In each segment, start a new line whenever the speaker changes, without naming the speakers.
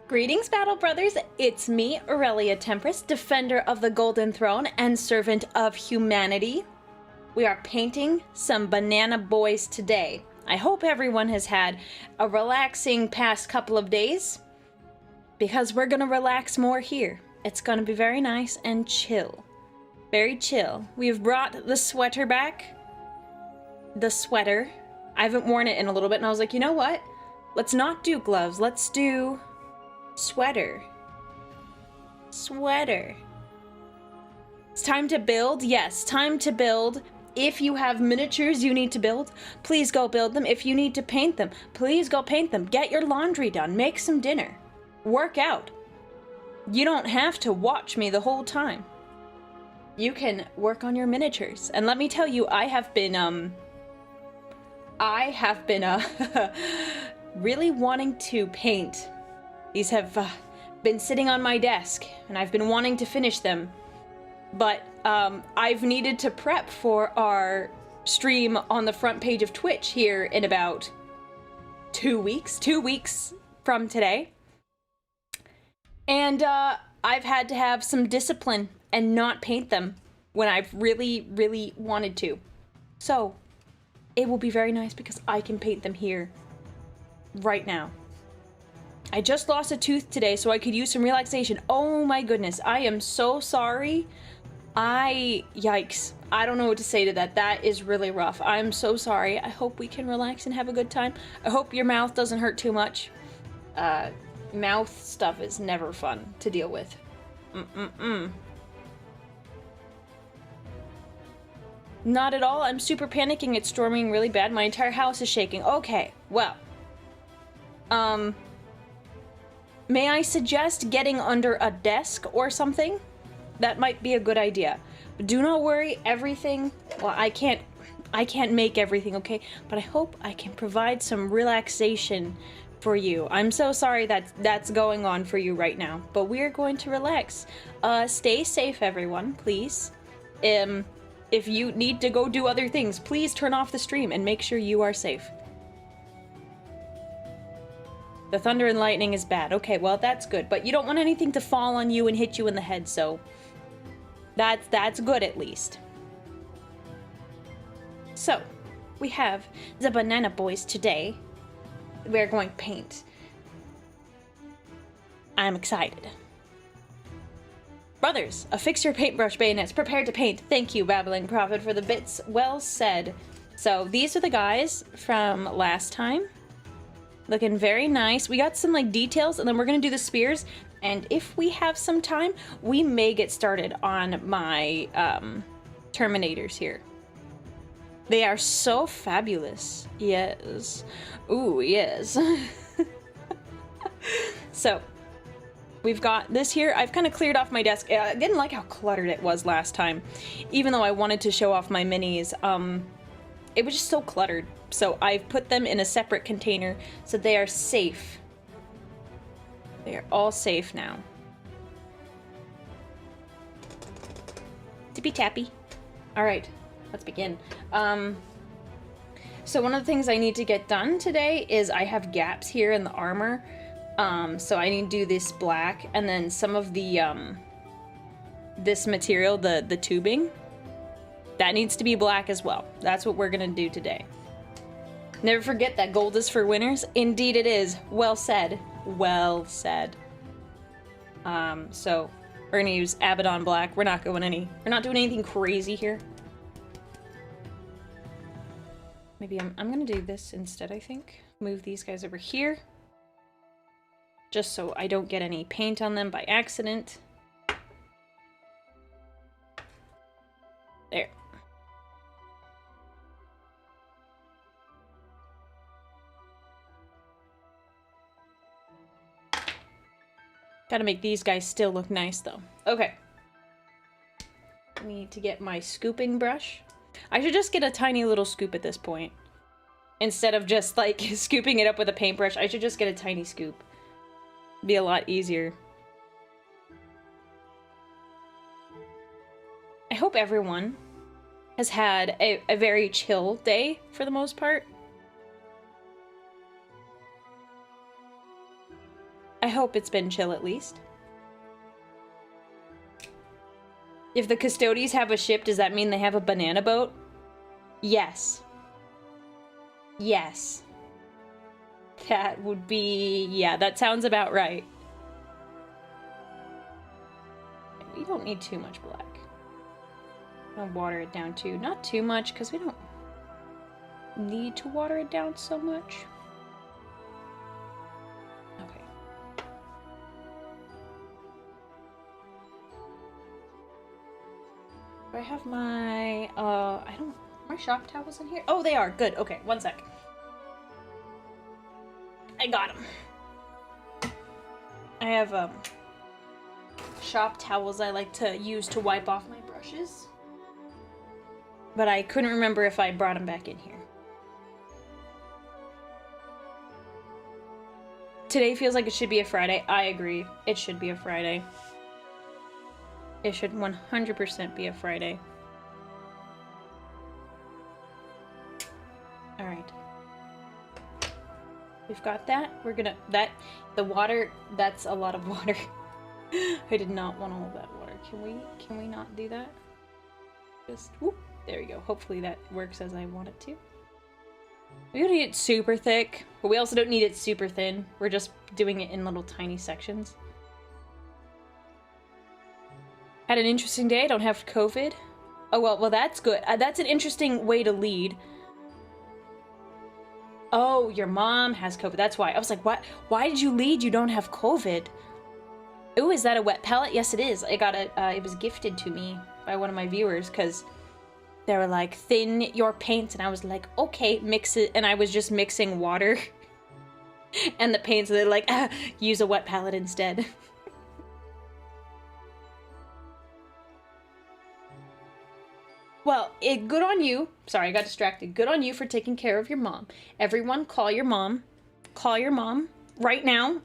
Greetings, Battle Brothers! It's me, Aurelia Tempris, Defender of the Golden Throne and Servant of Humanity. We are painting some banana boys today. I hope everyone has had a relaxing past couple of days, because we're gonna relax more here. It's gonna be very nice and chill. Very chill. We've brought the sweater back. The sweater. I haven't worn it in a little bit, and I was like, you know what? Let's not do gloves. Let's do sweater. Sweater. It's time to build. Yes, time to build. If you have miniatures you need to build, please go build them. If you need to paint them, please go paint them. Get your laundry done. Make some dinner. Work out. You don't have to watch me the whole time. You can work on your miniatures. And let me tell you, I have been really wanting to paint. These have been sitting on my desk, and I've been wanting to finish them. But I've needed to prep for our stream on the front page of Twitch here in about 2 weeks. 2 weeks from today. And I've had to have some discipline and not paint them when I've really, really wanted to. So it will be very nice because I can paint them here right now. I just lost a tooth today, so I could use some relaxation. Oh my goodness, I am so sorry. Yikes. I don't know what to say to that. That is really rough. I'm so sorry. I hope we can relax and have a good time. I hope your mouth doesn't hurt too much. Mouth stuff is never fun to deal with. Not at all. I'm super panicking. It's storming really bad. My entire house is shaking. Okay, well. May I suggest getting under a desk or something? That might be a good idea. But do not worry, everything, well, I can't make everything, okay? But I hope I can provide some relaxation for you. I'm so sorry that's going on for you right now, but we're going to relax. Stay safe, everyone, please. If you need to go do other things, please turn off the stream and make sure you are safe. The thunder and lightning is bad. Okay, well, that's good, but you don't want anything to fall on you and hit you in the head, so that's good at least. So, we have the banana boys today. We're going to paint. I'm excited. Brothers, affix your paintbrush bayonets. Prepare to paint. Thank you, Babbling Prophet, for the bits. Well said. So, these are the guys from last time. Looking very nice. We got some like details, and then we're gonna do the spears. And if we have some time, we may get started on my Terminators here. They are so fabulous. Yes. Ooh, yes. So, we've got this here. I've kind of cleared off my desk. I didn't like how cluttered it was last time. Even though I wanted to show off my minis, it was just so cluttered. So I've put them in a separate container so they are safe. They are all safe now. Tippy tappy. All right, let's begin. So one of the things I need to get done today is I have gaps here in the armor. So I need to do this black, and then some of the this material, the tubing, that needs to be black as well. That's what we're gonna do today. Never forget that gold is for winners. Indeed it is. Well said. Well said. So we're gonna use Abaddon black. We're not doing anything crazy here. Maybe I'm gonna do this instead, I think. Move these guys over here. Just so I don't get any paint on them by accident. There. Gotta make these guys still look nice, though. Okay. I need to get my scooping brush. I should just get a tiny little scoop at this point. Instead of just, like, scooping it up with a paintbrush, I should just get a tiny scoop. Be a lot easier. I hope everyone has had a very chill day, for the most part. I hope it's been chill at least. If the Custodians have a ship, does that mean they have a banana boat? Yes. Yes. That would be... yeah, that sounds about right. We don't need too much black. I'll water it down too. Not too much, because we don't need to water it down so much. Okay. Do I have my, I don't... my shop towels in here? Oh, they are. Good. Okay, one sec. I got them. I have, shop towels I like to use to wipe off my brushes. But I couldn't remember if I brought them back in here. Today feels like it should be a Friday. I agree. It should be a Friday. It should 100% be a Friday. Alright. We've got that. We're gonna... the water... that's a lot of water. I did not want all of that water. Can we not do that? Just... whoop. There we go. Hopefully that works as I want it to. We don't need it super thick, but we also don't need it super thin. We're just doing it in little tiny sections. Had an interesting day. I don't have COVID. Oh, well, that's good. That's an interesting way to lead. Oh, your mom has COVID. That's why. I was like, what? Why did you lead? You don't have COVID. Ooh, is that a wet palette? Yes, it is. I got it. It was gifted to me by one of my viewers because they were like, thin your paints. And I was like, okay, mix it. And I was just mixing water and the paints. So they're like, use a wet palette instead. Well, good on you. Sorry, I got distracted. Good on you for taking care of your mom. Everyone, call your mom. Call your mom right now.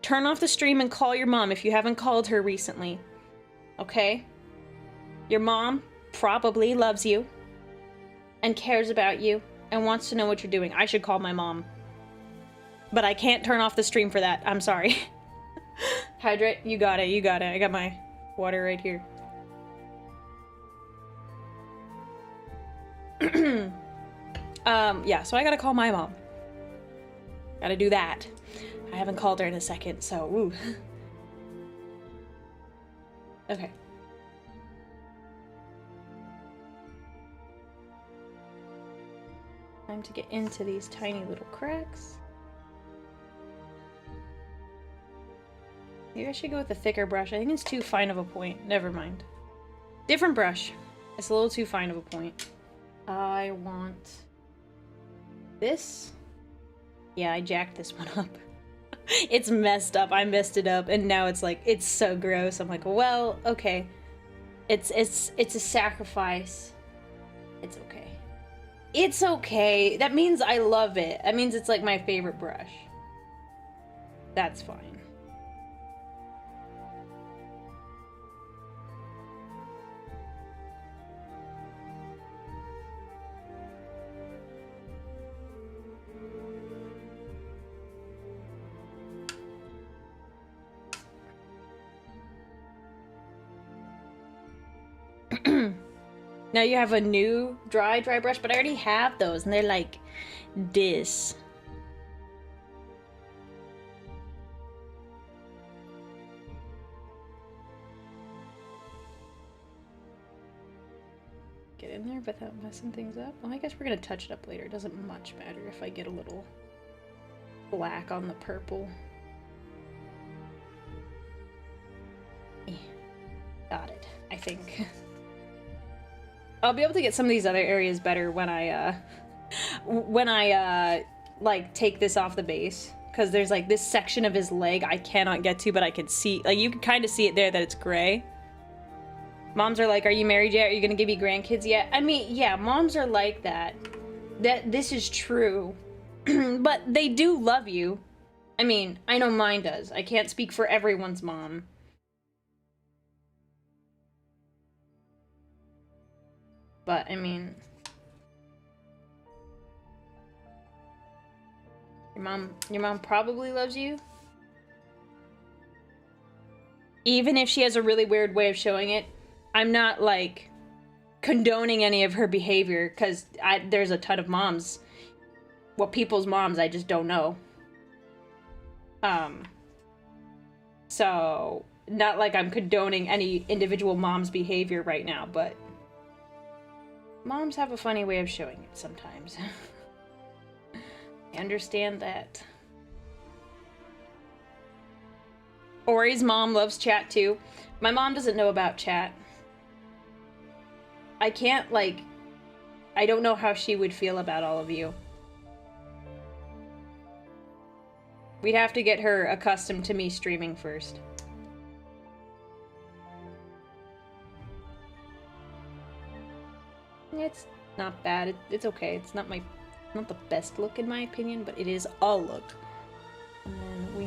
Turn off the stream and call your mom if you haven't called her recently. Okay? Your mom probably loves you and cares about you and wants to know what you're doing. I should call my mom. But I can't turn off the stream for that. I'm sorry. Hydrate. You got it. You got it. I got my water right here. Yeah, so I gotta call my mom. Gotta do that. I haven't called her in a second, so ooh. Okay. Time to get into these tiny little cracks. Maybe I should go with a thicker brush. I think it's too fine of a point. Never mind. Different brush. It's a little too fine of a point. I want this. Yeah, I jacked this one up. It's messed up. I messed it up, and now it's like it's so gross. I'm like, well, okay. It's a sacrifice. It's okay. It's okay. That means I love it. That means it's like my favorite brush. That's fine. Now you have a new dry brush, but I already have those, and they're like this. Get in there without messing things up. Well, I guess we're gonna touch it up later. It doesn't much matter if I get a little black on the purple. Got it, I think. I'll be able to get some of these other areas better when I like take this off the base, because there's like this section of his leg I cannot get to, but I can see, like, you can kind of see it there that it's gray. Moms are like, are you married yet? Are you gonna give me grandkids yet? I mean, yeah, moms are like that. This is true. But they do love you. I mean, I know mine does. I can't speak for everyone's mom. But, I mean, your mom probably loves you. even if she has a really weird way of showing it, I'm not, like, condoning any of her behavior, because there's a ton of moms. Well, people's moms I just don't know. So, not like I'm condoning any individual mom's behavior right now, but moms have a funny way of showing it sometimes. I understand that. Auri's mom loves chat too. My mom doesn't know about chat. I can't, like, I don't know how she would feel about all of you. We'd have to get her accustomed to me streaming first. It's not bad. It's okay. It's not the best look in my opinion, but it is a look. And then we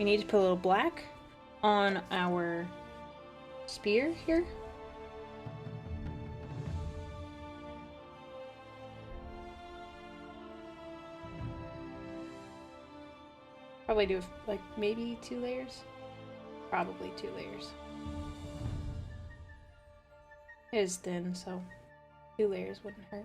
need to put a little black on our spear here. Probably do, like, maybe 2 layers? Probably 2 layers. It is thin, so 2 layers wouldn't hurt.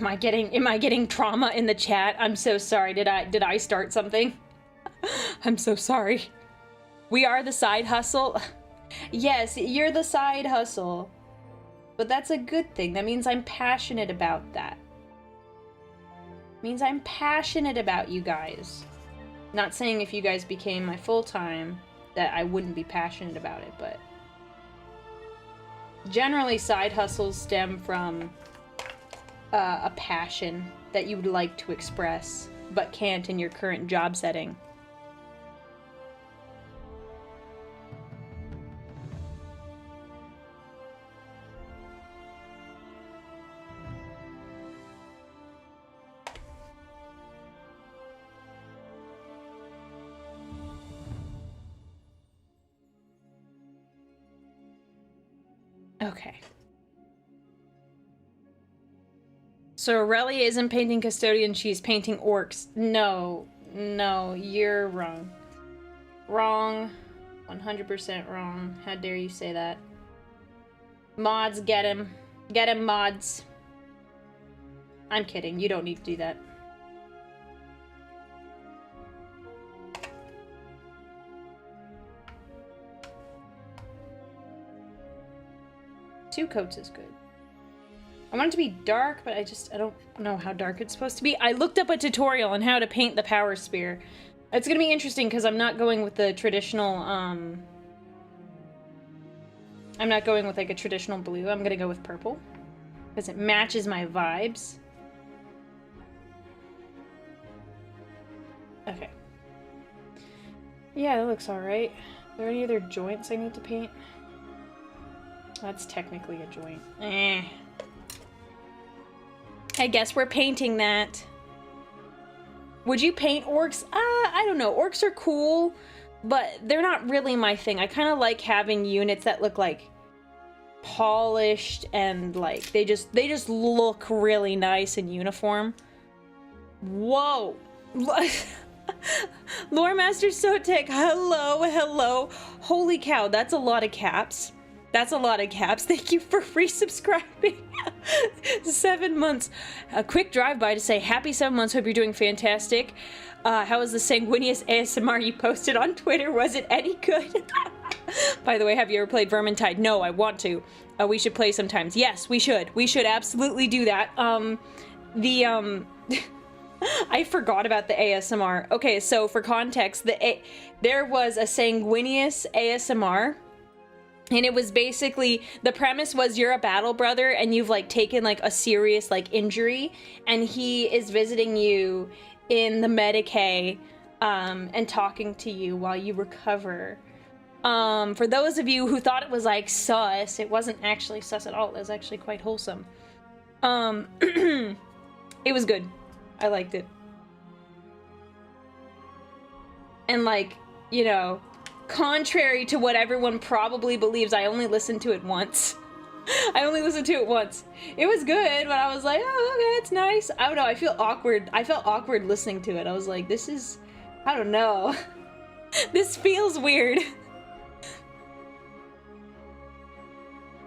Am I getting trauma in the chat? I'm so sorry. Did I start something? I'm so sorry. We are the side hustle. Yes, you're the side hustle. But that's a good thing. That means I'm passionate about that. It means I'm passionate about you guys. Not saying if you guys became my full-time that I wouldn't be passionate about it, but generally side hustles stem from a passion that you would like to express, but can't in your current job setting. Okay. So Aurelia isn't painting Custodian, she's painting orcs. No, you're wrong. Wrong. 100% wrong. How dare you say that? Mods, get him. Get him, mods. I'm kidding, you don't need to do that. Two coats is good. I want it to be dark, but I don't know how dark it's supposed to be. I looked up a tutorial on how to paint the power spear. It's gonna be interesting because I'm not going with the traditional, I'm not going with like a traditional blue. I'm gonna go with purple because it matches my vibes. Okay. Yeah, that looks alright. Are there any other joints I need to paint? That's technically a joint. I guess we're painting that. Would you paint orcs? I don't know. Orcs are cool, but they're not really my thing. I kind of like having units that look like polished and like they just look really nice in uniform. Whoa. Lore Master Sotek, hello. Holy cow, that's a lot of caps. That's a lot of caps. Thank you for resubscribing. 7 months. A quick drive-by to say happy 7 months. Hope you're doing fantastic. How was the sanguineous ASMR you posted on Twitter? Was it any good? By the way, have you ever played Vermintide? No, I want to. We should play sometimes. Yes, we should. We should absolutely do that. I forgot about the ASMR. Okay, so for context, there was a sanguineous ASMR. And it was basically, the premise was you're a battle brother and you've like taken like a serious like injury and he is visiting you in the Medicaid and talking to you while you recover. For those of you who thought it was like sus, it wasn't actually sus at all. It was actually quite wholesome. It was good. I liked it. And like, you know, contrary to what everyone probably believes, I only listened to it once. I only listened to it once. It was good, but I was like, oh, okay, it's nice. I don't know, I feel awkward. I felt awkward listening to it. I was like, this is, I don't know. This feels weird.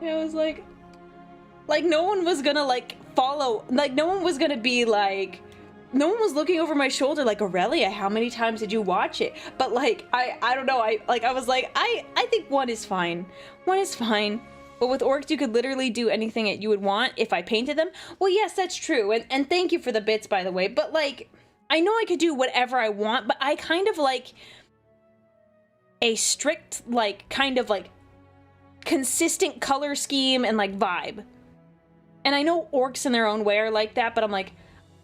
Yeah, I was like no one was gonna like follow, like no one was gonna be like, no one was looking over my shoulder like, Aurelia, how many times did you watch it? But like, I don't know, I was like, I think one is fine. One is fine. But with orcs, you could literally do anything that you would want if I painted them. Well, yes, that's true. And thank you for the bits, by the way. But like, I know I could do whatever I want, but I kind of like a strict, like, kind of like consistent color scheme and like vibe. And I know orcs in their own way are like that, but I'm like,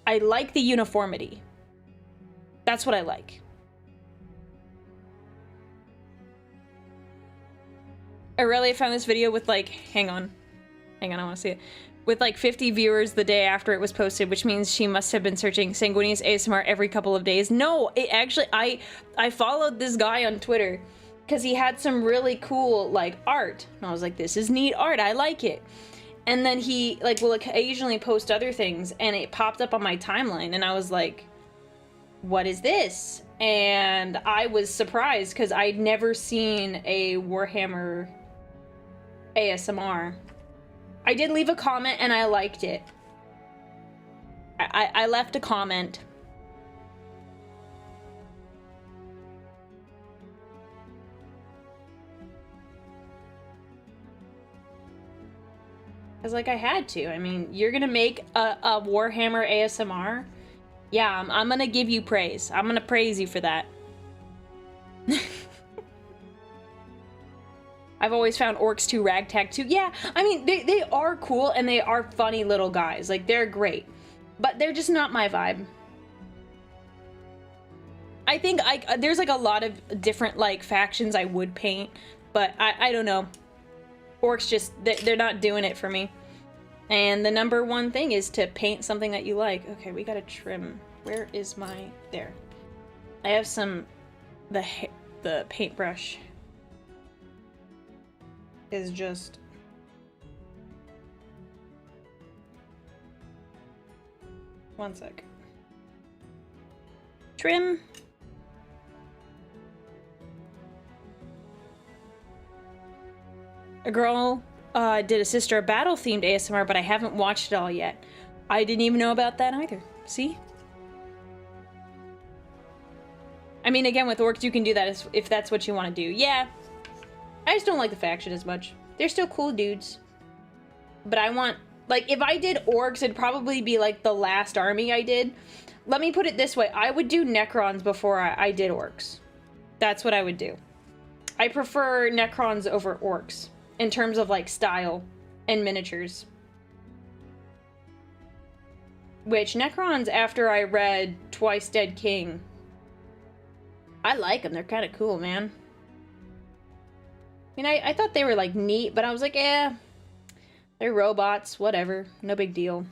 I like the uniformity. That's what I like. Aurelia found this video with like, hang on, I want to see it. With like 50 viewers the day after it was posted, which means she must have been searching Sanguinius ASMR every couple of days. No, it actually, I followed this guy on Twitter because he had some really cool like art. And I was like, this is neat art, I like it. And then he like will occasionally post other things and it popped up on my timeline and I was like, what is this? And I was surprised because I'd never seen a Warhammer ASMR. I did leave a comment and I liked it. I left a comment. Cause like I had to. I mean, you're gonna make a Warhammer ASMR? Yeah, I'm gonna give you praise. I'm gonna praise you for that. I've always found orcs too ragtag too. Yeah, I mean, they are cool and they are funny little guys. Like, they're great. But they're just not my vibe. I think there's like a lot of different like factions I would paint, but I don't know. Orcs just, they're not doing it for me. And the number one thing is to paint something that you like. Okay, we gotta trim. Where is my, there. I have some, the paintbrush is just, one sec. Trim. A girl did a Sister of Battle themed ASMR, but I haven't watched it all yet. I didn't even know about that either. See? I mean, again, with orcs, you can do that if that's what you want to do. Yeah. I just don't like the faction as much. They're still cool dudes. But I want, like, if I did orcs, it'd probably be like the last army I did. Let me put it this way. I would do Necrons before I did orcs. That's what I would do. I prefer Necrons over orcs in terms of, like, style and miniatures. Which, Necrons, after I read Twice Dead King, I like them. They're kind of cool, man. I mean, I thought they were, like, neat, but I was like, eh, they're robots, whatever, no big deal.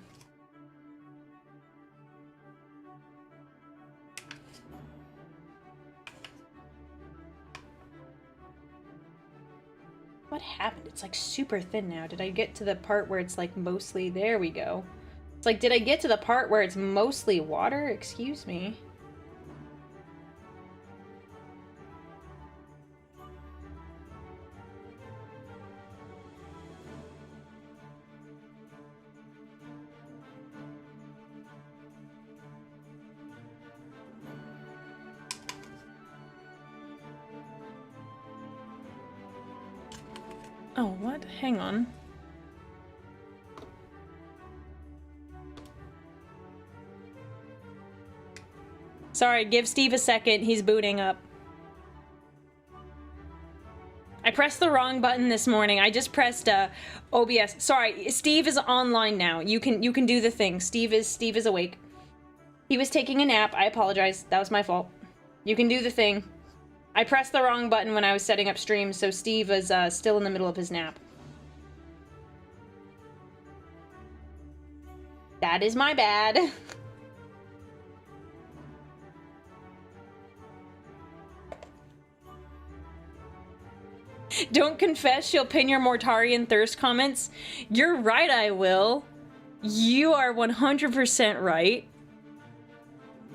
What happened? It's, like, super thin now. Did I get to the part where it's, like, mostly... There we go. It's like, did I get to the part where it's mostly water? Excuse me. Oh, what? Hang on. Sorry, give Steve a second. He's booting up. I pressed the wrong button this morning. I just pressed OBS. Sorry, Steve is online now. You can do the thing. Steve is awake. He was taking a nap. I apologize. That was my fault. You can do the thing. I pressed the wrong button when I was setting up streams, so Steve is still in the middle of his nap. That is my bad. Don't confess, she'll pin your Mortarian thirst comments. You're right, I will. You are 100% right.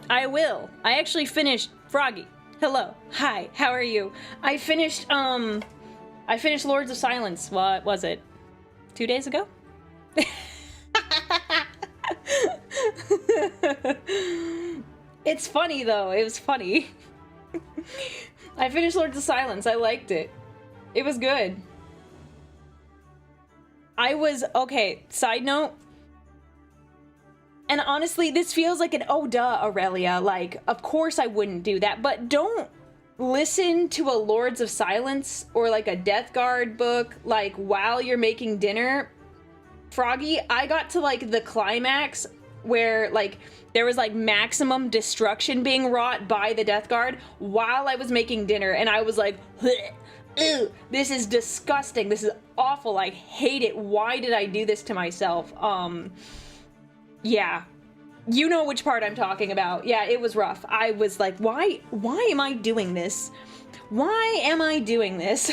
I will. I actually finished Froggy. Hello. Hi. How are you? I finished Lords of Silence. What was it? 2 days ago? It's funny though. It was funny. I finished Lords of Silence. I liked it. It was good. Okay, side note. And honestly, this feels like an oh duh, Aurelia. Like, of course I wouldn't do that, but don't listen to a Lords of Silence or like a Death Guard book like while you're making dinner. Froggy, I got to like the climax where like there was like maximum destruction being wrought by the Death Guard while I was making dinner, and I was like, ew, this is disgusting. This is awful. I hate it. Why did I do this to myself? Yeah. You know which part I'm talking about. Yeah, it was rough. I was like, why am I doing this? Why am I doing this?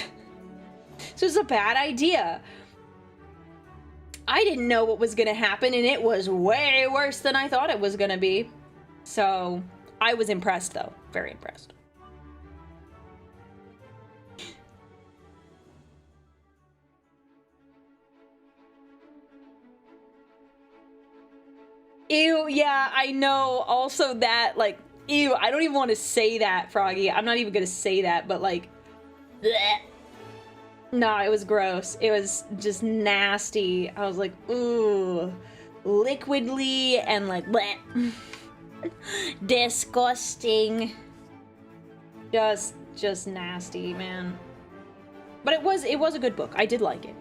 This is a bad idea. I didn't know what was gonna happen, and it was way worse than I thought it was gonna be. So, I was impressed though. Very impressed. Ew, yeah, I know. Also that, like, ew, I don't even want to say that, Froggy. I'm not even gonna say that, but like, bleh. No, it was gross. It was just nasty. I was like, ooh, liquidly and like, bleh. Disgusting. Just nasty, man. But it was a good book. I did like it.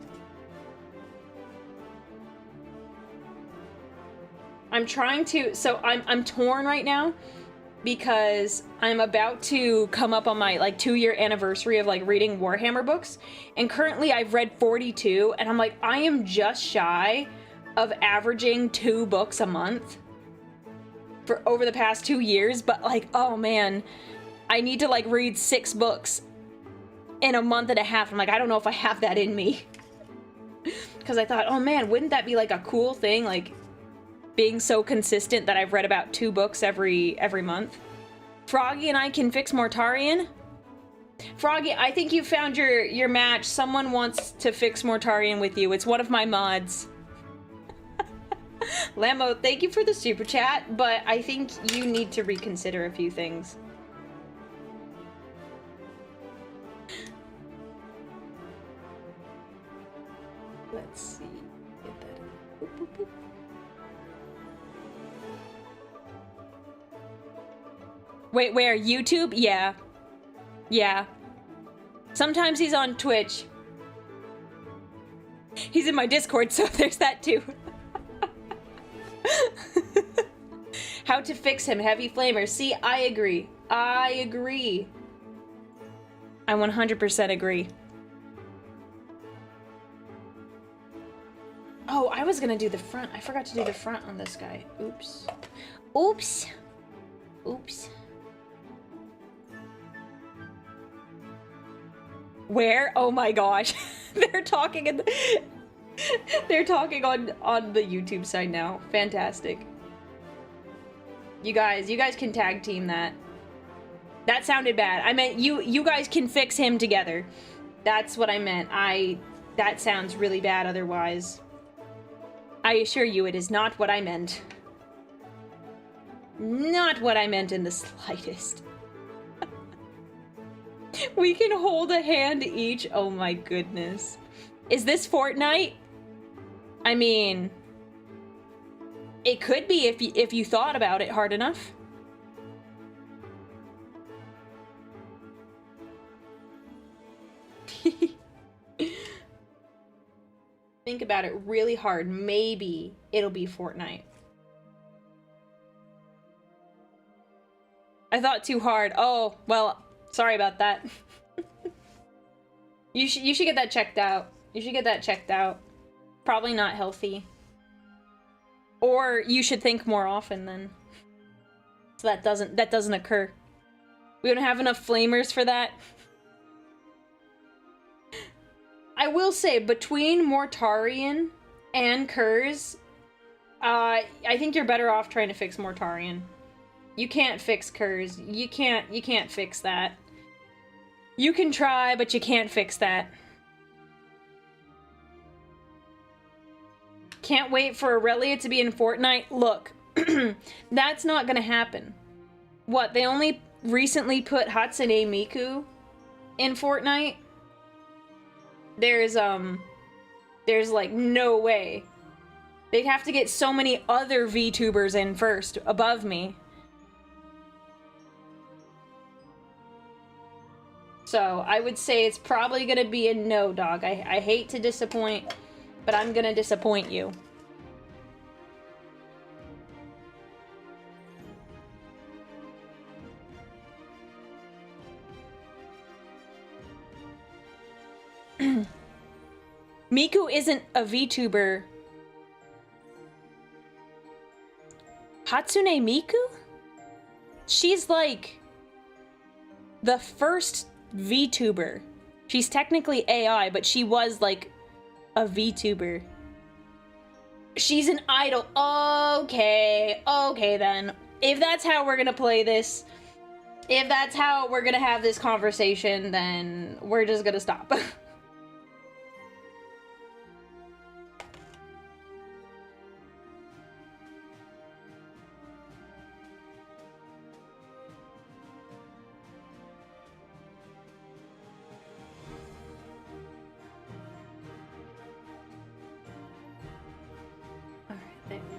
I'm trying to, so I'm torn right now because I'm about to come up on my like 2-year anniversary of like reading Warhammer books, and currently I've read 42, and I'm like, I am just shy of averaging 2 books a month for over the past 2 years, but like, oh man, I need to like read 6 books in a month and a half. I'm like, I don't know if I have that in me. Because I thought, oh man, wouldn't that be like a cool thing, like being so consistent that I've read about 2 books every month. Froggy and I can fix Mortarian. Froggy, I think you found your match. Someone wants to fix Mortarian with you. It's one of my mods. Lambo, thank you for the super chat, but I think you need to reconsider a few things. Let's see. Get that in. Boop, boop, boop. Wait, where? YouTube? Yeah. Yeah. Sometimes he's on Twitch. He's in my Discord, so there's that too. How to fix him, Heavy Flamer. See, I agree. I agree. I 100% agree. Oh, I was gonna do the front. I forgot to do the front on this guy. Oops. Oops. Oops. Where? Oh my gosh. They're talking in the they're talking on the YouTube side now. Fantastic. You guys can tag team that. That sounded bad. I meant you guys can fix him together. That's what I meant. That sounds really bad otherwise. I assure you it is not what I meant. Not what I meant in the slightest. We can hold a hand each. Oh my goodness. Is this Fortnite? I mean, it could be if you thought about it hard enough. Think about it really hard. Maybe it'll be Fortnite. I thought too hard. Oh, well, sorry about that. You should get that checked out. You should get that checked out. Probably not healthy. Or you should think more often then. So that doesn't occur. We don't have enough flamers for that. I will say, between Mortarion and Kurz, I think you're better off trying to fix Mortarion. You can't fix Kurz. You can't fix that. You can try, but you can't fix that. Can't wait for Aurelia to be in Fortnite. Look, that's not gonna happen. What, they only recently put Hatsune Miku in Fortnite? There's like no way. They'd have to get so many other VTubers in first, above me. So, I would say it's probably gonna be a no, dog. I hate to disappoint, but I'm gonna disappoint you. Miku isn't a VTuber. Hatsune Miku? She's like the first VTuber. She's technically AI, but she was like a VTuber. She's an idol. Okay, okay then. If that's how we're gonna play this, if that's how we're gonna have this conversation, then we're just gonna stop.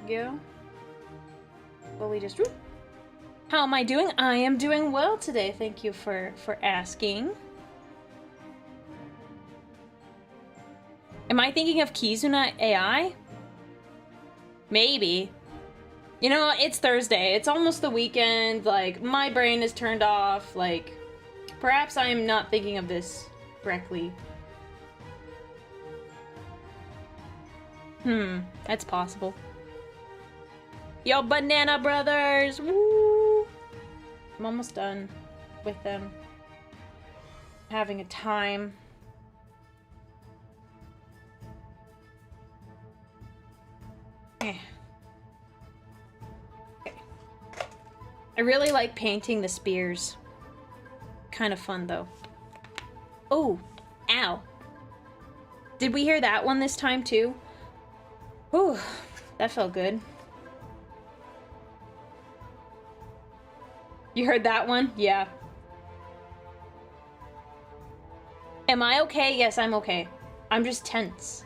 Go. Well, we just... How am I doing? I am doing well today. Thank you for asking. Am I thinking of Kizuna AI? Maybe. You know, it's Thursday. It's almost the weekend. Like, my brain is turned off. Like, perhaps I am not thinking of this correctly. That's possible. Yo, Banana Brothers! Woo! I'm almost done with them. Having a time. Okay. I really like painting the spears. Kind of fun, though. Oh! Ow! Did we hear that one this time, too? Ooh, that felt good. You heard that one? Yeah. Am I okay? Yes, I'm okay. I'm just tense.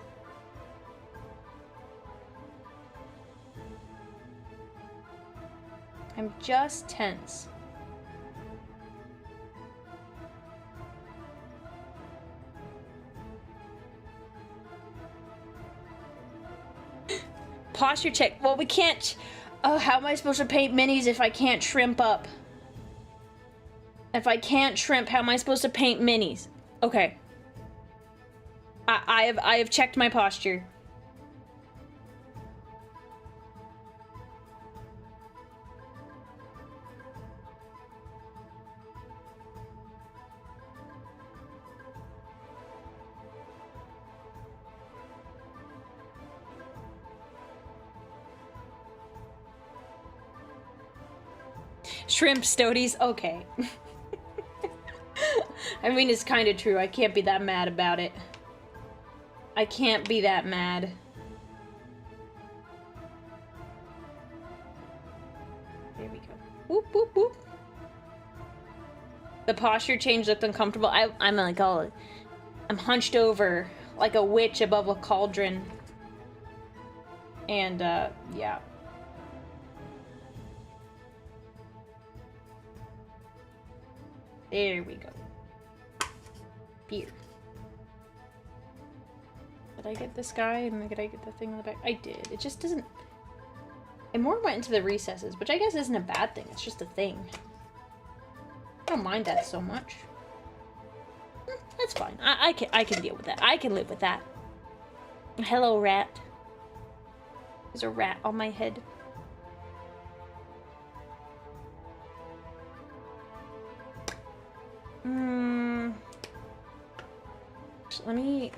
I'm just tense. Posture check. Well, we can't... Oh, how am I supposed to paint minis if I can't shrimp up? If I can't shrimp, how am I supposed to paint minis? Okay. I have checked my posture. Shrimp stoties? Okay. I mean, it's kind of true. I can't be that mad about it. I can't be that mad. There we go. Whoop, whoop, whoop. The posture change looked uncomfortable. I'm like all... I'm hunched over like a witch above a cauldron. And, yeah. There we go. Beer. Did I get this guy? And did I get the thing on the back? I did. It just doesn't... It more went into the recesses, which I guess isn't a bad thing. It's just a thing. I don't mind that so much. That's fine. I can deal with that. I can live with that. Hello, rat. There's a rat on my head.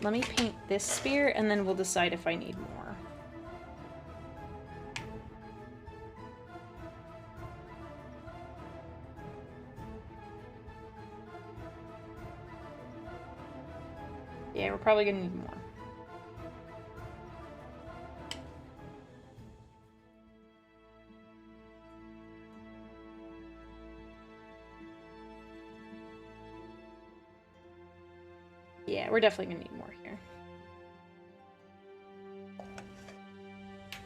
Let me paint this spear, and then we'll decide if I need more. Yeah, we're probably gonna need more. Yeah, we're definitely gonna need more here.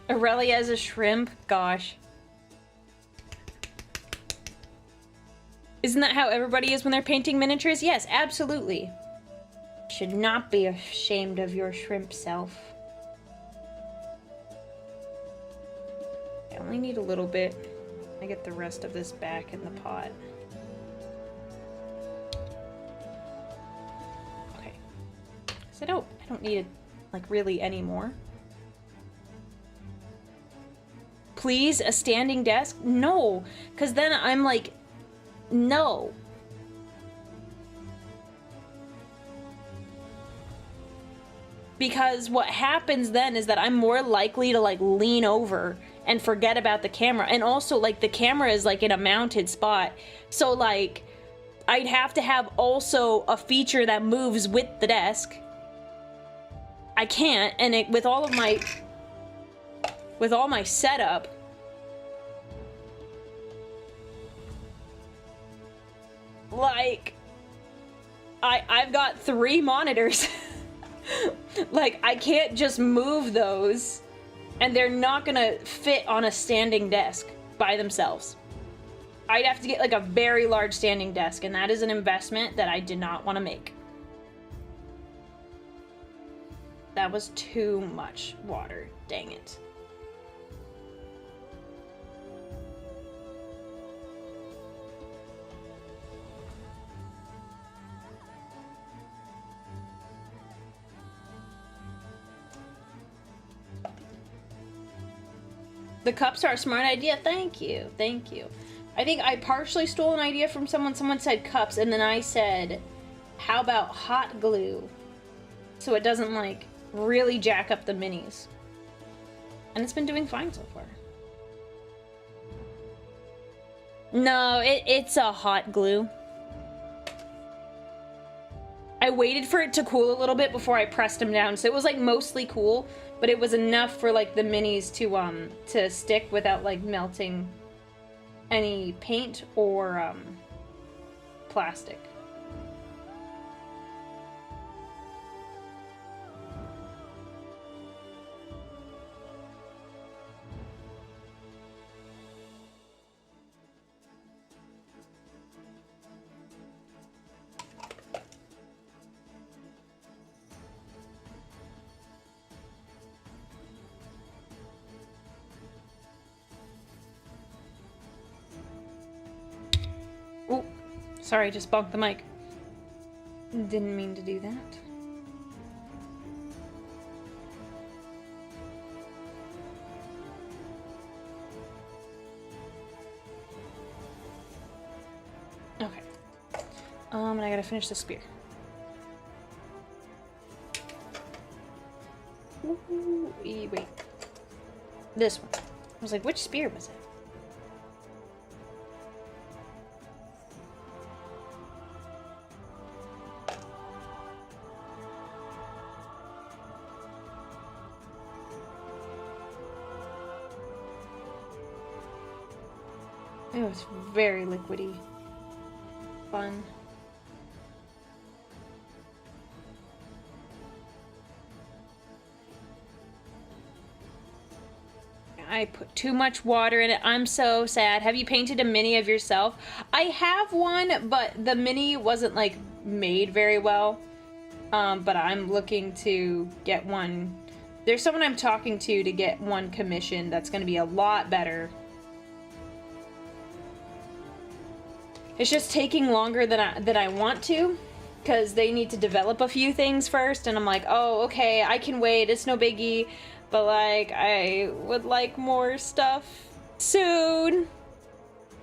Aurelia as a shrimp? Gosh. Isn't that how everybody is when they're painting miniatures? Yes, absolutely. Should not be ashamed of your shrimp self. I only need a little bit. I get the rest of this back in the pot. I don't need it, like, really anymore. Please, a standing desk? No, because then I'm like, no. Because what happens then is that I'm more likely to, like, lean over and forget about the camera. And also, like, the camera is, like, in a mounted spot. So, like, I'd have to have also a feature that moves with the desk. I can't, and with all my setup, like, I've got 3 monitors. Like, I can't just move those, and they're not gonna fit on a standing desk by themselves. I'd have to get, like, a very large standing desk, and that is an investment that I did not want to make. That was too much water. Dang it. The cups are a smart idea. Thank you. Thank you. I think I partially stole an idea from someone. Someone said cups, and then I said, how about hot glue? So it doesn't, like, really jack up the minis. And it's been doing fine so far. No, it's a hot glue. I waited for it to cool a little bit before I pressed them down, so it was, like, mostly cool, but it was enough for, like, the minis to stick without, like, melting any paint or plastic. Oh, sorry, I just bumped the mic. Didn't mean to do that. Okay. And I gotta finish the spear. Ooh, wait. This one. I was like, which spear was it? It was very liquidy. Fun. I put too much water in it. I'm so sad. Have you painted a mini of yourself? I have one, but the mini wasn't, like, made very well. But I'm looking to get one. There's someone I'm talking to get one commissioned that's going to be a lot better. It's just taking longer than I want to, because they need to develop a few things first, and I'm like, oh, okay, I can wait, it's no biggie. But, like, I would like more stuff soon.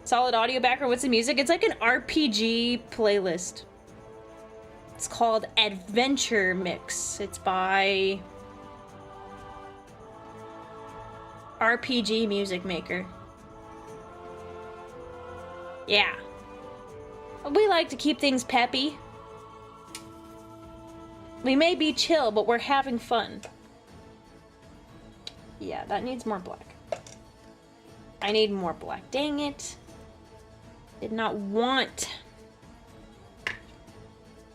Solid audio background with some music. It's like an RPG playlist. It's called Adventure Mix. It's by RPG Music Maker. Yeah. We like to keep things peppy. We may be chill, but we're having fun. Yeah, that needs more black. I need more black. Dang it. Did not want. I'm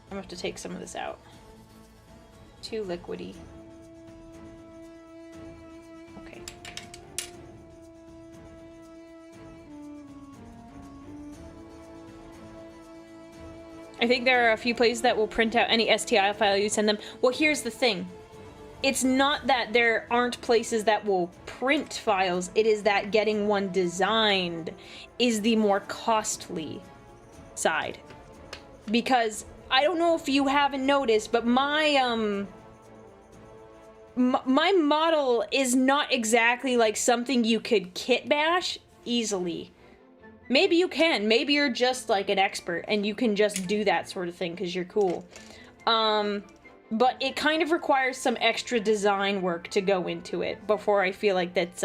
gonna have to take some of this out. Too liquidy. Okay. I think there are a few places that will print out any STI file you send them. Well, here's the thing. It's not that there aren't places that will print files, it is that getting one designed is the more costly side. Because, I don't know if you haven't noticed, but my model is not exactly like something you could kit bash easily. Maybe you can, maybe you're just like an expert and you can just do that sort of thing because you're cool. But it kind of requires some extra design work to go into it before I feel like that's,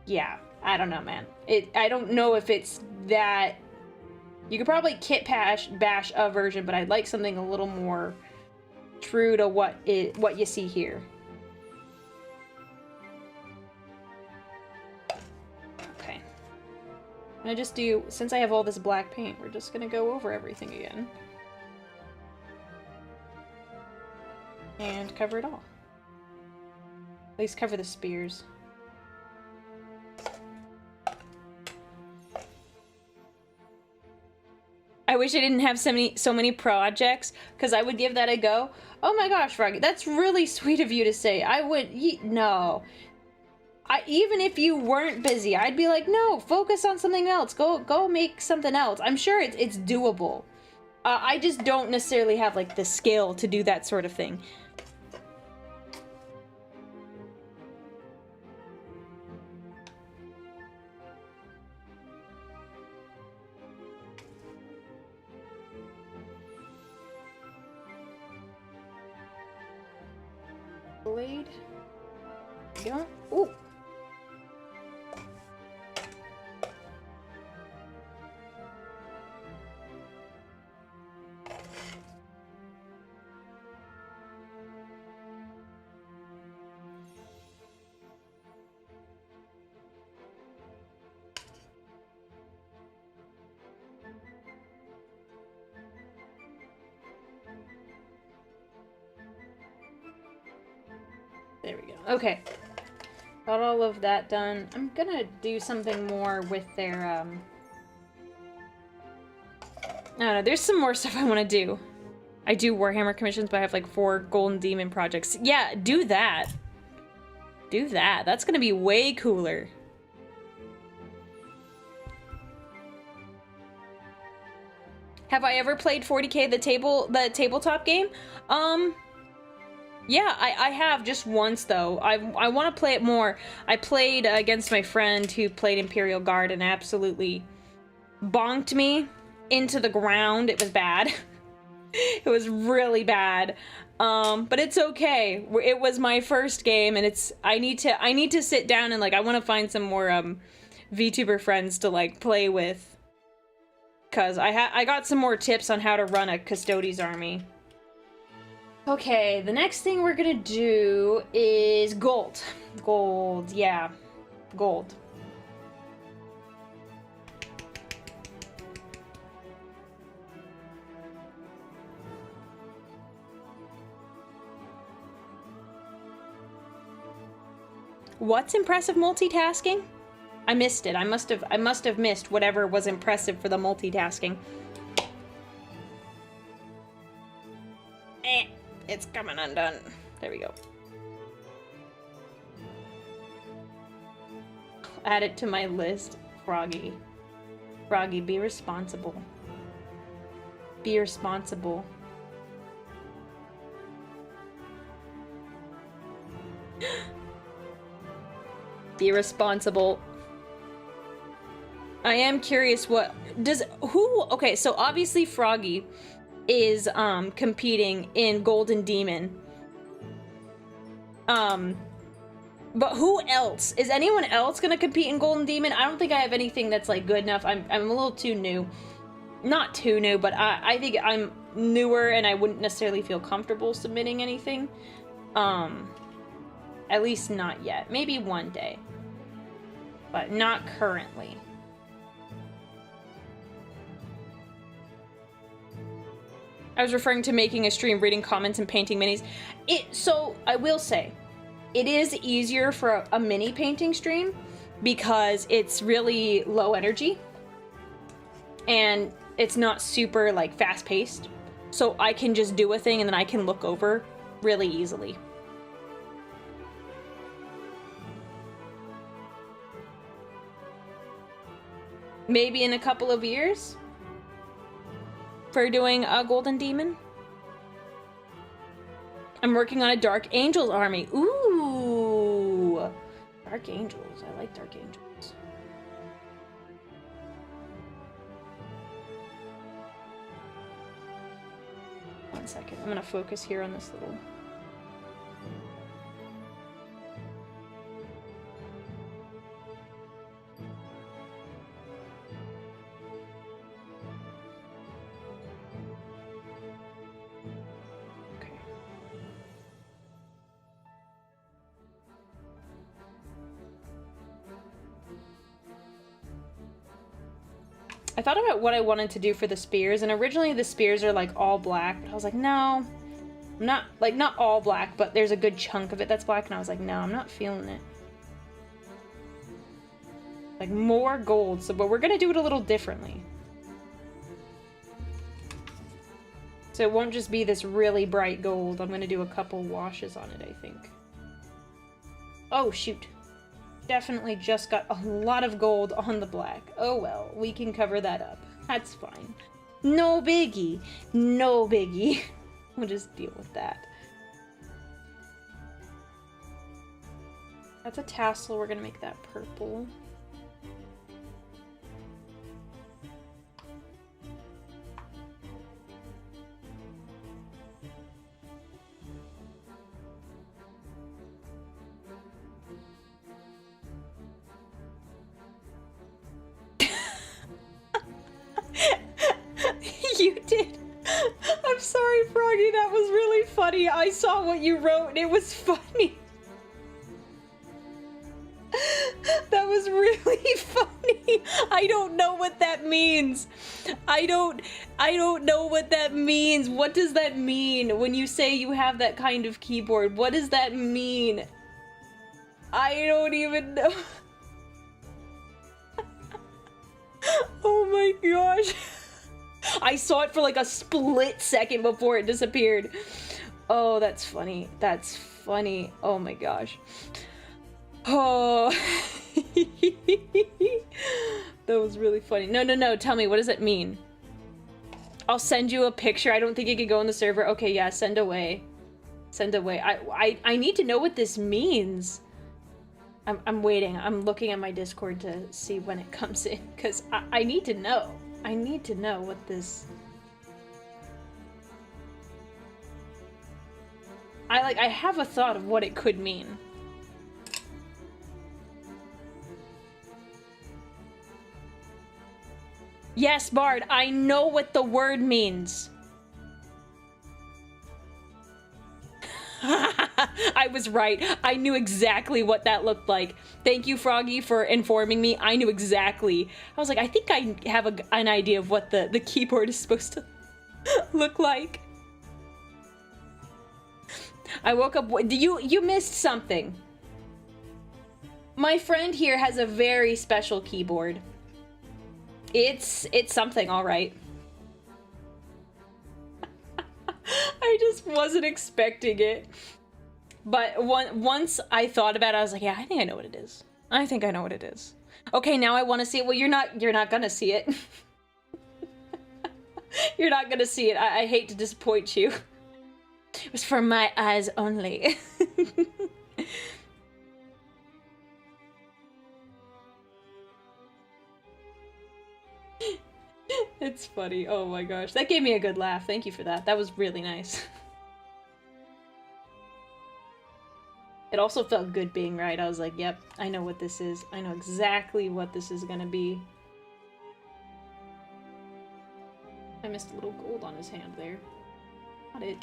yeah, I don't know, man. I don't know if it's that... You could probably kit bash a version, but I'd like something a little more true to what you see here. I'm gonna just do, since I have all this black paint, we're just gonna go over everything again. And cover it all. At least cover the spears. I wish I didn't have so many projects, because I would give that a go. Oh my gosh, Froggy, that's really sweet of you to say. I would, no. Even if you weren't busy, I'd be like, no, focus on something else. Go make something else. I'm sure it's doable. I just don't necessarily have, like, the skill to do that sort of thing. Blade. Yeah. Ooh. There we go. Okay. Got all of that done. I'm gonna do something more with their, I don't know, there's some more stuff I want to do. I do Warhammer commissions, but I have like 4 Golden Demon projects. Yeah, do that. Do that. That's gonna be way cooler. Have I ever played 40K, the tabletop game? Yeah, I have just once, though. I want to play it more. I played against my friend who played Imperial Guard and absolutely bonked me into the ground. It was bad. It was really bad. But it's okay. It was my first game, and it's... I need to sit down and, like, I want to find some more, VTuber friends to, like, play with. Because I got some more tips on how to run a Custodian's army. Okay, the next thing we're gonna do is gold. Gold, yeah. Gold. What's impressive multitasking? I missed it. I must have missed whatever was impressive for the multitasking. It's coming undone. There we go. Add it to my list. Froggy. Froggy, be responsible. Be responsible. Be responsible. I am curious okay, so obviously Froggy is competing in Golden Demon. But who else? Is anyone else gonna compete in Golden Demon? I don't think I have anything that's like good enough. I'm a little too new. Not too new, but I think I'm newer and I wouldn't necessarily feel comfortable submitting anything. At least not yet. Maybe one day. But not currently. I was referring to making a stream, reading comments, and painting minis. So, I will say, it is easier for a mini painting stream because it's really low energy and it's not super like fast paced. So I can just do a thing and then I can look over really easily. Maybe in a couple of years for doing a Golden Demon. I'm working on a Dark Angels army. Ooh! Dark Angels. I like Dark Angels. One second. I'm gonna focus here on this little... I thought about what I wanted to do for the spears, and originally the spears are like all black, but I was like, no, I'm not, like, not all black, but there's a good chunk of it that's black, and I was like, no, I'm not feeling it. Like, more gold, so, but we're gonna do it a little differently. So it won't just be this really bright gold. I'm gonna do a couple washes on it, I think. Oh, shoot. Definitely just got a lot of gold on the black. Oh well, we can cover that up. That's fine. No biggie. No biggie. We'll just deal with that. That's a tassel. We're gonna make that purple. You did. I'm sorry, Froggy. That was really funny. I saw what you wrote and it was funny. That was really funny. I don't know what that means. I don't know what that means. What does that mean when you say you have that kind of keyboard? What does that mean? I don't even know. Oh my gosh. I saw it for like a split second before it disappeared. Oh, that's funny. That's funny. Oh my gosh. Oh. That was really funny. No. Tell me, what does it mean? I'll send you a picture. I don't think it could go on the server. Okay, yeah, send away. Send away. I need to know what this means. I'm waiting. I'm looking at my Discord to see when it comes in, because I need to know. I need to know what this... I have a thought of what it could mean. Yes, Bard, I know what the word means. I was right. I knew exactly what that looked like. Thank you, Froggy, for informing me. I knew exactly. I was like, I think I have an idea of what the keyboard is supposed to look like. I woke up... You missed something. My friend here has a very special keyboard. It's something, all right. I just wasn't expecting it. But once I thought about it, I was like, yeah, I think I know what it is. I think I know what it is. Okay, now I want to see it. Well, you're not gonna see it. You're not gonna see it. I hate to disappoint you. It was for my eyes only. It's funny. Oh my gosh. That gave me a good laugh. Thank you for that. That was really nice. It also felt good being right. I was like, yep, I know what this is. I know exactly what this is gonna be. I missed a little gold on his hand there. Not it.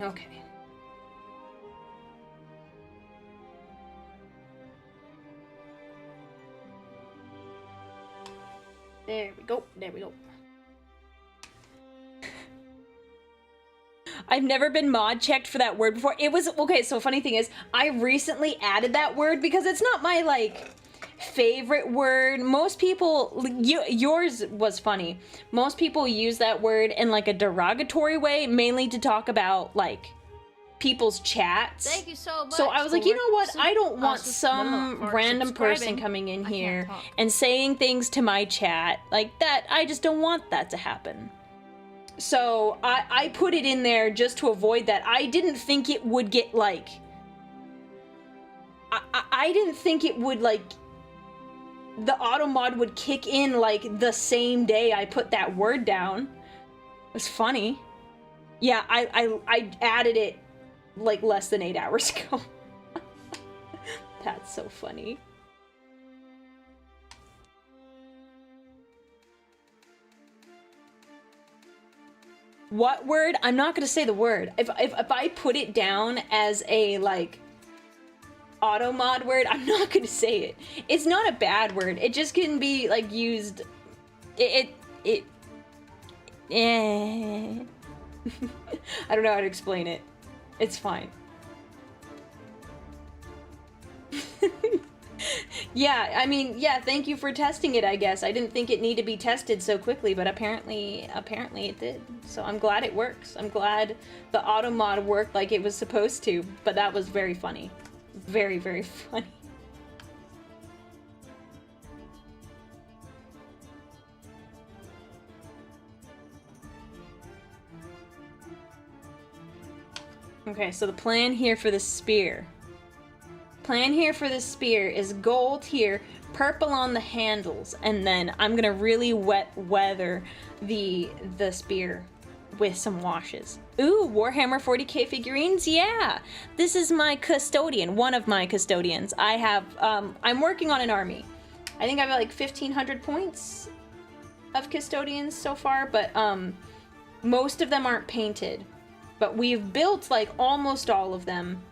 Okay. There we go. There we go. I've never been mod checked for that word before. It was okay. So funny thing is, I recently added that word because it's not my like favorite word. Most people, yours was funny. Most people use that word in like a derogatory way, mainly to talk about like people's chats.
Thank you so much.
So I was like, you know what? I don't want some random person coming in here and saying things to my chat like that. I just don't want that to happen. So I put it in there just to avoid that. I didn't think it would get like... I didn't think it would like... The auto mod would kick in like the same day I put that word down. It was funny. Yeah, I added it like less than 8 hours ago. That's so funny. What word? I'm not gonna say the word. If I put it down as a like auto mod word, I'm not gonna say it. It's not a bad word. It just can be like used. I don't know how to explain it. It's fine. Yeah, I mean, yeah, thank you for testing it, I guess. I didn't think it needed to be tested so quickly, but apparently it did. So I'm glad it works. I'm glad the auto mod worked like it was supposed to, but that was very funny. Very, very funny. Okay, so the plan here for the spear. Plan here for the spear is gold here, purple on the handles, and then I'm gonna really weather the spear with some washes. Ooh, Warhammer 40k figurines, yeah! This is my Custodian, one of my Custodians. I have, I'm working on an army. I think I have like 1,500 points of Custodians so far, but most of them aren't painted. But we've built like almost all of them.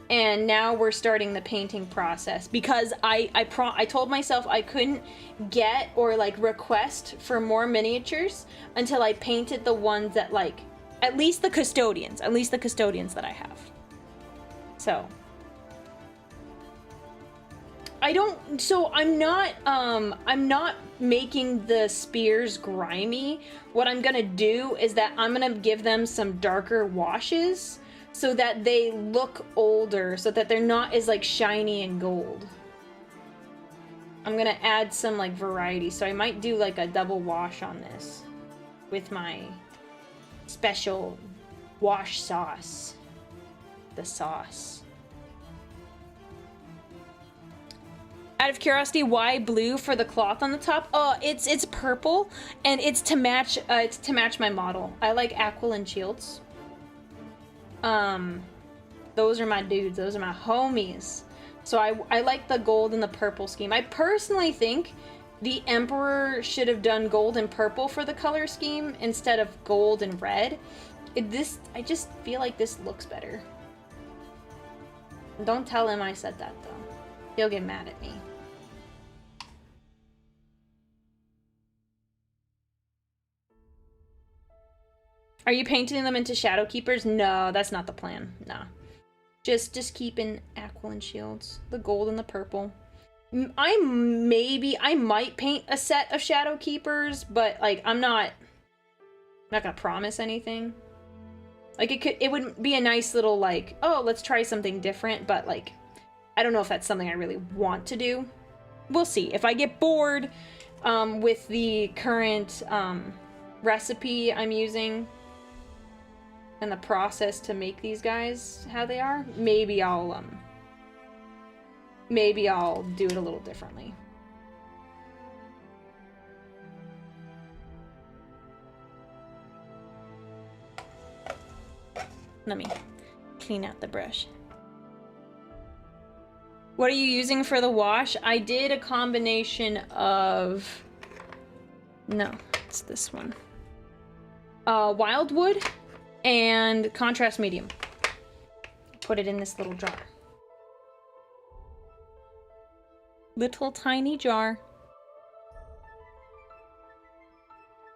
And now we're starting the painting process because I told myself I couldn't get or like request for more miniatures until I painted the ones that like at least the custodians that I have. So I'm not making the spears grimy. What I'm gonna do is that I'm gonna give them some darker washes so that they look older, so that they're not as like shiny and gold. I'm gonna add some like variety, so I might do like a double wash on this with my special wash sauce. The sauce. Out of curiosity, why blue for the cloth on the top? Oh, it's purple, and it's to match my model. I like Aquilin shields. Those are my dudes. Those are my homies. So I like the gold and the purple scheme. I personally think the Emperor should have done gold and purple for the color scheme instead of gold and red. I just feel like this looks better. Don't tell him I said that though. He'll get mad at me. Are you painting them into Shadow Keepers? No, that's not the plan. No. Just keeping Aquilin shields. The gold and the purple. I might paint a set of Shadow Keepers, but like I'm not gonna promise anything. Like it would be a nice little like, oh, let's try something different, but like I don't know if that's something I really want to do. We'll see. If I get bored with the current recipe I'm using, and the process to make these guys how they are, maybe I'll do it a little differently. Let me clean out the brush. What are you using for the wash? I did a combination of... No, it's this one. Wildwood and contrast medium. Put it in this little jar. Little tiny jar.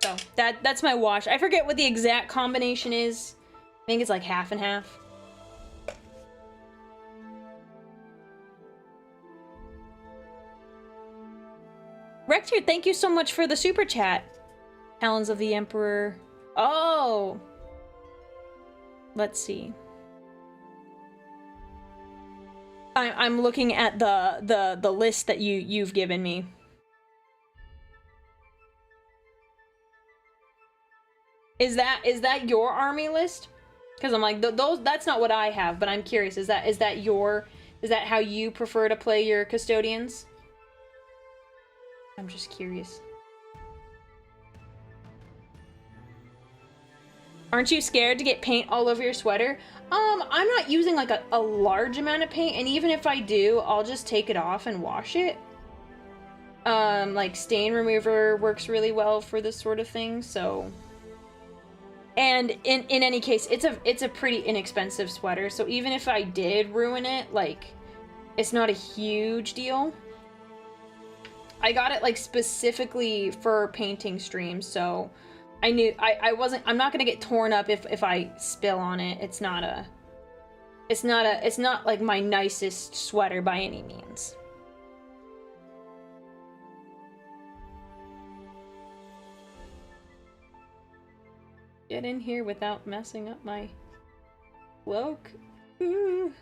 So that's my wash. I forget what the exact combination is. I think it's like half and half. Rector, thank you so much for the super chat. Talons of the Emperor. Oh! Let's see. I'm looking at the list that you've given me. Is that your army list? Because I'm like, that's not what I have, but I'm curious. Is that how you prefer to play your custodians? I'm just curious. Aren't you scared to get paint all over your sweater? I'm not using like a large amount of paint, and even if I do, I'll just take it off and wash it. Like stain remover works really well for this sort of thing, so... And in any case, it's a pretty inexpensive sweater, so even if I did ruin it, like, it's not a huge deal. I got it, like, specifically for painting streams, so I knew I'm not gonna get torn up if I spill on it. It's not like my nicest sweater by any means. Get in here without messing up my cloak. Ooh.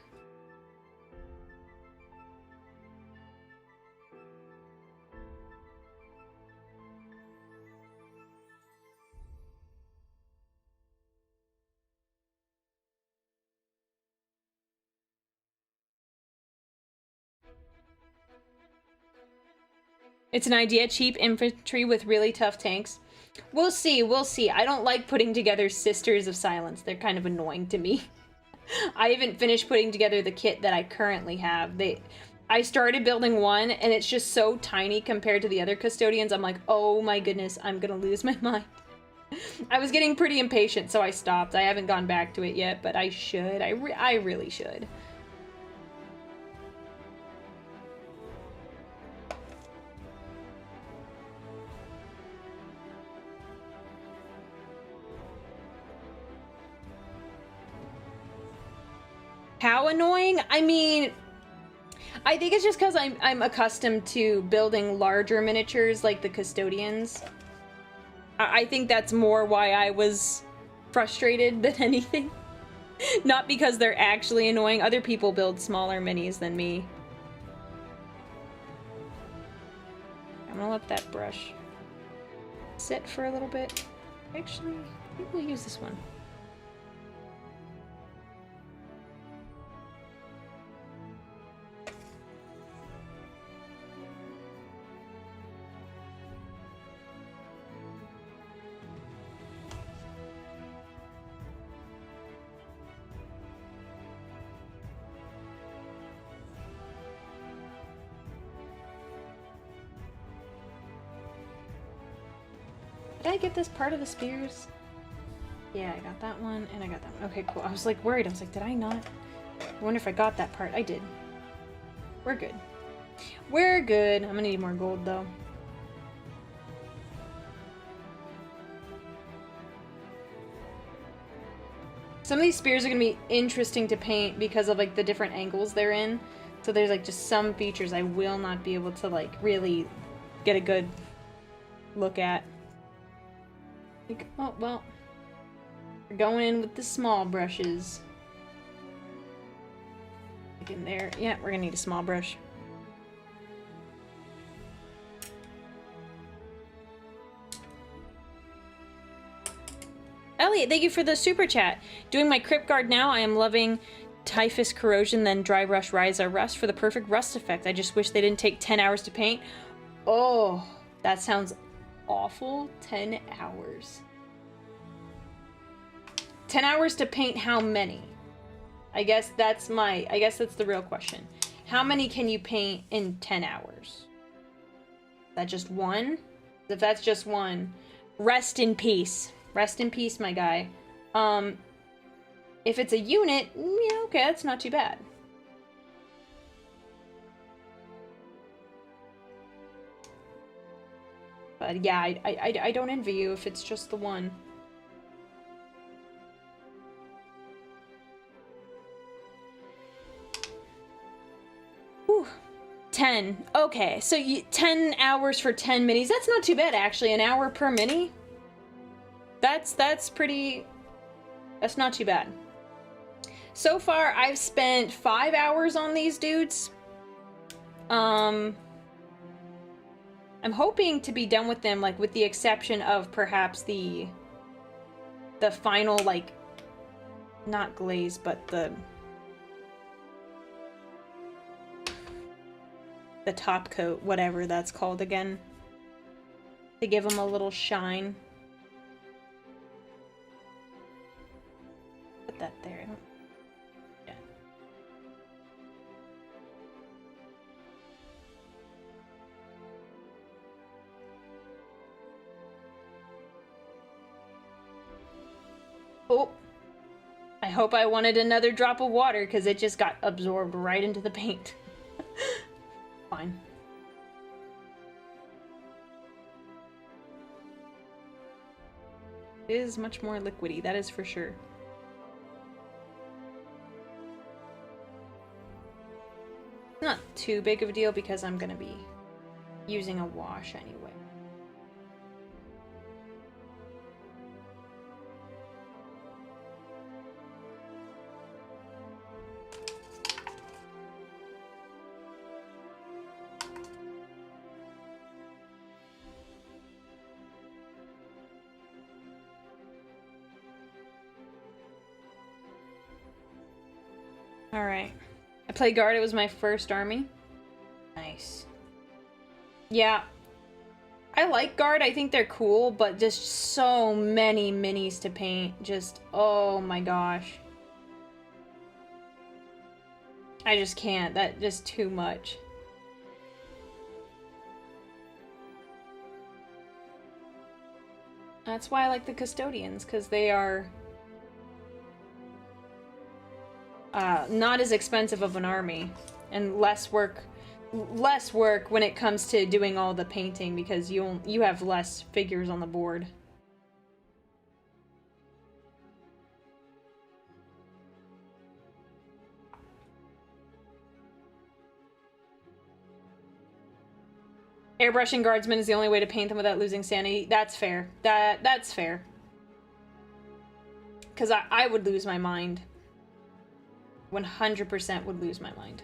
It's an idea, cheap infantry with really tough tanks. We'll see, we'll see. I don't like putting together Sisters of Silence. They're kind of annoying to me. I haven't finished putting together the kit that I currently have. I started building one, and it's just so tiny compared to the other custodians. I'm like, oh my goodness, I'm gonna lose my mind. I was getting pretty impatient, so I stopped. I haven't gone back to it yet, but I should. I really should. How annoying? I mean, I think it's just because I'm accustomed to building larger miniatures like the custodians. I think that's more why I was frustrated than anything. Not because they're actually annoying. Other people build smaller minis than me. I'm gonna let that brush sit for a little bit. Actually, I think we'll use this one. Did I get this part of the spears? Yeah, I got that one, and I got that one. Okay, cool. I was like worried. I was like, did I not? I wonder if I got that part. I did. We're good. We're good. I'm gonna need more gold, though. Some of these spears are gonna be interesting to paint because of, like, the different angles they're in. So there's, like, just some features I will not be able to, like, really get a good look at. Like, oh, well, we're going in with the small brushes. Like in there. Yeah, we're gonna need a small brush. Elliot, thank you for the super chat. Doing my Crypt Guard now. I am loving Typhus Corrosion, then Dry Brush Ryza Rust for the perfect rust effect. I just wish they didn't take 10 hours to paint. Oh, that sounds awful. 10 hours. 10 hours to paint how many? I guess that's the real question. How many can you paint in 10 hours? Is that just one? If that's just one, rest in peace. Rest in peace, my guy. If it's a unit, yeah, okay, that's not too bad. But yeah, I don't envy you if it's just the one. Whew. 10. Okay, so 10 hours for 10 minis. That's not too bad, actually. An hour per mini? That's not too bad. So far, I've spent 5 hours on these dudes. I'm hoping to be done with them, like, with the exception of perhaps the final, like, not glaze, but the top coat, whatever that's called again, to give them a little shine. Put that there. Yeah. Oh, I hope I wanted another drop of water because it just got absorbed right into the paint. Fine. It is much more liquidy, that is for sure. Not too big of a deal because I'm gonna be using a wash anyway. Alright. I played guard, it was my first army. Nice. Yeah. I like guard, I think they're cool, but just so many minis to paint. Just, oh my gosh. I just can't, that's just too much. That's why I like the Custodians, because they are not as expensive of an army, and less work when it comes to doing all the painting, because you have less figures on the board. Airbrushing guardsmen is the only way to paint them without losing sanity. That's fair. That's fair. Because I would lose my mind. 100% would lose my mind.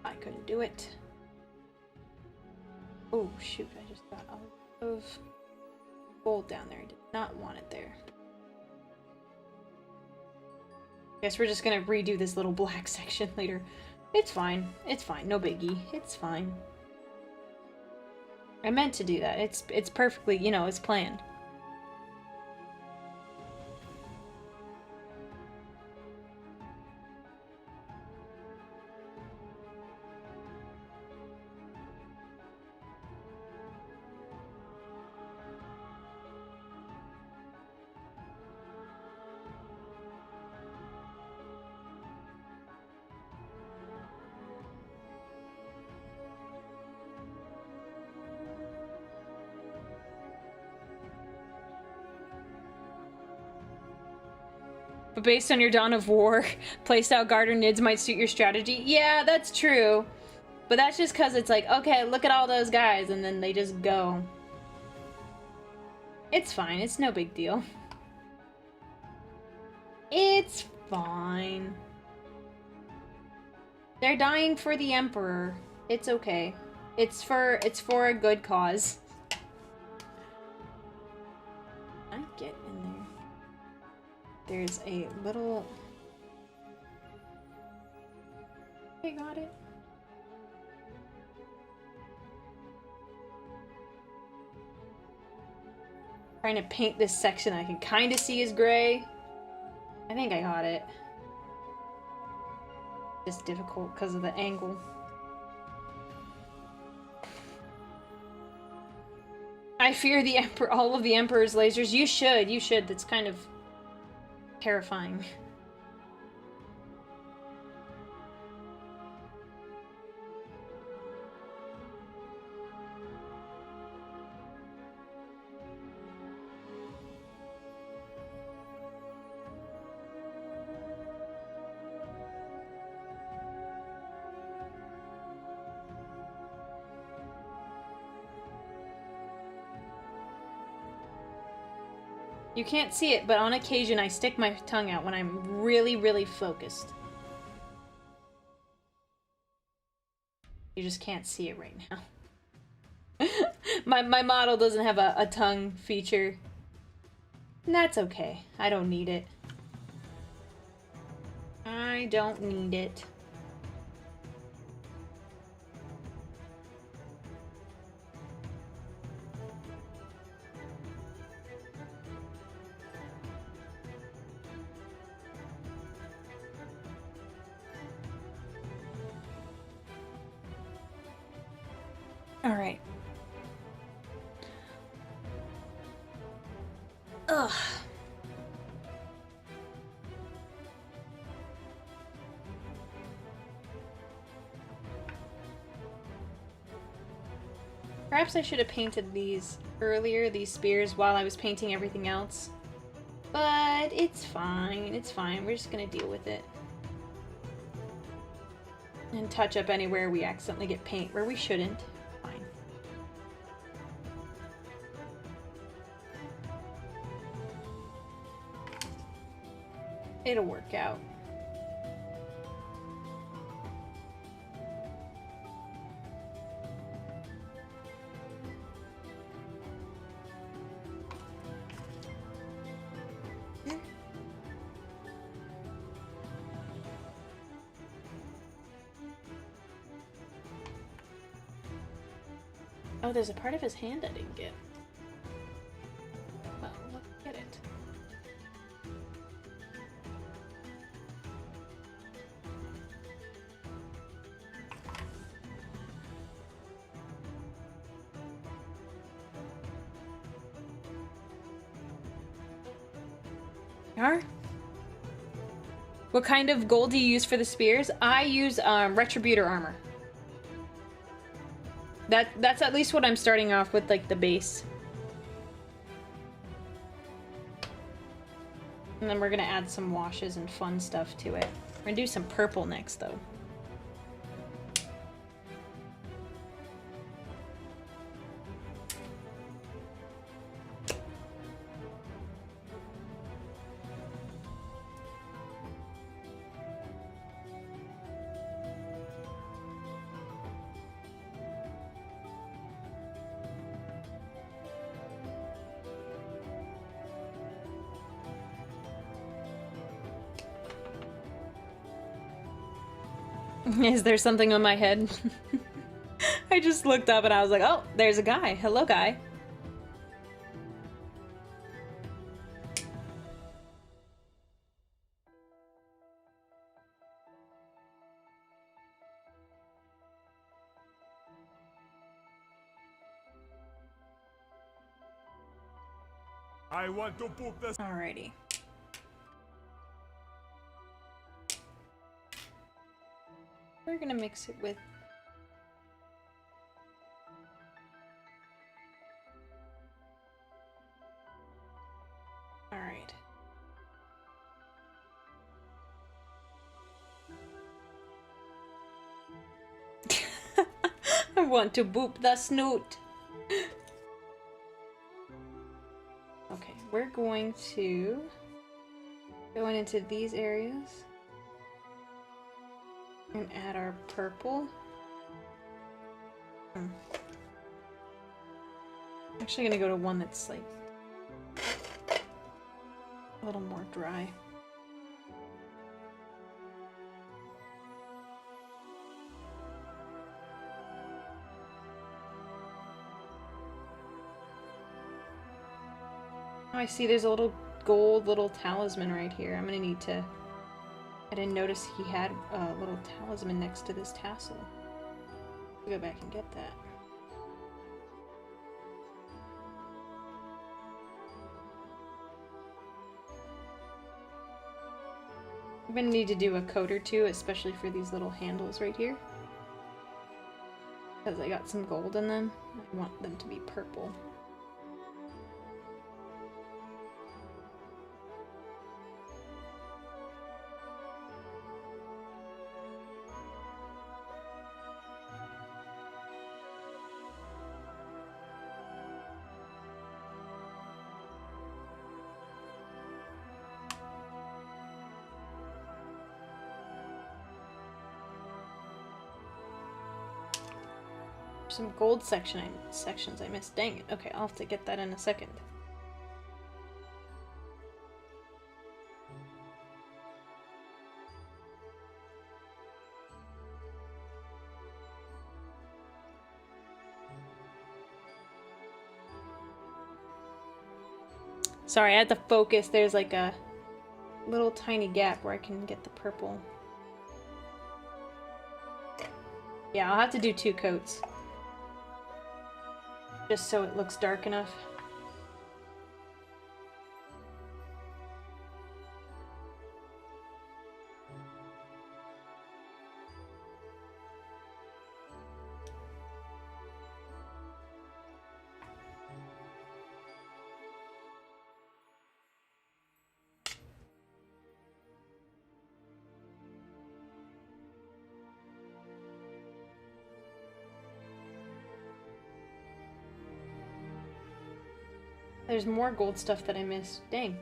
I couldn't do it. Oh shoot, I just got a lot of gold down there. I did not want it there. Guess we're just gonna redo this little black section later. It's fine. It's fine. No biggie. It's fine. I meant to do that. It's perfectly, you know, it's planned. But based on your Dawn of War, playstyle guard or nids might suit your strategy. Yeah, that's true. But that's just because it's like, okay, look at all those guys, and then they just go. It's fine. It's no big deal. It's fine. They're dying for the Emperor. It's okay. It's for a good cause. there's a little... I got it. Trying to paint this section I can kind of see is gray. I think I got it. It's difficult because of the angle. I fear the Emperor, all of the Emperor's lasers. You should. That's kind of terrifying. You can't see it, but on occasion I stick my tongue out when I'm really, really focused. You just can't see it right now. my model doesn't have a tongue feature. And that's okay. I don't need it. I don't need it. All right. Ugh. Perhaps I should have painted these earlier, these spears, while I was painting everything else. But it's fine, it's fine. We're just gonna deal with it. And touch up anywhere we accidentally get paint where we shouldn't. Fine. It'll work out. Oh, there's a part of his hand I didn't get. Well, let's get it. Are? What kind of gold do you use for the spears? I use Retributor armor. That's at least what I'm starting off with, like, the base. And then we're gonna add some washes and fun stuff to it. We're gonna do some purple next, though. Is there something on my head? I just looked up and I was like, oh, there's a guy. Hello, guy.
I want to poop this.
Alrighty. We're gonna mix it with... Alright. I want to boop the snoot. Okay, we're going to go into these areas. And add our purple. Actually gonna go to one that's like a little more dry. Oh, I see there's a little gold little talisman right here. I'm gonna need to... I didn't notice he had a little talisman next to this tassel. I'll go back and get that. I'm gonna need to do a coat or two, especially for these little handles right here. Because I got some gold in them. I want them to be purple. Some gold sections I missed. Dang it. Okay, I'll have to get that in a second. Sorry, I had to focus. There's like a little tiny gap where I can get the purple. Yeah, I'll have to do 2 coats. Just so it looks dark enough. There's more gold stuff that I missed. Dang.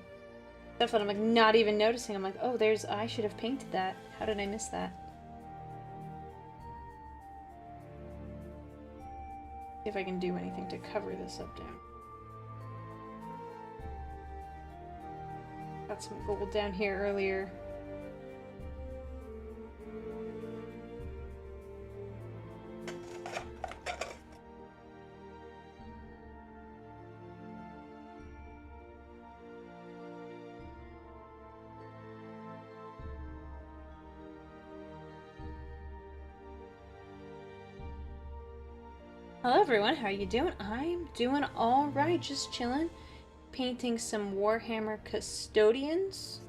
Stuff that I'm like not even noticing. I'm like, oh, I should have painted that. How did I miss that? See if I can do anything to cover this up down. Got some gold down here earlier. Hello everyone, how are you doing? I'm doing alright, just chilling. Painting some Warhammer Custodians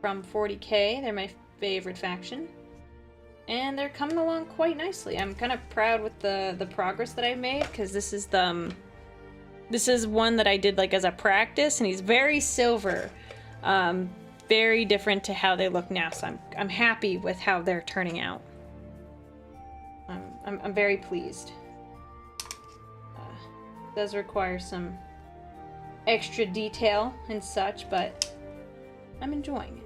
from 40k. They're my favorite faction. And they're coming along quite nicely. I'm kind of proud with the progress that I've made, because this is one that I did like as a practice, and he's very silver. Very different to how they look now, so I'm happy with how they're turning out. I'm very pleased. Does require some extra detail and such, but I'm enjoying it.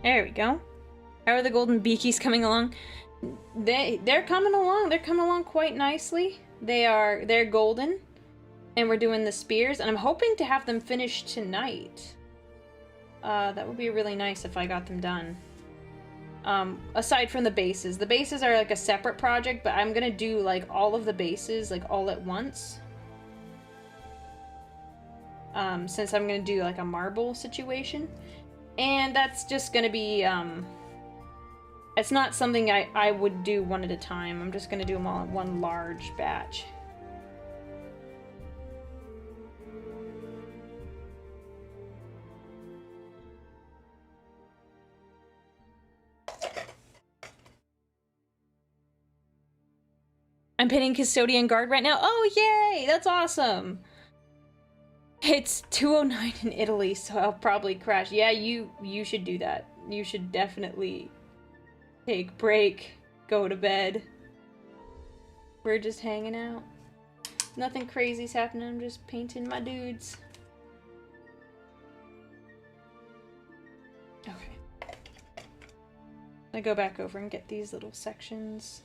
There we go. How are the golden beakies coming along? They're coming along. They're coming along quite nicely. They're golden, and we're doing the spears, and I'm hoping to have them finished tonight. That would be really nice if I got them done. Aside from the bases. The bases are like a separate project, but I'm gonna do like all of the bases like all at once. Since I'm gonna do like a marble situation. And that's just gonna be, it's not something I would do one at a time. I'm just gonna do them all in one large batch. I'm painting Custodian Guard right now. Oh, yay! That's awesome! It's 2:09 in Italy, so I'll probably crash. Yeah, you should do that. You should definitely take break, go to bed. We're just hanging out. Nothing crazy's happening, I'm just painting my dudes. Okay. I go back over and get these little sections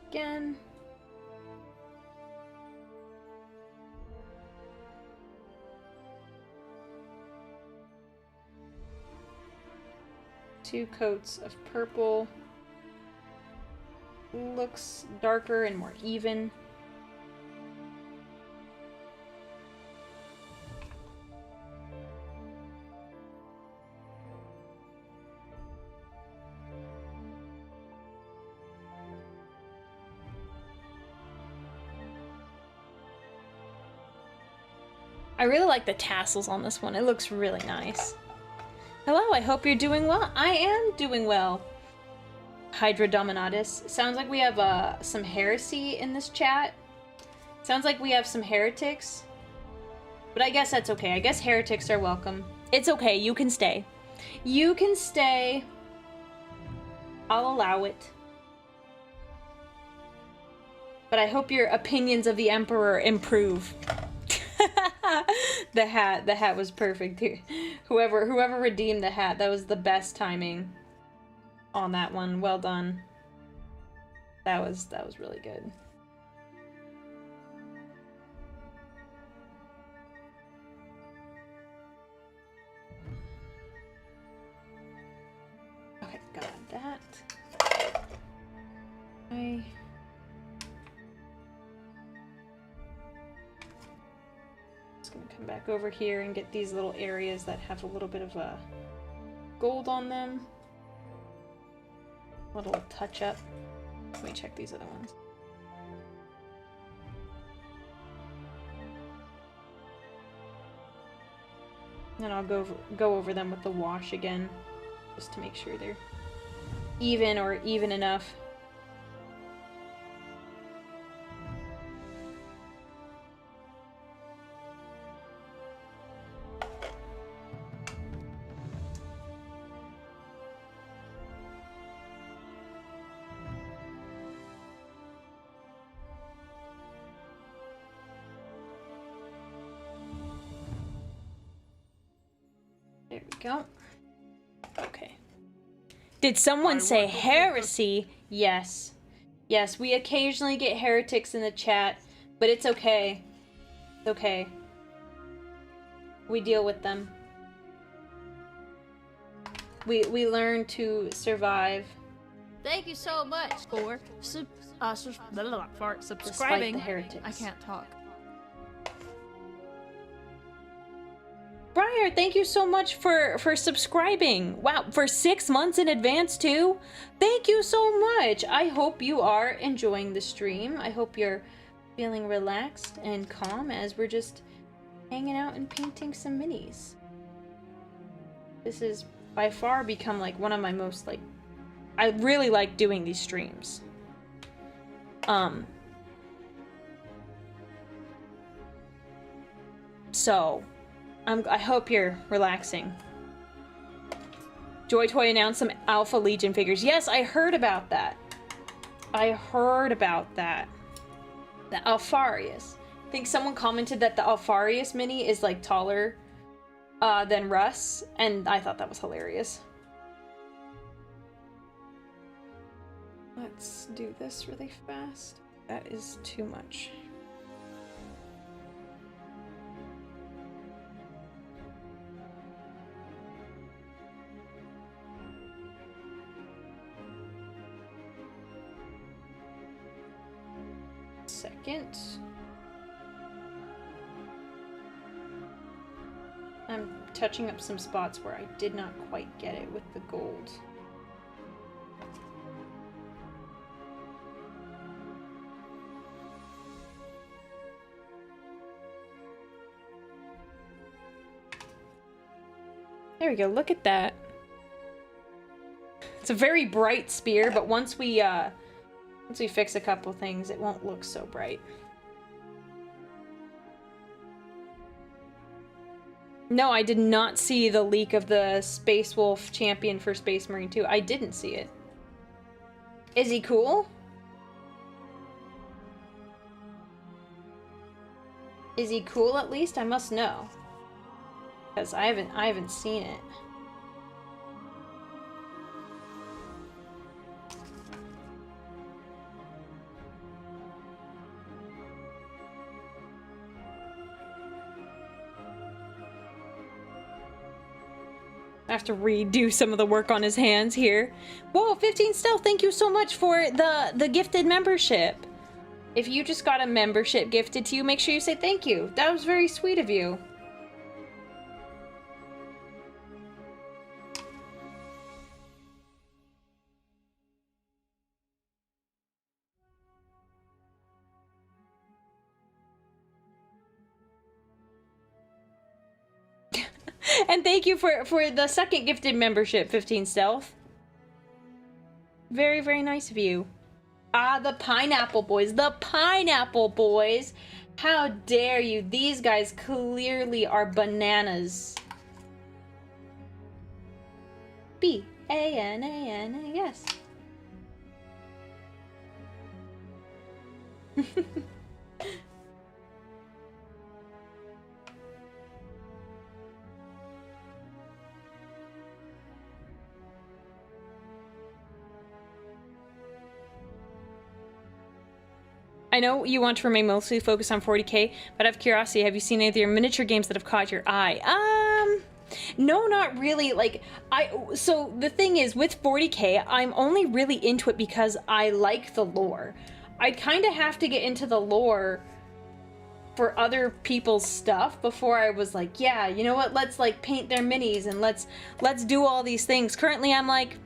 again. Two coats of purple. Looks darker and more even. I really like the tassels on this one. It looks really nice. Hello, I hope you're doing well. I am doing well. Hydra Dominatus. Sounds like we have some heresy in this chat. Sounds like we have some heretics. But I guess that's okay. I guess heretics are welcome. It's okay. You can stay. You can stay. I'll allow it. But I hope your opinions of the Emperor improve. The hat was perfect. Whoever redeemed the hat, that was the best timing on that one. Well done. That was really good. Okay, got that. Gonna come back over here and get these little areas that have a little bit of gold on them. A little touch up. Let me check these other ones. And I'll go over them with the wash again, just to make sure they're even or even enough. There we go. Okay. Did someone say heresy? Yes. Yes, we occasionally get heretics in the chat, but it's okay. It's okay. We deal with them. We learn to survive.
Thank you so much for subscribing.
Despite the heretics.
I can't talk.
Briar, thank you so much for subscribing. Wow, for 6 months in advance too. Thank you so much. I hope you are enjoying the stream. I hope you're feeling relaxed and calm as we're just hanging out and painting some minis. This has by far become like one of my most like, I really like doing these streams. So I hope you're relaxing. Joy Toy announced some Alpha Legion figures. Yes, I heard about that. I heard about that. The Alfarius. I think someone commented that the Alfarius mini is like taller than Russ, and I thought that was hilarious. Let's do this really fast. That is too much. Second. I'm touching up some spots where I did not quite get it with the gold. There we go, look at that. It's a very bright spear, but once we fix a couple things, it won't look so bright. No, I did not see the leak of the Space Wolf champion for Space Marine 2. I didn't see it. Is he cool? Is he cool at least? I must know. Because I haven't seen it. I have to redo some of the work on his hands here. Whoa, 15 Stealth, thank you so much for the gifted membership. If you just got a membership gifted to you, make sure you say thank you. That was very sweet of you. And thank you for the second gifted membership, 15 Stealth. Very, very nice of you. Ah, the Pineapple Boys. The Pineapple Boys. How dare you? These guys clearly are bananas. B-A-N-A-N-A-S. I know you want to remain mostly focused on 40k, but out of curiosity, have you seen any of your miniature games that have caught your eye? No, not really. Like, so the thing is, with 40k, I'm only really into it because I like the lore. I'd kind of have to get into the lore for other people's stuff before I was like, yeah, you know what, let's like paint their minis and let's do all these things. Currently, I'm like,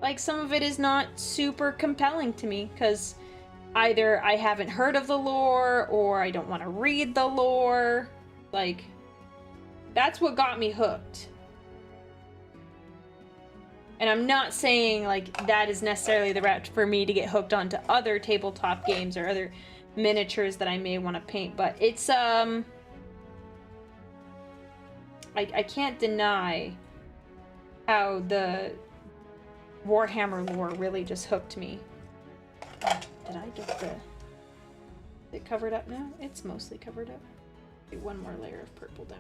Like, some of it is not super compelling to me, because either I haven't heard of the lore, or I don't want to read the lore. Like, that's what got me hooked. And I'm not saying, like, that is necessarily the route for me to get hooked onto other tabletop games or other miniatures that I may want to paint, but it's, I can't deny how the Warhammer lore really just hooked me. Did I get the... Is it covered up now? It's mostly covered up. Do one more layer of purple down.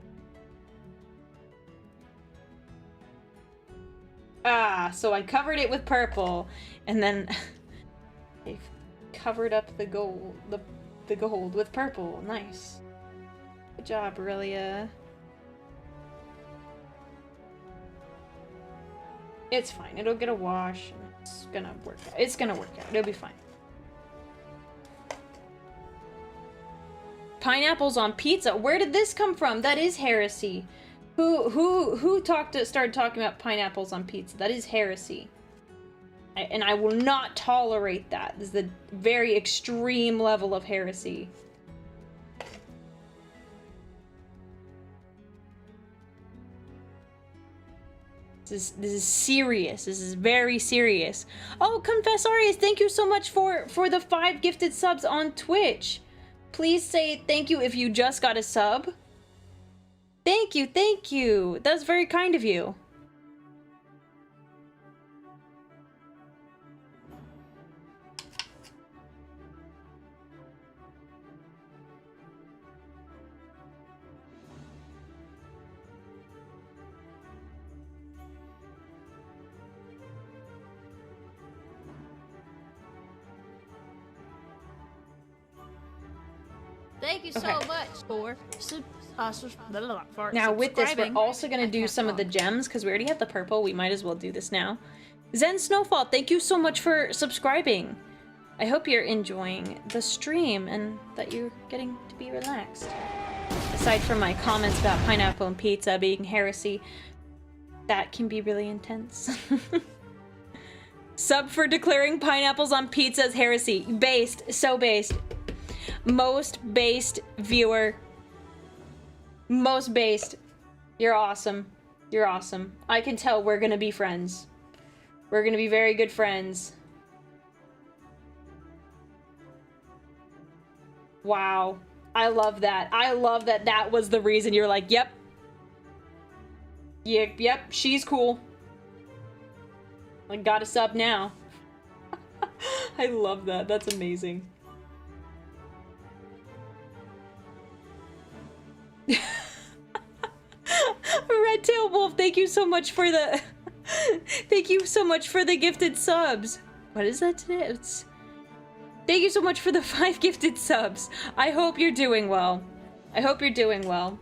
Ah, so I covered it with purple, and then I covered up the gold, the gold with purple. Nice. Good job, Aurelia. It's fine. It'll get a wash. And it's gonna work out. It's gonna work out. It'll be fine. Pineapples on pizza. Where did this come from? That is heresy. Who started talking about pineapples on pizza? That is heresy. And I will not tolerate that. This is the very extreme level of heresy. This is serious. This is very serious. Oh, Confess Arias, thank you so much for the 5 gifted subs on Twitch. Please say thank you if you just got a sub. Thank you, thank you. That's very kind of you.
Thank you so much for
now with this, we're
subscribing.
also going to do some of the gems, because we already have the purple. We might as well do this now. Zen Snowfall, thank you so much for subscribing. I hope you're enjoying the stream and that you're getting to be relaxed. Aside from my comments about pineapple and pizza being heresy, that can be really intense. Sub for declaring pineapples on pizza as heresy. Based. So based. Most based viewer. Most based. You're awesome. You're awesome. I can tell we're gonna be friends. We're gonna be very good friends. Wow. I love that. I love that that was the reason you're like, yep. Yep, she's cool. Like, got a sub now. I love that. That's amazing. Red Tail Wolf, thank you so much for the thank you so much for the gifted subs. What is that today? Thank you so much for the 5 gifted subs. I hope you're doing well. I hope you're doing well.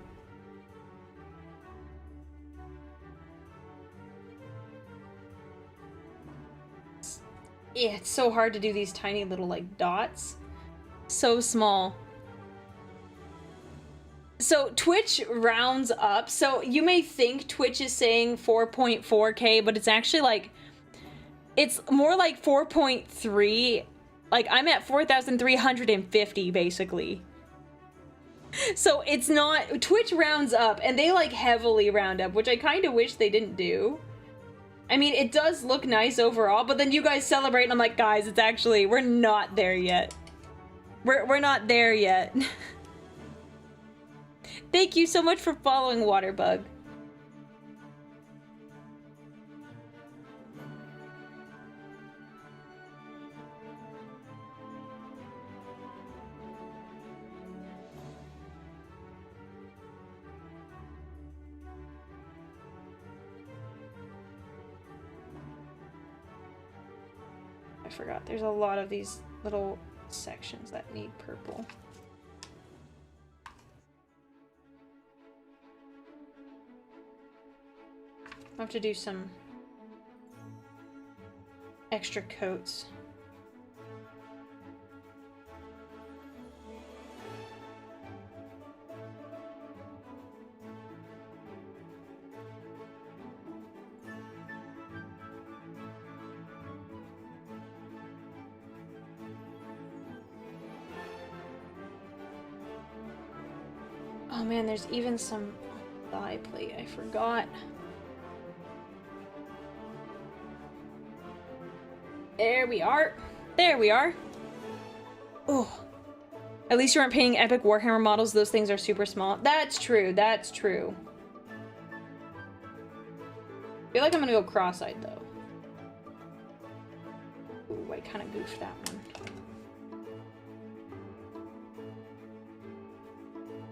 Yeah, it's so hard to do these tiny little, like, dots. So small. So Twitch rounds up. So you may think Twitch is saying 4.4K, but it's actually like, it's more like 4.3. Like, I'm at 4,350 basically. So it's not, Twitch rounds up, and they like heavily round up, which I kind of wish they didn't do. I mean, it does look nice overall, but then you guys celebrate, and I'm like, guys, it's actually, we're not there yet. We're not there yet. Thank you so much for following, Waterbug. I forgot, there's a lot of these little sections that need purple. I have to do some extra coats. Oh man, there's even some thigh plate, I forgot. There we are. There we are. Oh. At least you aren't painting epic Warhammer models. Those things are super small. That's true. That's true. I feel like I'm gonna go cross-eyed, though. Ooh, I kind of goofed that one.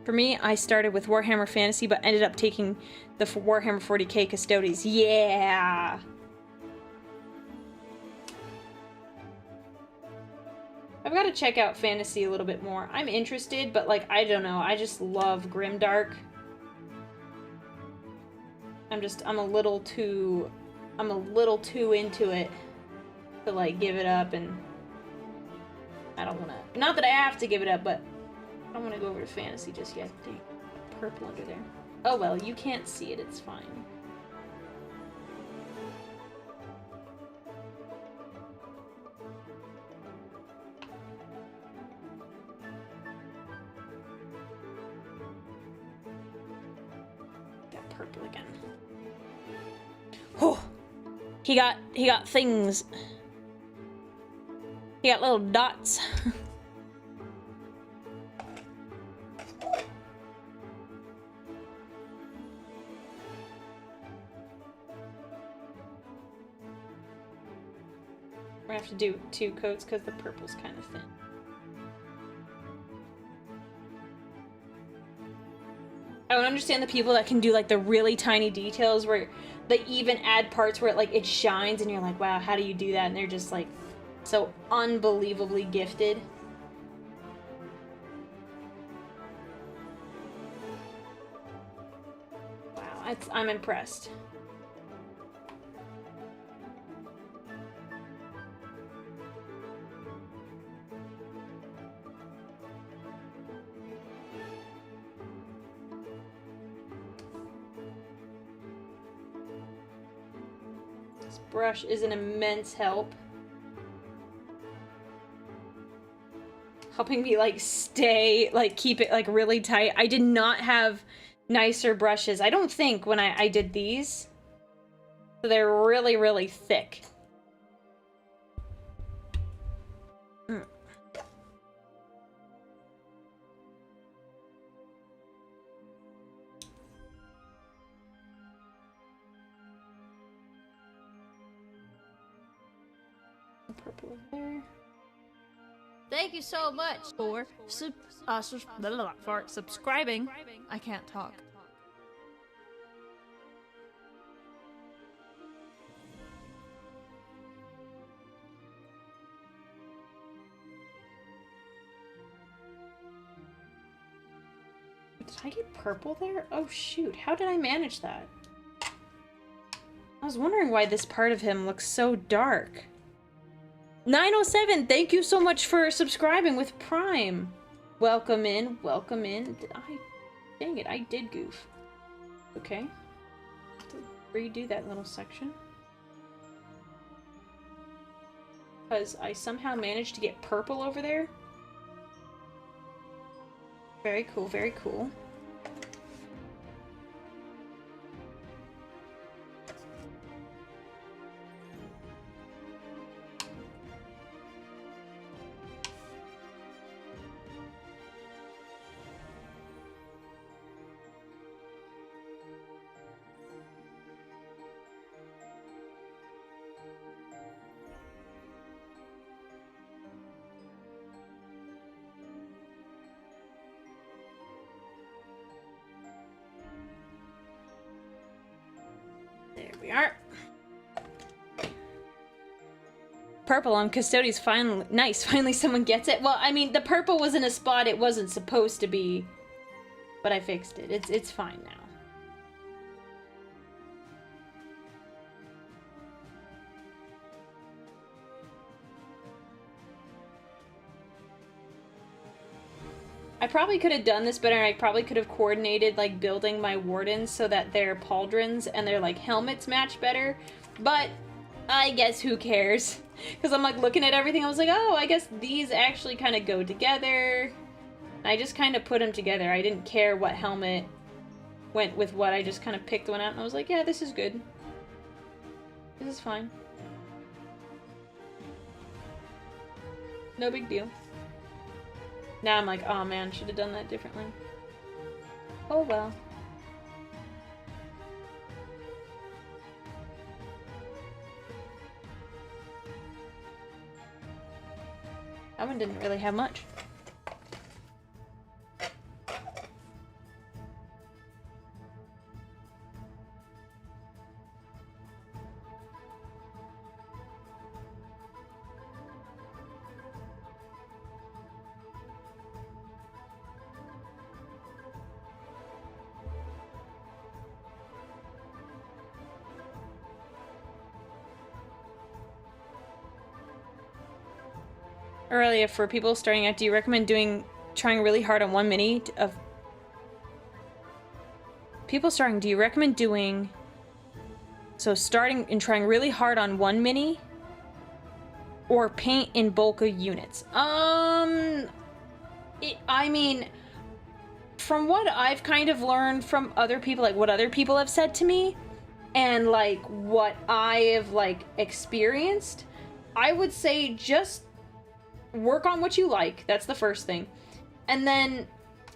For me, I started with Warhammer Fantasy, but ended up taking the Warhammer 40k Custodians. Yeah! I've got to check out Fantasy a little bit more. I'm interested, but, like, I don't know. I just love Grimdark. I'm a little too into it to, like, give it up, and I don't want to. Not that I have to give it up, but I don't want to go over to Fantasy just yet. Dang, purple under there. Oh well, you can't see it. It's fine. Got purple again. Oh, he got things. He got little dots. We're gonna have to do 2 coats because the purple's kind of thin. I don't understand the people that can do like the really tiny details where they even add parts where it shines and you're like, wow, how do you do that? And they're just like so unbelievably gifted. Wow, I'm impressed. This brush is an immense help. Helping me keep it really tight. I did not have nicer brushes, I don't think, when I did these. So they're really, really thick. Purple there.
Thank you so much for subscribing. I can't talk.
Did I get purple there? Oh shoot, how did I manage that? I was wondering why this part of him looks so dark. 907, thank you so much for subscribing with Prime. Welcome in, welcome in. Dang it, I did goof. Okay. Have to redo that little section. Because I somehow managed to get purple over there. Very cool, very cool. There we are. Purple on Custodian's finally nice. Finally someone gets it. Well, I mean, the purple was in a spot it wasn't supposed to be, but I fixed it. It's fine now. I probably could have done this better. I probably could have coordinated, like, building my wardens so that their pauldrons and their, like, helmets match better. But I guess who cares? Because I'm, like, looking at everything. I was like, oh, I guess these actually kind of go together. I just kind of put them together. I didn't care what helmet went with what. I just kind of picked one out and I was like, yeah, this is good. This is fine. No big deal. Now I'm like, oh man, should have done that differently. Oh well. That one didn't really have much. Aurelia, for people starting out, do you recommend trying really hard on one mini of people starting? Do you recommend starting and trying really hard on one mini, or paint in bulk of units? I mean, from what I've kind of learned from other people, like what other people have said to me, and like what I have like experienced, I would say just work on what you like. That's the first thing. And then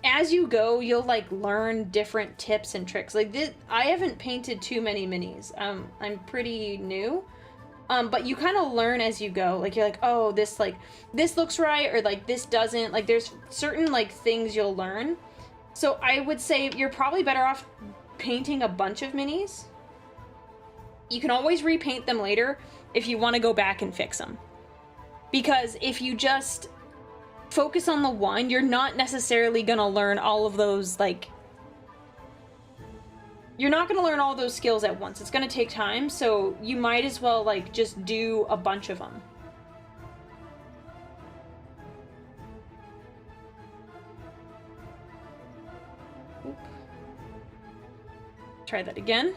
as you go, you'll like learn different tips and tricks. Like this, I haven't painted too many minis. I'm pretty new. But you kind of learn as you go. Like you're like, oh, this looks right, or like this doesn't. Like there's certain like things you'll learn. So I would say you're probably better off painting a bunch of minis. You can always repaint them later if you want to go back and fix them. Because if you just focus on the one, you're not necessarily gonna learn all of those, like... You're not gonna learn all those skills at once. It's gonna take time, so you might as well, like, just do a bunch of them. Oop. Try that again.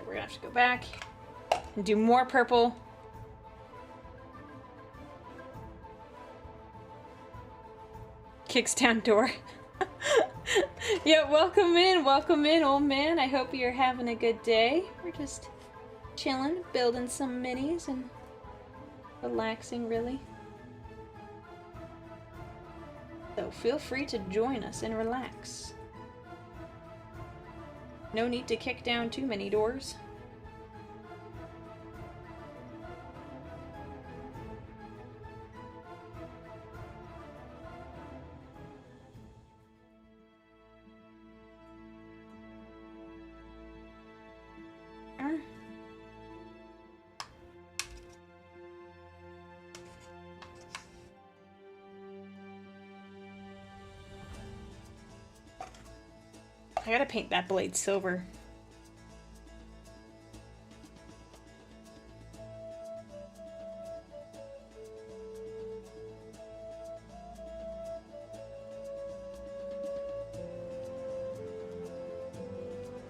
We're gonna have to go back and do more purple. Kicks down door. Yeah, welcome in, old man. I hope you're having a good day. We're just chilling, building some minis and relaxing, really. So feel free to join us and relax. No need to kick down too many doors. I gotta paint that blade silver.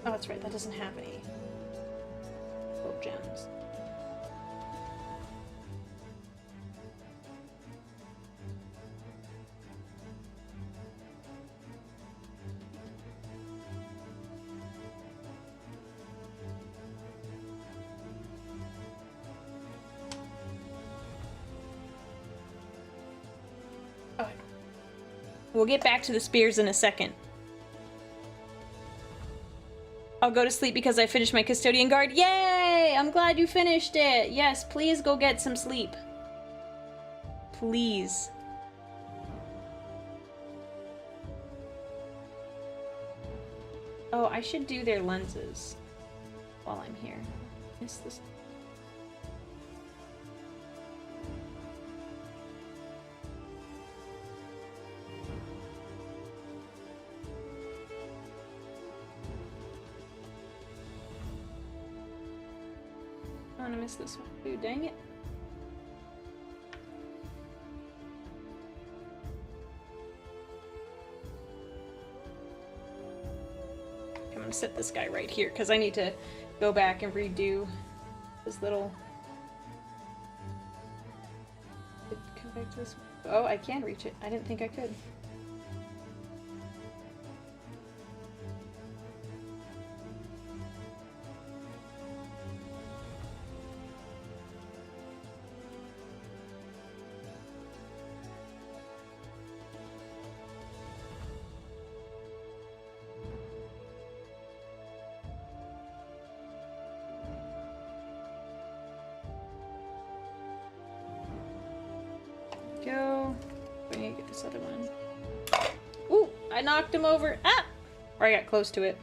Oh, that's right, that doesn't have any gold gems. Okay. We'll get back to the spears in a second. I'll go to sleep because I finished my Custodian guard. Yay! I'm glad you finished it. Yes, please go get some sleep. Please. Oh, I should do their lenses while I'm here. Miss this. I'm gonna miss this one too, dang it. I'm gonna set this guy right here because I need to go back and redo this little. Come back to this one. Oh, I can reach it. I didn't think I could. Go. We need to get this other one. Ooh, I knocked him over. Ah! Or I got close to it.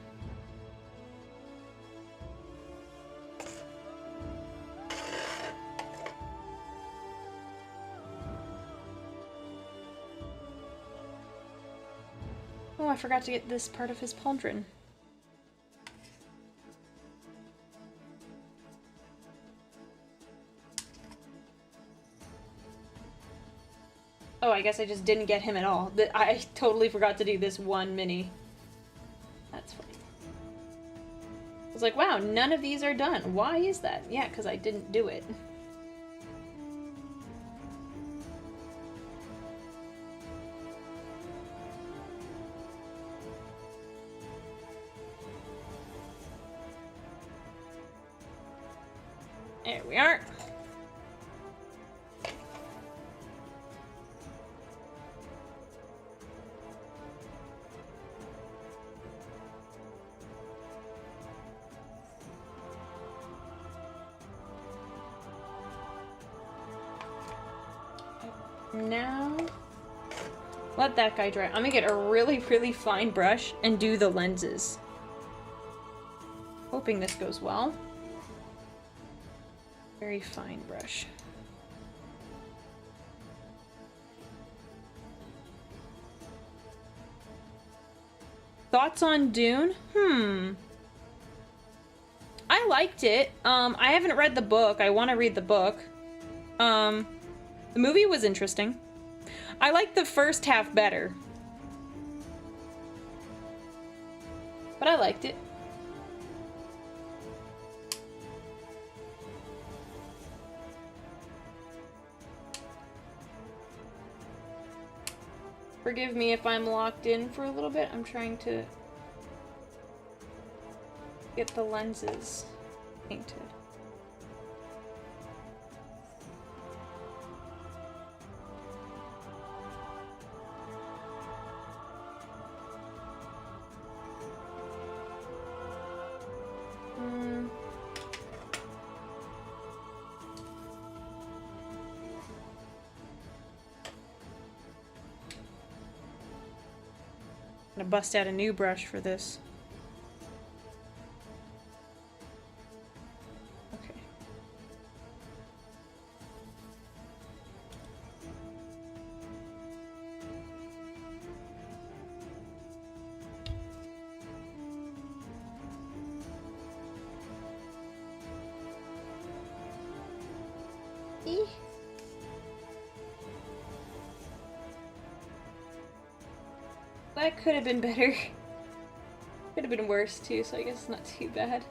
Oh, I forgot to get this part of his pauldron. Oh, I guess I just didn't get him at all. I totally forgot to do this one mini. That's funny. I was like, wow, none of these are done. Why is that? Yeah, because I didn't do it. There we are. Now, let that guy dry. I'm gonna get a really, really fine brush and do the lenses. Hoping this goes well. Very fine brush. Thoughts on Dune? I liked it. I haven't read the book. I want to read the book. The movie was interesting. I liked the first half better. But I liked it. Forgive me if I'm locked in for a little bit. I'm trying to get the lenses painted. I'm gonna bust out a new brush for this. Okay. Eh. That could have been better. Could have been worse too, so I guess it's not too bad.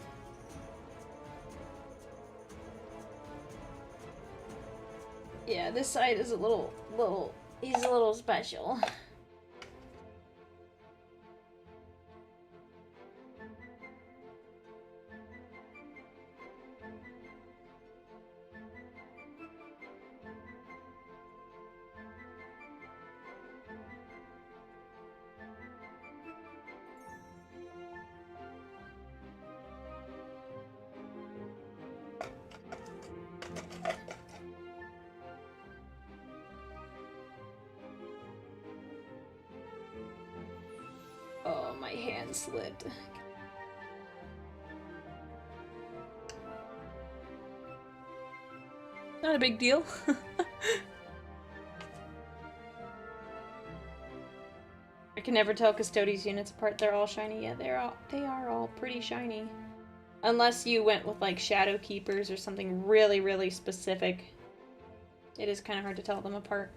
Yeah, this side is a little, he's a little special. Oh, my hand slipped. Not a big deal. I can never tell Custodian's units apart. They're all shiny. Yeah, they are all pretty shiny. Unless you went with like Shadow Keepers or something really, really specific. It is kind of hard to tell them apart.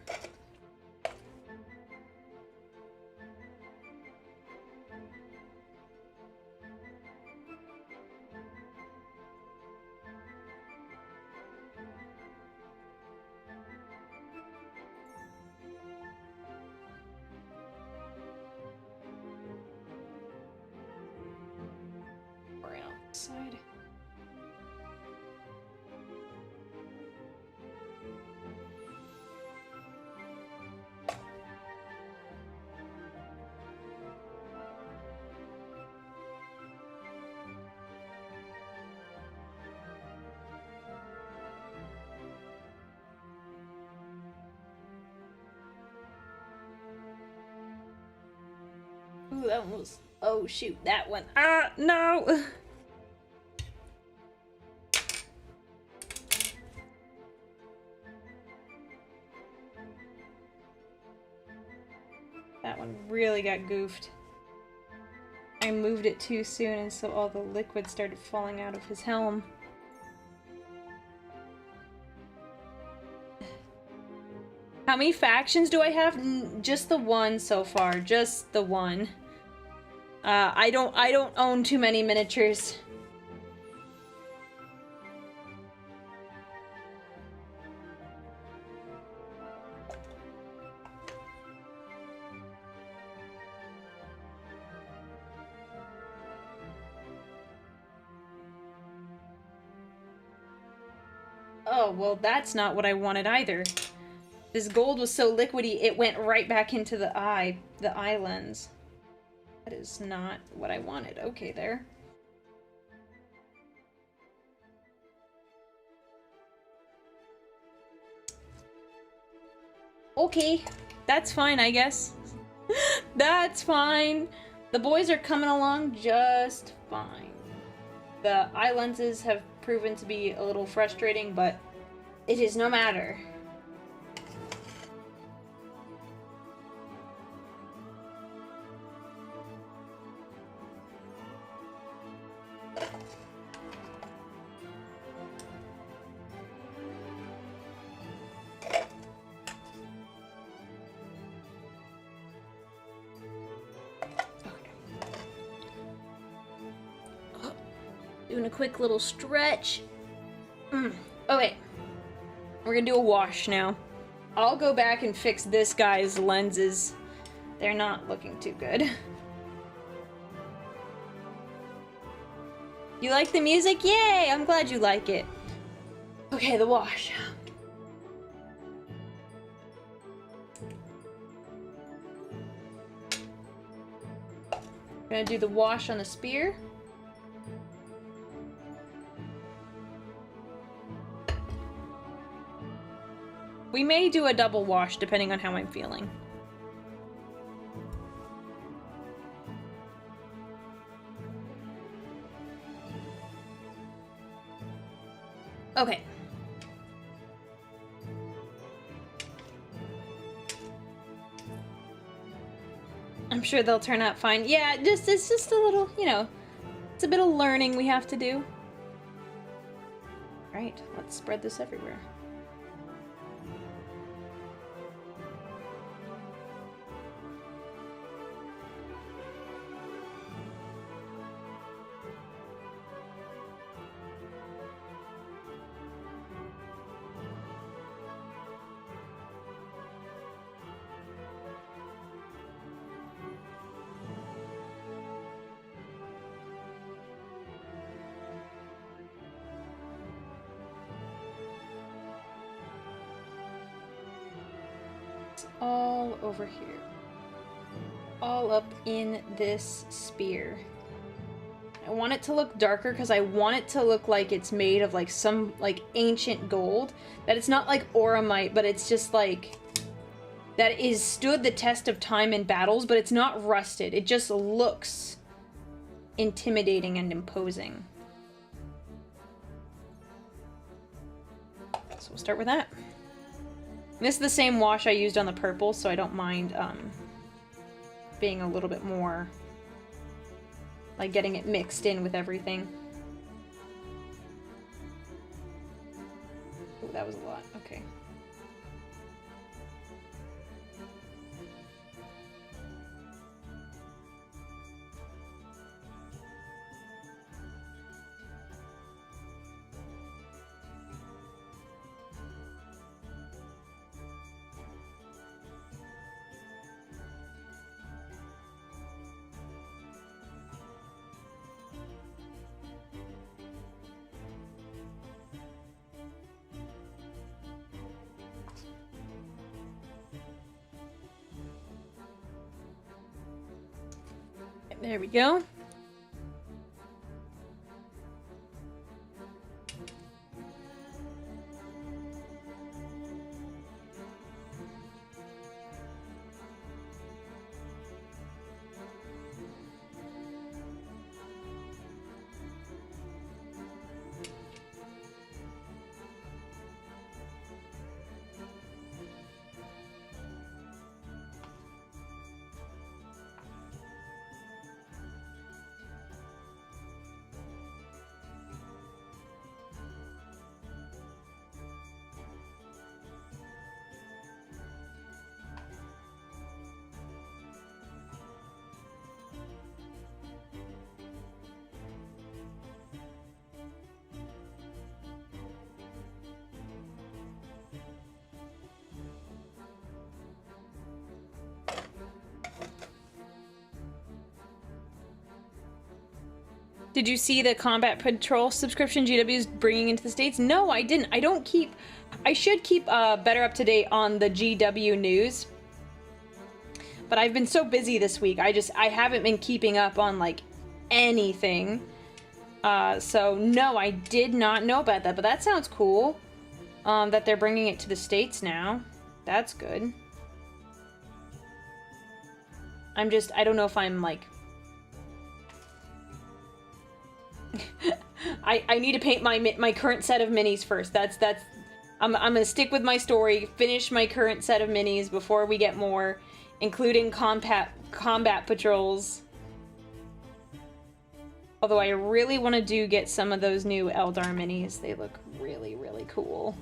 Side. Ooh, that one was. Oh shoot, that one. Ah, no! That one really got goofed. I moved it too soon, and so all the liquid started falling out of his helm. How many factions do I have? Just the one so far. Just the one. I don't own too many miniatures. Oh, well, that's not what I wanted either. This gold was so liquidy, it went right back into the eye lens. That is not what I wanted. Okay, there. Okay, that's fine, I guess. That's fine. The boys are coming along just fine. The eye lenses have proven to be a little frustrating, but it is no matter. Doing a quick little stretch. Okay. We're gonna do a wash now. I'll go back and fix this guy's lenses. They're not looking too good. You like the music? Yay! I'm glad you like it. Okay, the wash. Gonna do the wash on the spear. We may do a double wash depending on how I'm feeling. Okay. I'm sure they'll turn out fine. Yeah, it's just a little, you know, it's a bit of learning we have to do. Right, let's spread this everywhere. all over here. All up in this spear. I want it to look darker because I want it to look like it's made of like some like ancient gold. That it's not like auramite, but it's just like that is stood the test of time in battles, but it's not rusted. It just looks intimidating and imposing. So we'll start with that. This is the same wash I used on the purple, so I don't mind being a little bit more, like getting it mixed in with everything. Oh, that was a lot. Okay. There we go. Did you see the Combat Patrol subscription GW is bringing into the States? No, I didn't. I should keep better up to date on the GW news. But I've been so busy this week. I haven't been keeping up on like anything. So no, I did not know about that, but that sounds cool. That they're bringing it to the States now. That's good. I don't know if I'm like I need to paint my current set of minis first. I'm gonna stick with my story, finish my current set of minis before we get more, including combat patrols. Although I really want to get some of those new Eldar minis. They look really, really cool.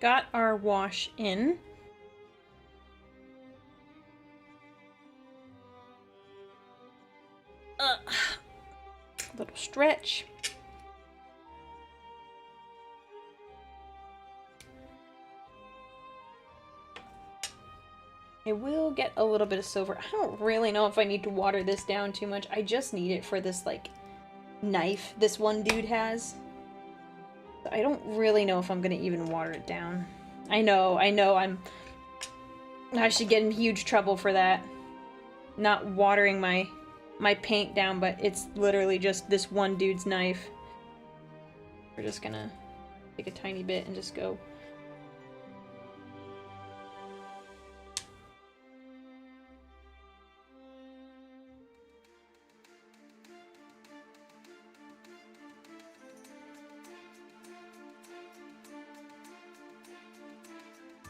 Got our wash in. Little stretch. I will get a little bit of silver. I don't really know if I need to water this down too much. I just need it for this, like, knife this one dude has. I don't really know if I'm gonna even water it down. I know, I should get in huge trouble for that. Not watering my paint down, but it's literally just this one dude's knife. We're just gonna take a tiny bit and just go.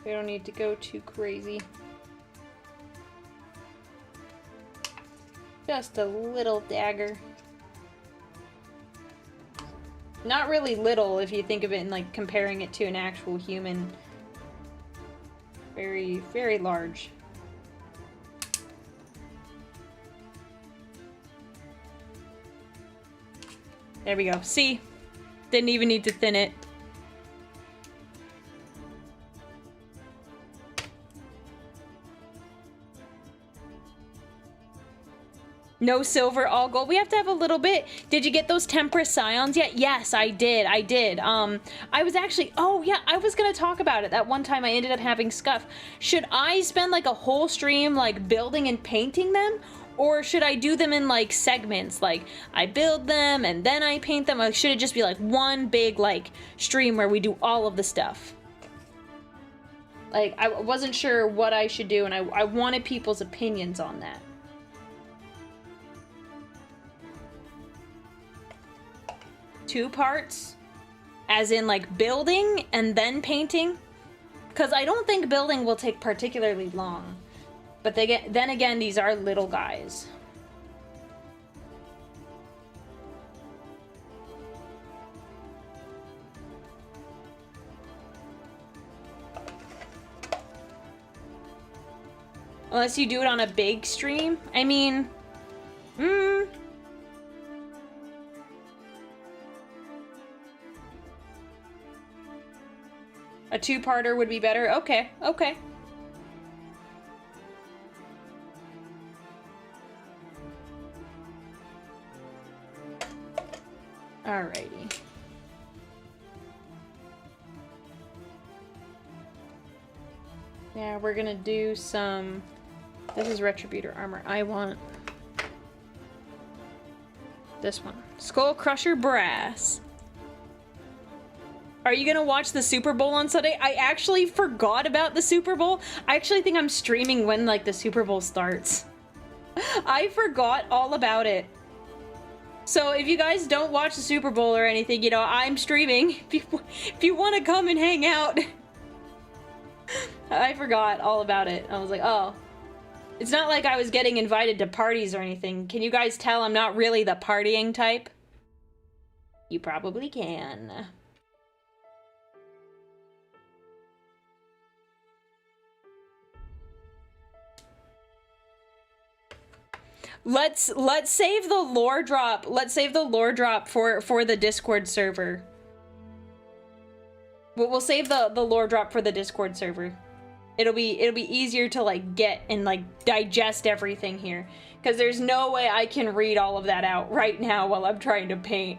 We don't need to go too crazy. Just a little dagger. Not really little if you think of it in like comparing it to an actual human. Very, very large. There we go. See? Didn't even need to thin it. No silver, all gold. We have to have a little bit. Did you get those Tempris scions yet? Yes, I did. I did. I was actually, oh yeah, I was gonna talk about it. That one time I ended up having scuff. Should I spend like a whole stream like building and painting them? Or should I do them in like segments? Like I build them and then I paint them? Or should it just be like one big like stream where we do all of the stuff? Like I wasn't sure what I should do and I wanted people's opinions on that. Two parts, as in like building and then painting, because I don't think building will take particularly long, but then again these are little guys. Unless you do it on a big stream. I mean, a two-parter would be better? Okay, okay. Alrighty. Yeah, we're gonna do some... This is Retributor armor. I want... this one. Skull Crusher Brass. Are you gonna watch the Super Bowl on Sunday? I actually forgot about the Super Bowl. I actually think I'm streaming when, like, the Super Bowl starts. I forgot all about it. So if you guys don't watch the Super Bowl or anything, you know, I'm streaming. If you want to come and hang out. I forgot all about it. I was like, oh. It's not like I was getting invited to parties or anything. Can you guys tell I'm not really the partying type? You probably can. Let's save the lore drop. Let's save the lore drop for the Discord server. We'll save the lore drop for the Discord server. It'll be easier to like get and like digest everything here, because there's no way I can read all of that out right now while I'm trying to paint.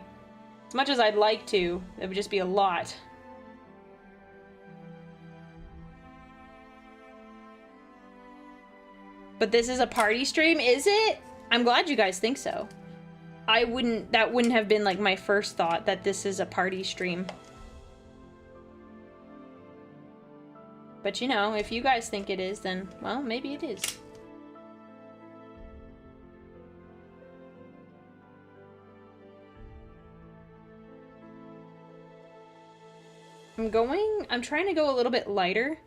As much as I'd like to, it would just be a lot. But this is a party stream, is it? I'm glad you guys think so. That wouldn't have been like my first thought, that this is a party stream. But you know, if you guys think it is, then, well, maybe it is. I'm trying to go a little bit lighter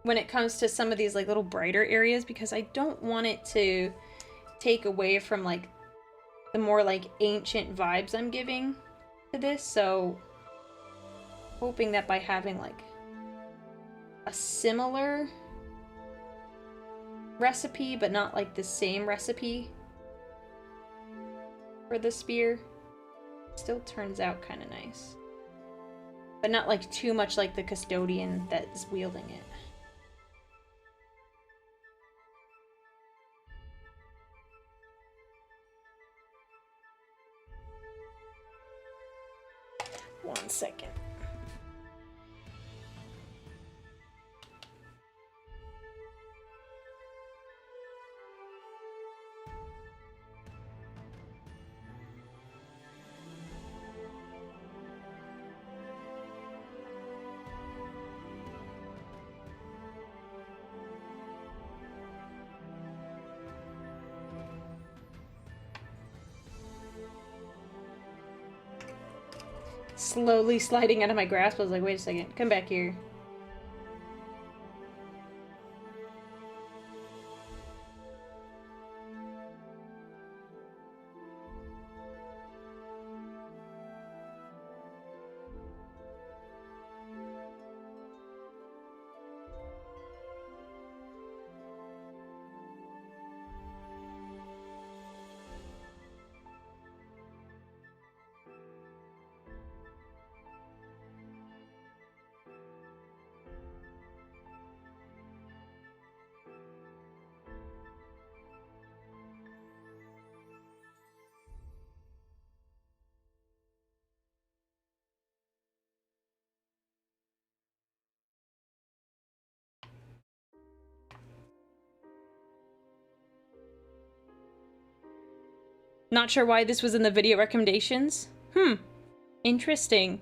when it comes to some of these like little brighter areas, because I don't want it to take away from like the more like ancient vibes I'm giving to this. So hoping that by having like a similar recipe but not like the same recipe for the spear, still turns out kind of nice, but not like too much like the Custodian that's wielding it. One second. slowly sliding out of my grasp. I was like, wait a second, come back here. Not sure why this was in the video recommendations. Interesting.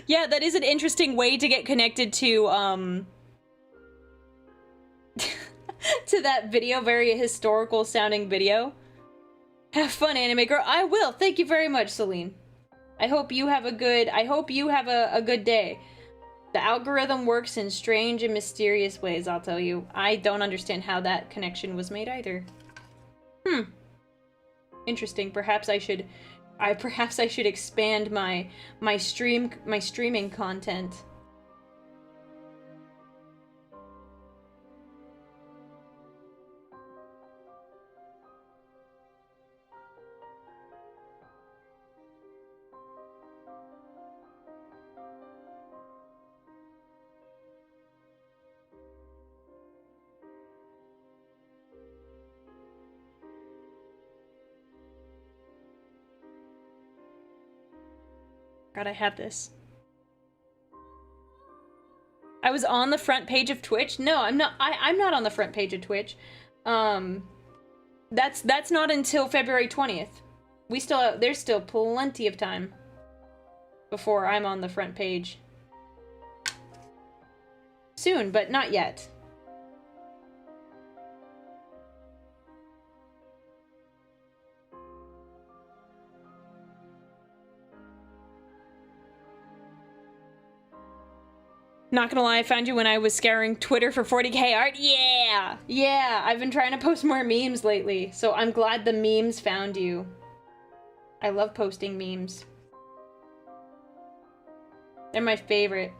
Yeah, that is an interesting way to get connected to, to that video. Very historical sounding video. Have fun, anime girl. I will. Thank you very much, Celine. I hope you have a good, a good day. The algorithm works in strange and mysterious ways, I'll tell you. I don't understand how that connection was made either. Interesting. Perhaps I should expand my streaming content. God, I have this. I was on the front page of Twitch? No, I'm not. I'm not on the front page of Twitch. That's not until February 20th. There's still plenty of time before I'm on the front page. Soon, but not yet. Not gonna lie, I found you when I was scouring Twitter for 40k art. Yeah! Yeah, I've been trying to post more memes lately, so I'm glad the memes found you. I love posting memes. They're my favorite.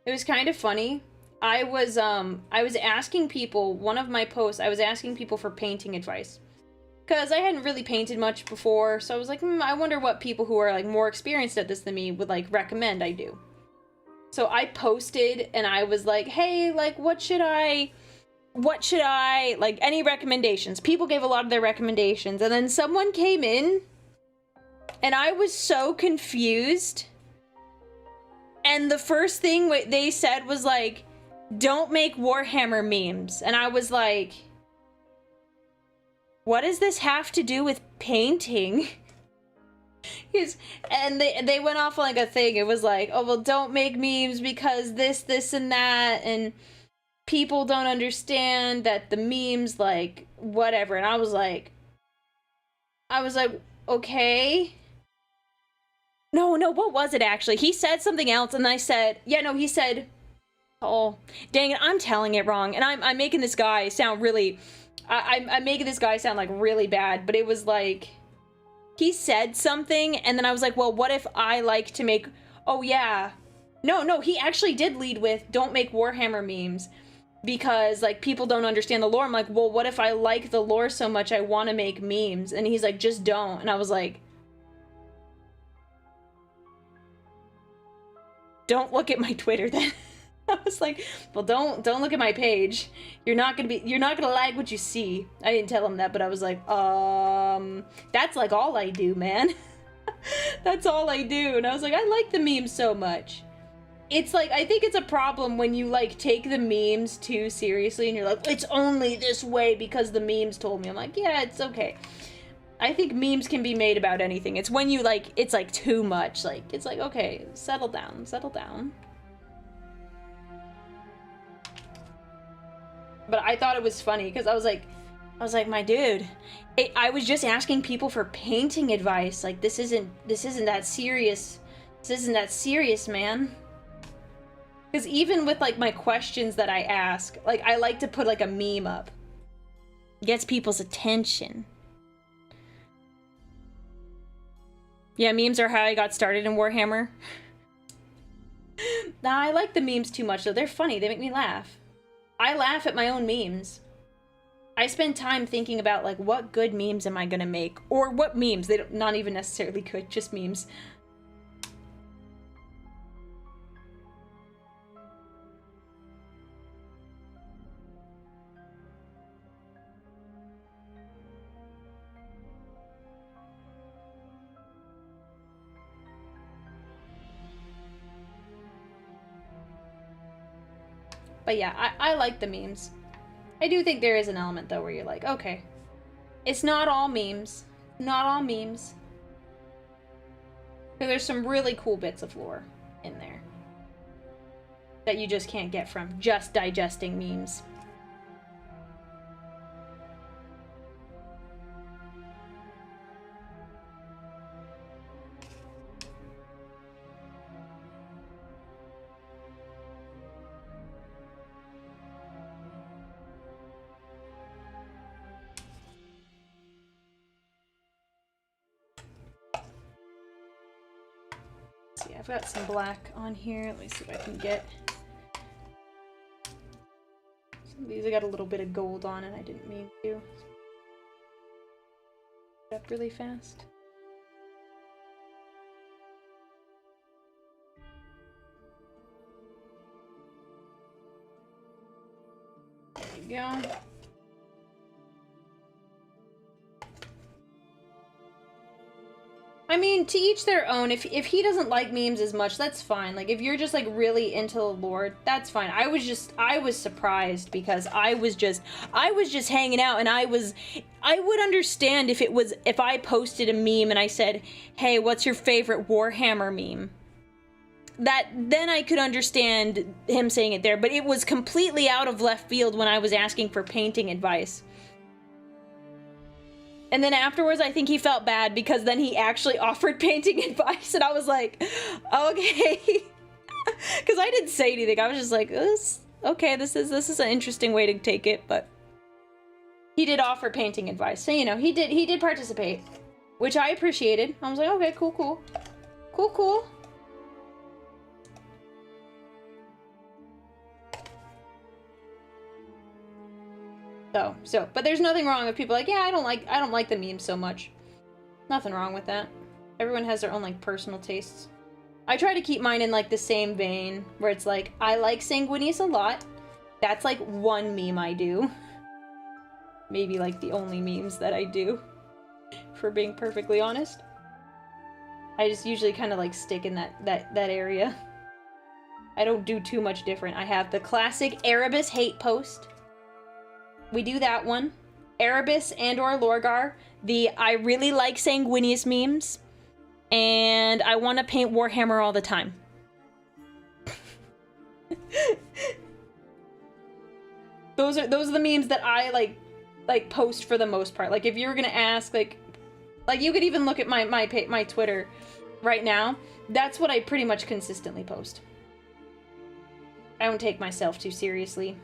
It was kind of funny. I was asking people, one of my posts, I was asking people for painting advice. Because I hadn't really painted much before, so I was like, I wonder what people who are like more experienced at this than me would like recommend I do. So I posted and I was like, hey, like, what should I, like, any recommendations? People gave a lot of their recommendations, and then someone came in and I was so confused. And the first thing they said was like, don't make Warhammer memes. And I was like, what does this have to do with painting? And they went off like a thing. It was like, oh, well, don't make memes because this, and that, and people don't understand that the memes, like, whatever. And I was like, okay. No, what was it actually? He said something else, and I said, yeah, no, he said, oh, dang it, I'm telling it wrong. And I'm making this guy sound really, I'm making this guy sound like really bad, but it was like, he said something, and then I was like, well, what if I like to make... Oh, yeah. No, he actually did lead with, don't make Warhammer memes, because, like, people don't understand the lore. I'm like, well, what if I like the lore so much I want to make memes? And he's like, just don't. And I was like... Don't look at my Twitter, then. I was like, well, don't look at my page. You're not gonna like what you see. I didn't tell him that, but I was like, that's like all I do, man. That's all I do. And I was like, I like the memes so much. It's like, I think it's a problem when you like take the memes too seriously and you're like, it's only this way because the memes told me. I'm like, yeah, it's okay. I think memes can be made about anything. It's when you like, it's like too much. Like, it's like, okay, settle down, settle down. But I thought it was funny because I was like, I was like, my dude, I was just asking people for painting advice. Like, this isn't that serious. This isn't that serious, man. Because even with, like, my questions that I ask, like, I like to put, like, a meme up. Gets people's attention. Yeah, memes are how I got started in Warhammer. Nah, I like the memes too much, though. They're funny. They make me laugh. I laugh at my own memes. I spend time thinking about, like, what good memes am I gonna make? Or what memes? They don't, not even necessarily good, just memes. But yeah, I like the memes. I do think there is an element, though, where you're like, okay, it's not all memes. Not all memes. But there's some really cool bits of lore in there that you just can't get from just digesting memes. I've got some black on here. Let me see if I can get some of these. I got a little bit of gold on it. I didn't mean to. Up really fast. There you go. I mean, to each their own. If he doesn't like memes as much, that's fine. Like, if you're just, like, really into the lore, that's fine. I was surprised because I was just hanging out, and I would understand if I posted a meme and I said, hey, what's your favorite Warhammer meme? Then I could understand him saying it there, but it was completely out of left field when I was asking for painting advice. And then afterwards, I think he felt bad because then he actually offered painting advice, and I was like, okay. Because I didn't say anything. I was just like, okay, this is an interesting way to take it, but he did offer painting advice. So, you know, he did participate, which I appreciated. I was like, okay, cool. Cool. So, but there's nothing wrong with people like, yeah, I don't like the memes so much. Nothing wrong with that. Everyone has their own, like, personal tastes. I try to keep mine in, like, the same vein, where it's like, I like Sanguinius a lot. That's, like, one meme I do. Maybe, like, the only memes that I do, for being perfectly honest. I just usually kind of, like, stick in that area. I don't do too much different. I have the classic Erebus hate post. We do that one. Erebus and or Lorgar. The I really like Sanguinius memes. And I want to paint Warhammer all the time. Those are the memes that I like post for the most part. Like, if you were gonna ask, like you could even look at my Twitter right now. That's what I pretty much consistently post. I don't take myself too seriously.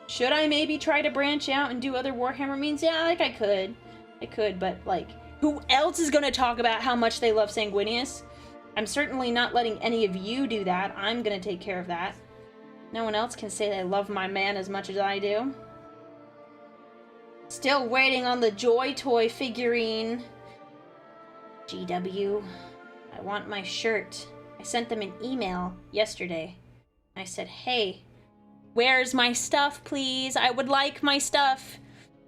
Should I maybe try to branch out and do other Warhammer memes? Yeah, like, I could, but, like, who else is gonna talk about how much they love Sanguinius? I'm certainly not letting any of you do that. I'm gonna take care of that. No one else can say they love my man as much as I do. Still waiting on the Joy Toy figurine. GW, I want my shirt. I sent them an email yesterday. I said, hey, where's my stuff, please? I would like my stuff.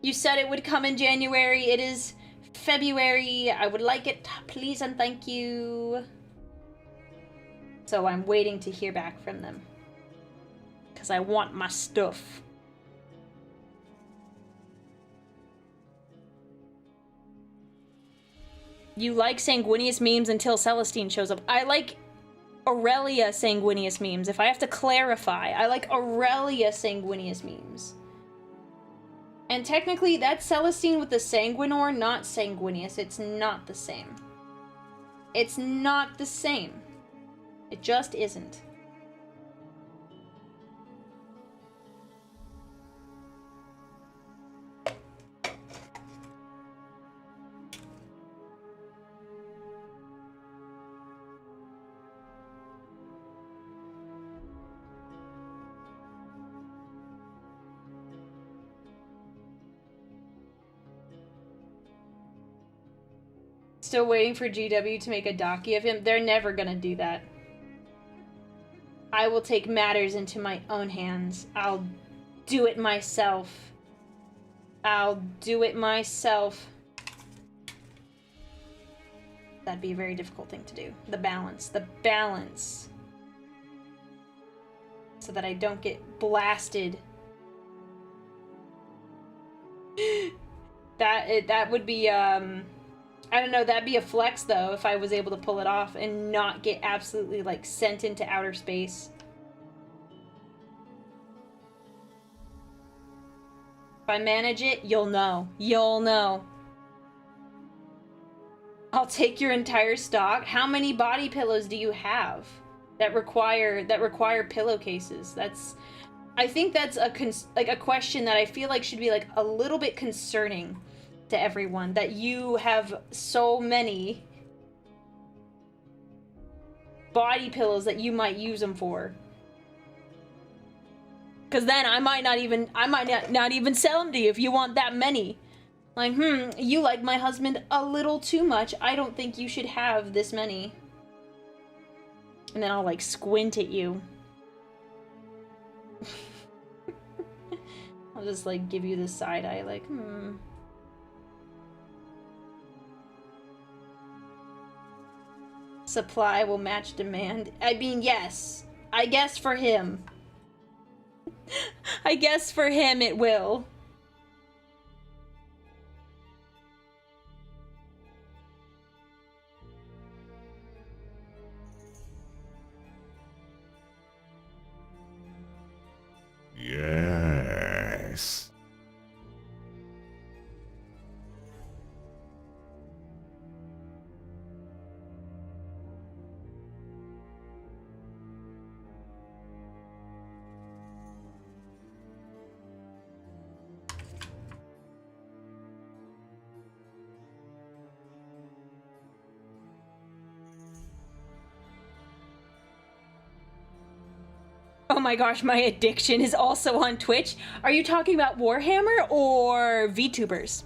You said it would come in January. It is February. I would like it, please and thank you. So I'm waiting to hear back from them. Because I want my stuff. You like Sanguinius memes until Celestine shows up. I like Aurelia sanguineous memes. If I have to clarify, I like Aurelia sanguineous memes. And technically, that's Celestine with the Sanguinor, not Sanguineous. It's not the same. It's not the same. It just isn't. Still waiting for GW to make a docu of him. They're never gonna do that. I will take matters into my own hands. I'll do it myself. I'll do it myself. That'd be a very difficult thing to do. The balance. The balance. So that I don't get blasted. That would be, I don't know, that'd be a flex, though, if I was able to pull it off and not get absolutely, like, sent into outer space. If I manage it, you'll know. You'll know. I'll take your entire stock. How many body pillows do you have that require pillowcases? I think that's a question that I feel like should be, like, a little bit concerning to everyone, that you have so many body pillows that you might use them for. Because then I might not even sell them to you if you want that many. Like, you like my husband a little too much. I don't think you should have this many. And then I'll, like, squint at you. I'll just, like, give you the side eye, like, Supply will match demand. I mean, yes. I guess for him. I guess for him it will.
Yes.
Oh my gosh, my addiction is also on Twitch. Are you talking about Warhammer or VTubers?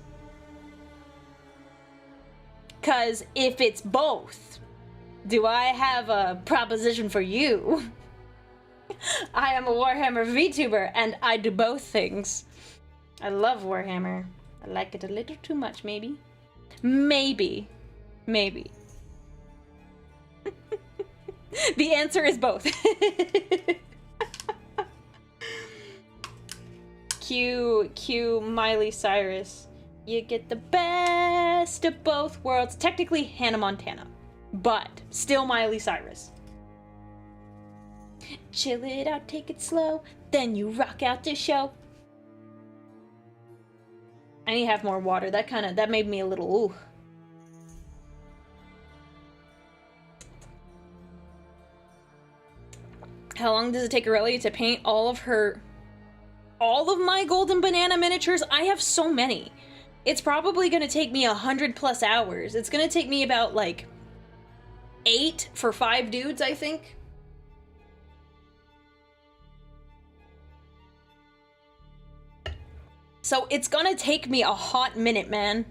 Because if it's both, do I have a proposition for you? I am a Warhammer VTuber, and I do both things. I love Warhammer. I like it a little too much, maybe. Maybe. Maybe. The answer is both. Q Miley Cyrus. You get the best of both worlds. Technically Hannah Montana, but still Miley Cyrus. Chill it out, take it slow, then you rock out the show. I need to have more water. That made me a little ooh. How long does it take Aurelia to paint all of my golden banana miniatures? I have so many. It's probably gonna take me 100+ hours. It's gonna take me about, like, 8 for 5 dudes, I think. So it's gonna take me a hot minute, man.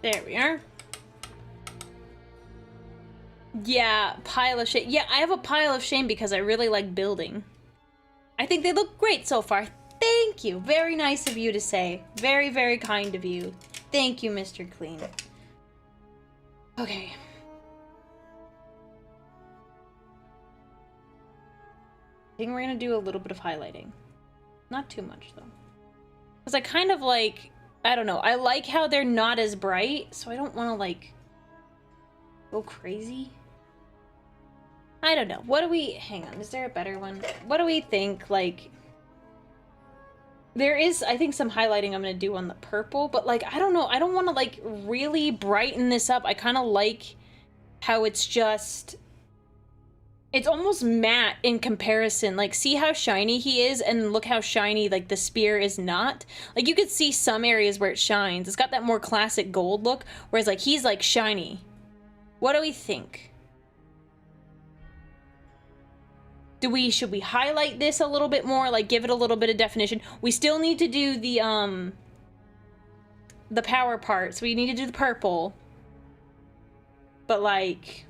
There we are. Yeah, pile of shame. Yeah, I have a pile of shame because I really like building. I think they look great so far. Thank you. Very nice of you to say. Very, very kind of you. Thank you, Mr. Clean. Okay. I think we're gonna do a little bit of highlighting. Not too much, though. Because I kind of like... I don't know. I like how they're not as bright, so I don't want to, like, go crazy. I don't know. What do we... Hang on. Is there a better one? What do we think? Like... There is, I think, some highlighting I'm going to do on the purple, but, like, I don't know. I don't want to, like, really brighten this up. I kind of like how it's just... It's almost matte in comparison. Like, see how shiny he is, and look how shiny, like, the spear is not? Like, you could see some areas where it shines. It's got that more classic gold look, whereas, like, he's, like, shiny. What do we think? Should we highlight this a little bit more? Like, give it a little bit of definition? We still need to do the power part, so we need to do the purple. But, like...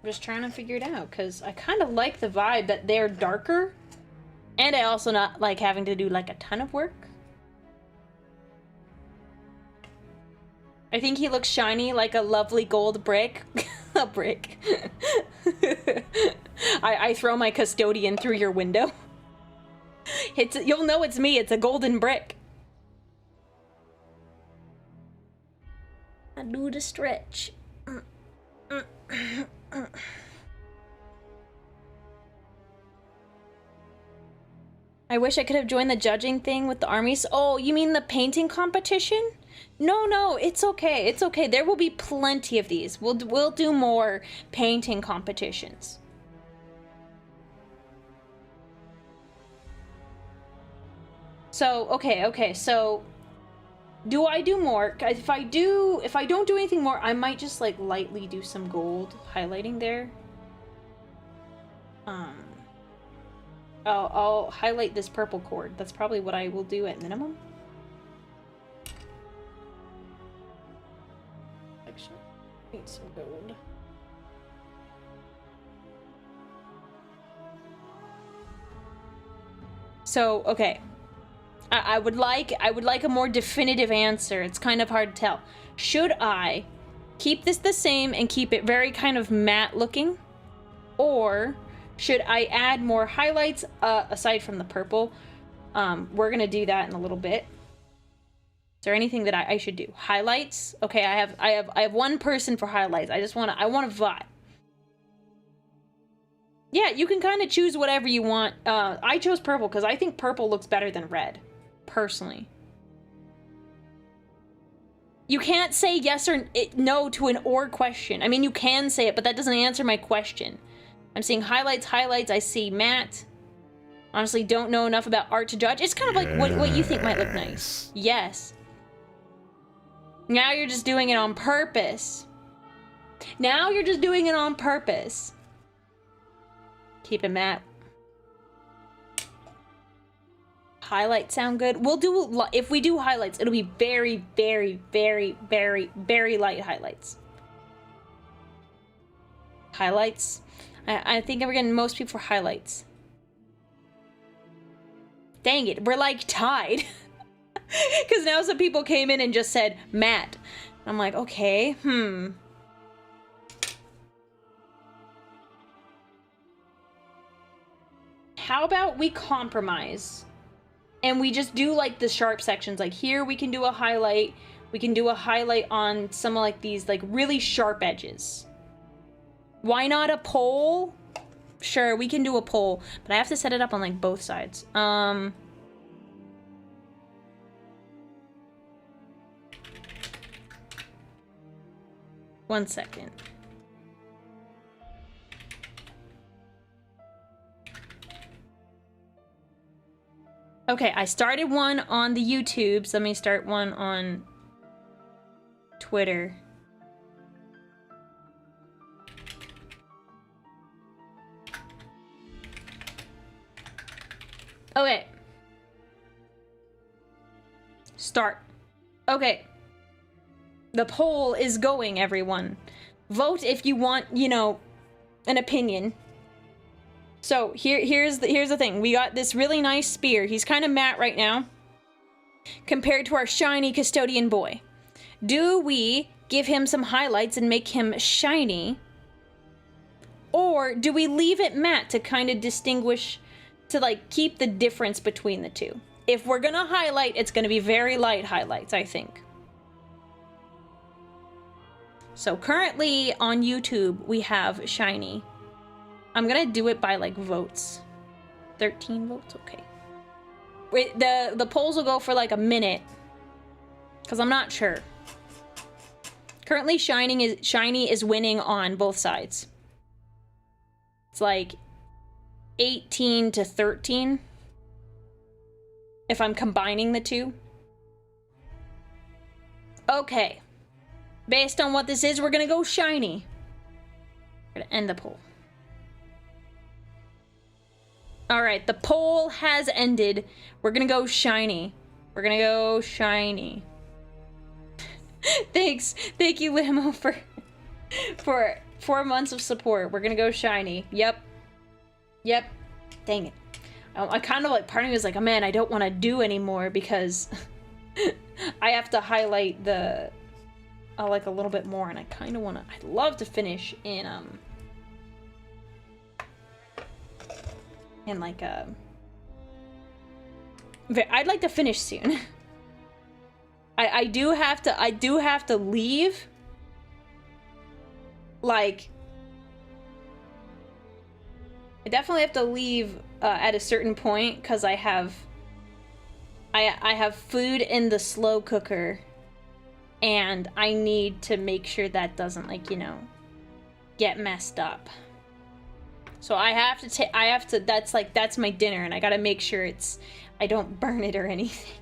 I'm just trying to figure it out, because I kind of like the vibe that they're darker. And I also not like having to do, like, a ton of work. I think he looks shiny, like a lovely gold brick. A brick. I throw my custodian through your window. You'll know it's me, it's a golden brick. I do the stretch. I wish I could have joined the judging thing with the armies. Oh, you mean the painting competition? No, it's okay. It's okay. There will be plenty of these. We'll do more painting competitions. So, okay. So, do I do more? If I don't do anything more, I might just, like, lightly do some gold highlighting there. I'll highlight this purple cord. That's probably what I will do at minimum. Actually, need some gold. So, okay. I would like a more definitive answer. It's kind of hard to tell. Should I keep this the same and keep it very kind of matte looking? Or should I add more highlights aside from the purple? We're gonna do that in a little bit. Is there anything that I should do? Highlights? Okay, I have one person for highlights. I want to vibe. Yeah, you can kind of choose whatever you want. I chose purple because I think purple looks better than red, personally. You can't say yes or no to an or question. I mean, you can say it, but that doesn't answer my question. I'm seeing highlights. I see matte. Honestly, don't know enough about art to judge. It's kind of like what you think might look nice. Yes. Now you're just doing it on purpose. Now you're just doing it on purpose. Keep it matte. Highlights sound good. We'll do, if we do highlights, it'll be very, very, very, very, very light highlights. Highlights. I think we're getting most people for highlights. Dang it, we're like tied. Because now some people came in and just said matte. I'm like, okay, How about we compromise? And we just do like the sharp sections. Like here we can do a highlight. We can do a highlight on some of like these like really sharp edges. Why not a pole? Sure, we can do a pole. But I have to set it up on like both sides. 1 second. Okay, I started one on the YouTube, so let me start one on Twitter. Okay. Start. Okay. The poll is going, everyone. Vote if you want, you know, an opinion. So here's the thing. We got this really nice spear. He's kind of matte right now compared to our shiny Custodian boy. Do we give him some highlights and make him shiny? Or do we leave it matte to kind of distinguish, to like keep the difference between the two? If we're gonna highlight, it's gonna be very light highlights, I think. So currently on YouTube, we have shiny. I'm gonna do it by like votes. 13 votes, okay. Wait, the polls will go for like a minute, because I'm not sure. Currently shiny is winning on both sides. It's like 18 to 13 if I'm combining the two. Okay. Based on what this is, we're gonna go shiny. We're gonna end the poll. Alright, the poll has ended. We're gonna go shiny. We're gonna go shiny. Thanks. Thank you, Limo, for 4 months of support. We're gonna go shiny. Yep. Yep. Dang it. I kind of like, part of me was like, oh man, I don't want to do anymore because I have to highlight the, like a little bit more, and I kind of want to, I'd love to finish in, like, I'd like to finish soon. I do have to leave, like, I definitely have to leave at a certain point because I have food in the slow cooker, and I need to make sure that doesn't, like, you know, get messed up. So I have to that's my dinner, and I gotta make sure I don't burn it or anything.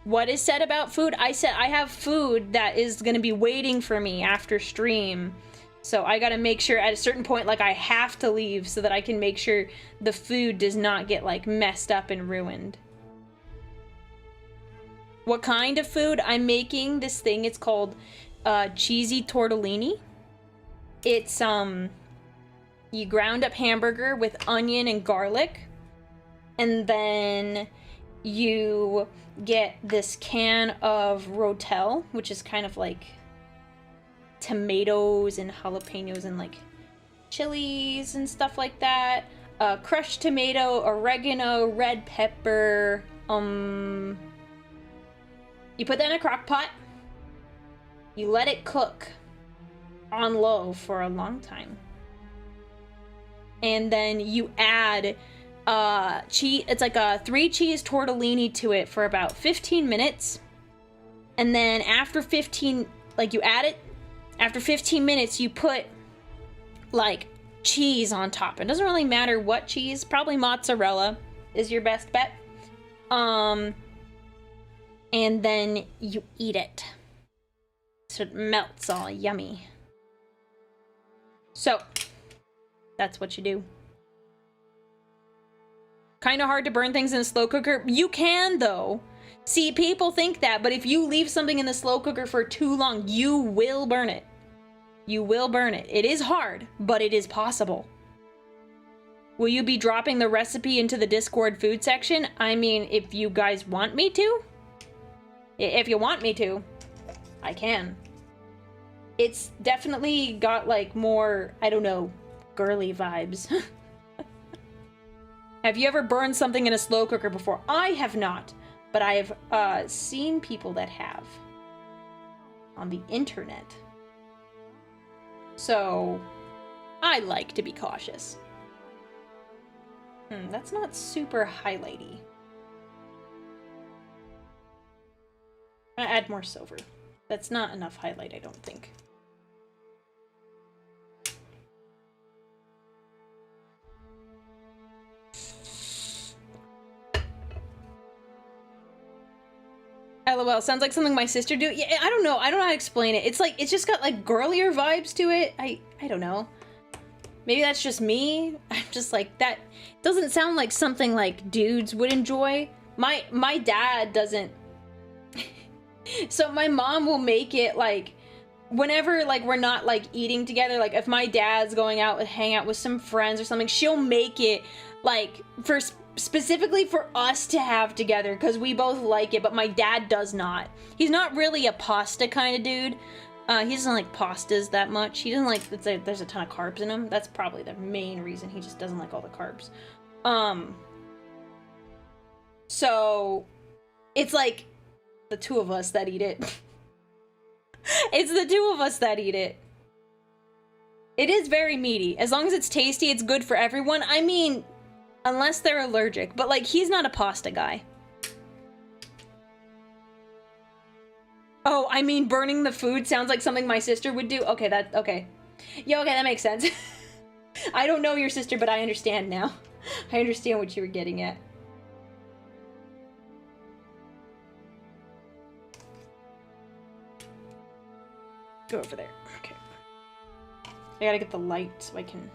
What is said about food? I said I have food that is gonna be waiting for me after stream. So I gotta make sure at a certain point, like, I have to leave so that I can make sure the food does not get, like, messed up and ruined. What kind of food? I'm making this thing. It's called cheesy tortellini. It's, you ground up hamburger with onion and garlic, and then you get this can of rotel, which is kind of like tomatoes and jalapenos and like chilies and stuff like that. Crushed tomato, oregano, red pepper. You put that in a crock pot. You let it cook on low for a long time. And then you add cheese. It's like a 3 cheese tortellini to it for about 15 minutes. And then after 15, like, you add it. After 15 minutes, you put, like, cheese on top. It doesn't really matter what cheese. Probably mozzarella is your best bet. And then you eat it. So it melts all yummy. So, that's what you do. Kind of hard to burn things in a slow cooker. You can, though. See, people think that, but if you leave something in the slow cooker for too long, you will burn it. You will burn it. It is hard, but it is possible. Will you be dropping the recipe into the Discord food section? I mean, if you guys want me to. If you want me to, I can. It's definitely got, like, more, I don't know, girly vibes. Have you ever burned something in a slow cooker before? I have not, but I have seen people that have on the internet. So, I like to be cautious. That's not super highlighty. I'm gonna add more silver. That's not enough highlight, I don't think. LOL, sounds like something my sister do. Yeah, I don't know. I don't know how to explain it. It's like, it's just got like girlier vibes to it. I don't know. Maybe that's just me. I'm just like, that doesn't sound like something like dudes would enjoy. My dad doesn't. So my mom will make it like whenever like we're not like eating together, like if my dad's going out and hang out with some friends or something, she'll make it like for specifically for us to have together because we both like it, but my dad does not. He's not really a pasta kind of dude. He doesn't like pastas that much. He doesn't like, there's a ton of carbs in them. That's probably the main reason. He just doesn't like all the carbs. So it's like the two of us that eat it. It's the two of us that eat it. It is very meaty. As long as it's tasty, it's good for everyone. I mean, unless they're allergic. But like, he's not a pasta guy. Oh, I mean, burning the food sounds like something my sister would do. Okay, okay. Yeah, okay, that makes sense. I don't know your sister, but I understand now. I understand what you were getting at. Go over there. Okay. I gotta get the light so I can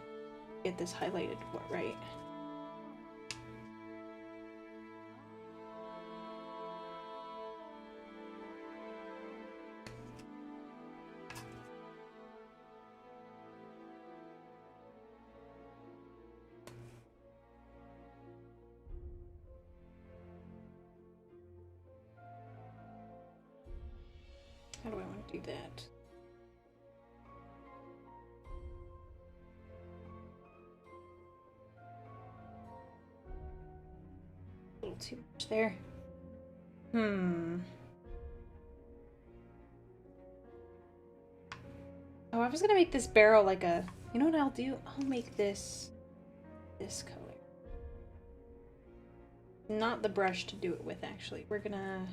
get this highlighted right. How do I want to do that? A little too much there. Oh, I was gonna make this barrel like a... You know what I'll do? I'll make this color. Not the brush to do it with, actually. We're gonna...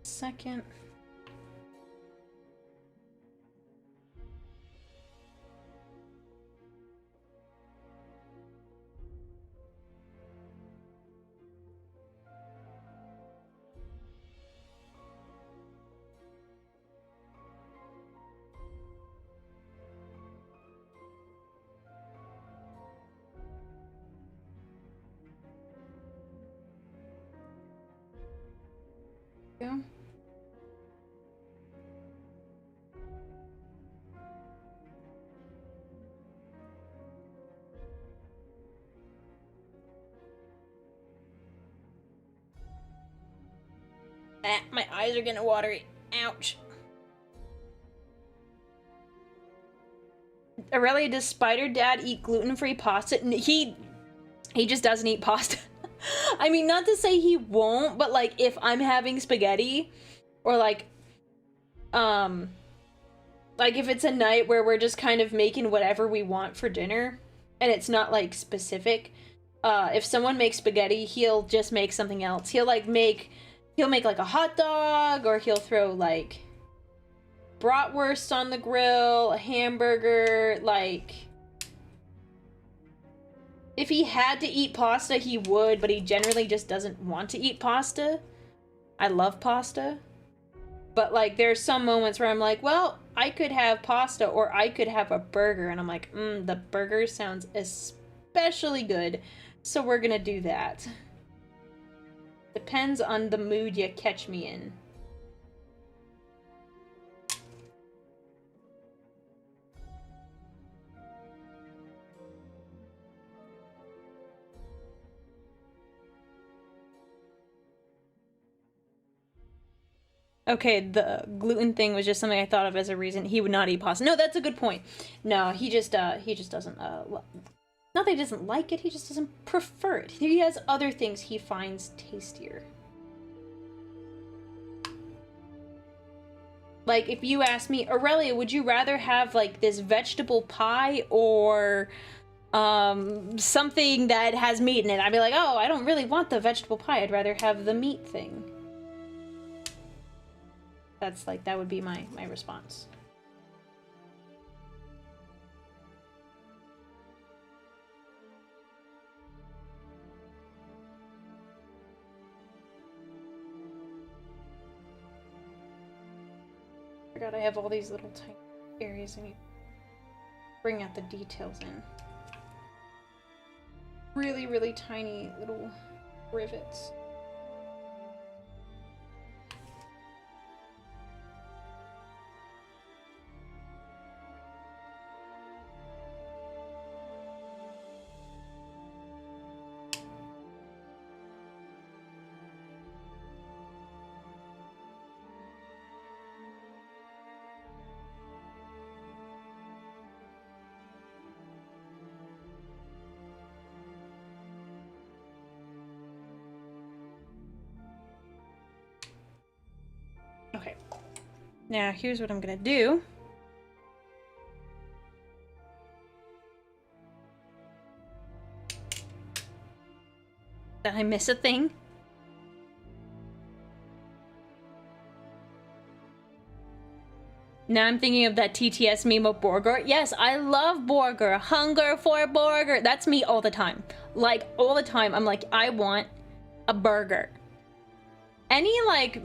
Second. Go. Ah, my eyes are getting watery. Ouch. Aurelia, does Spider Dad eat gluten-free pasta? He just doesn't eat pasta. I mean, not to say he won't, but like if I'm having spaghetti or like if it's a night where we're just kind of making whatever we want for dinner and it's not like specific, if someone makes spaghetti, he'll just make something else. He'll make like a hot dog, or he'll throw like bratwurst on the grill, a hamburger, like if he had to eat pasta, he would, but he generally just doesn't want to eat pasta. I love pasta. But like there's some moments where I'm like, well, I could have pasta or I could have a burger, and I'm like, the burger sounds especially good, so we're gonna do that. Depends on the mood you catch me in. Okay, the gluten thing was just something I thought of as a reason he would not eat pasta. No, that's a good point. No, he just doesn't, not that he doesn't like it, he just doesn't prefer it. He has other things he finds tastier. Like, if you ask me, Aurelia, would you rather have, like, this vegetable pie or, something that has meat in it? I'd be like, oh, I don't really want the vegetable pie, I'd rather have the meat thing. That's, like, that would be my response. Forgot I have all these little tiny areas I need to bring out the details in. Really, really tiny little rivets. Okay, now here's what I'm gonna do. Did I miss a thing? Now I'm thinking of that TTS meme of Borger. Yes, I love Borger. Hunger for Borger. That's me all the time. Like, all the time, I'm like, I want a burger. Any, like,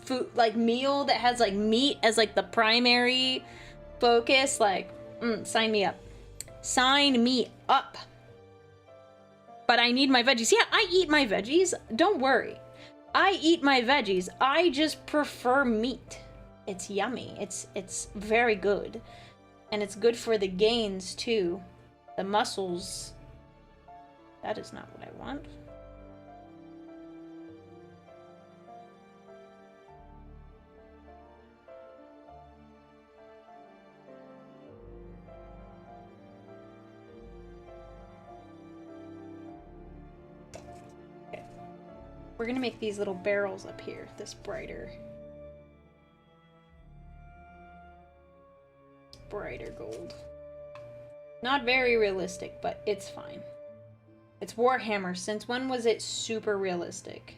food, like, meal that has, like, meat as, like, the primary focus, like, sign me up. Sign me up. But I need my veggies. Yeah, I eat my veggies. Don't worry. I eat my veggies. I just prefer meat. It's yummy. It's very good. And it's good for the gains, too. The muscles. That is not what I want. Okay. We're gonna make these little barrels up here, this brighter gold. Not very realistic, but it's fine. It's Warhammer. Since when was it super realistic?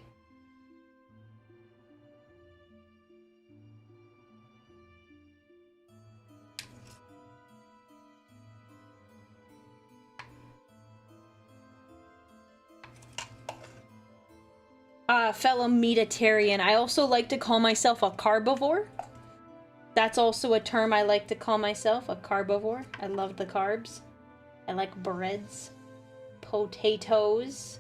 Fellow meatitarian, I also like to call myself a carbivore. That's also a term I like to call myself, a carbivore. I love the carbs. I like breads, potatoes.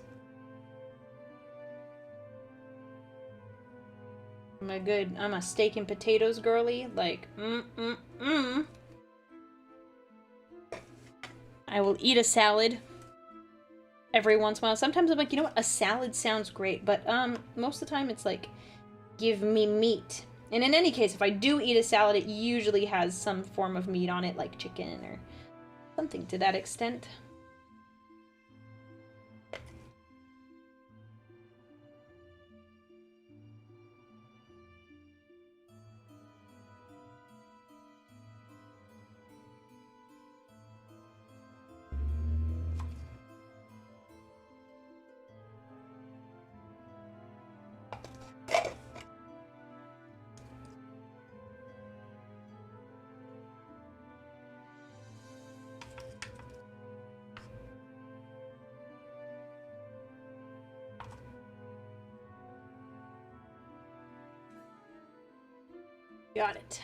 I'm a steak and potatoes girly. Like, I will eat a salad every once in a while. Sometimes I'm like, you know what? A salad sounds great, but most of the time it's like, give me meat. And in any case, if I do eat a salad, it usually has some form of meat on it, like chicken or something to that extent. Got it.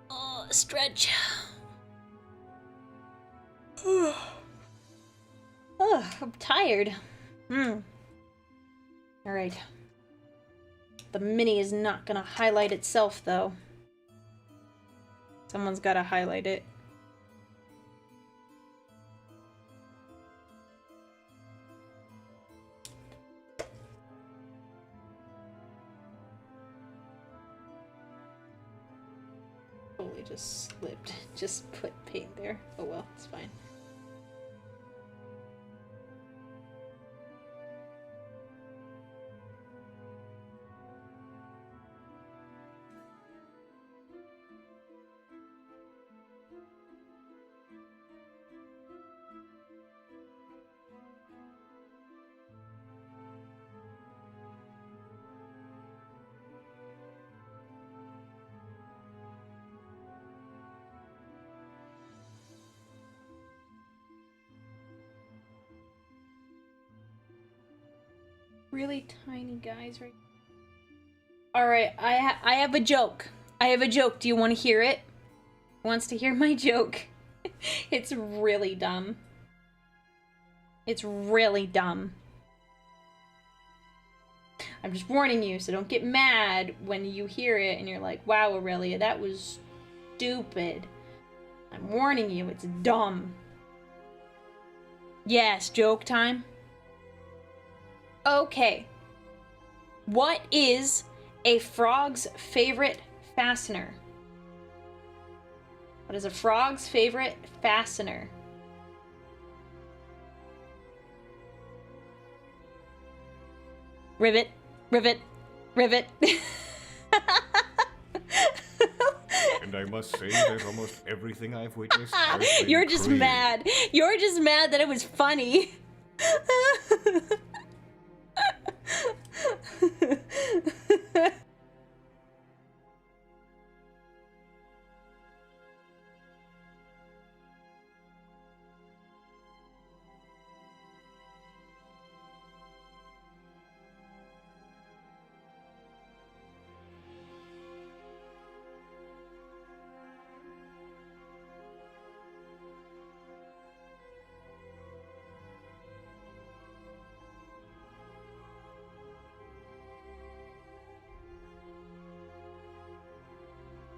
Oh, stretch. Oh, I'm tired. Alright. The mini is not gonna highlight itself, though. Someone's gotta highlight it. Totally just slipped. Just put paint there. Oh well, it's fine. Really tiny guys right. Alright, I have a joke. I have a joke. Do you want to hear it? Wants to hear my joke? It's really dumb. It's really dumb. I'm just warning you, so don't get mad when you hear it and you're like, wow, Aurelia, that was stupid. I'm warning you, it's dumb. Yes, joke time. Okay. What is a frog's favorite fastener? What is a frog's favorite fastener? Rivet, rivet, rivet.
And I must say that almost everything I've witnessed has been
You're just
created.
mad. You're just mad that it was funny.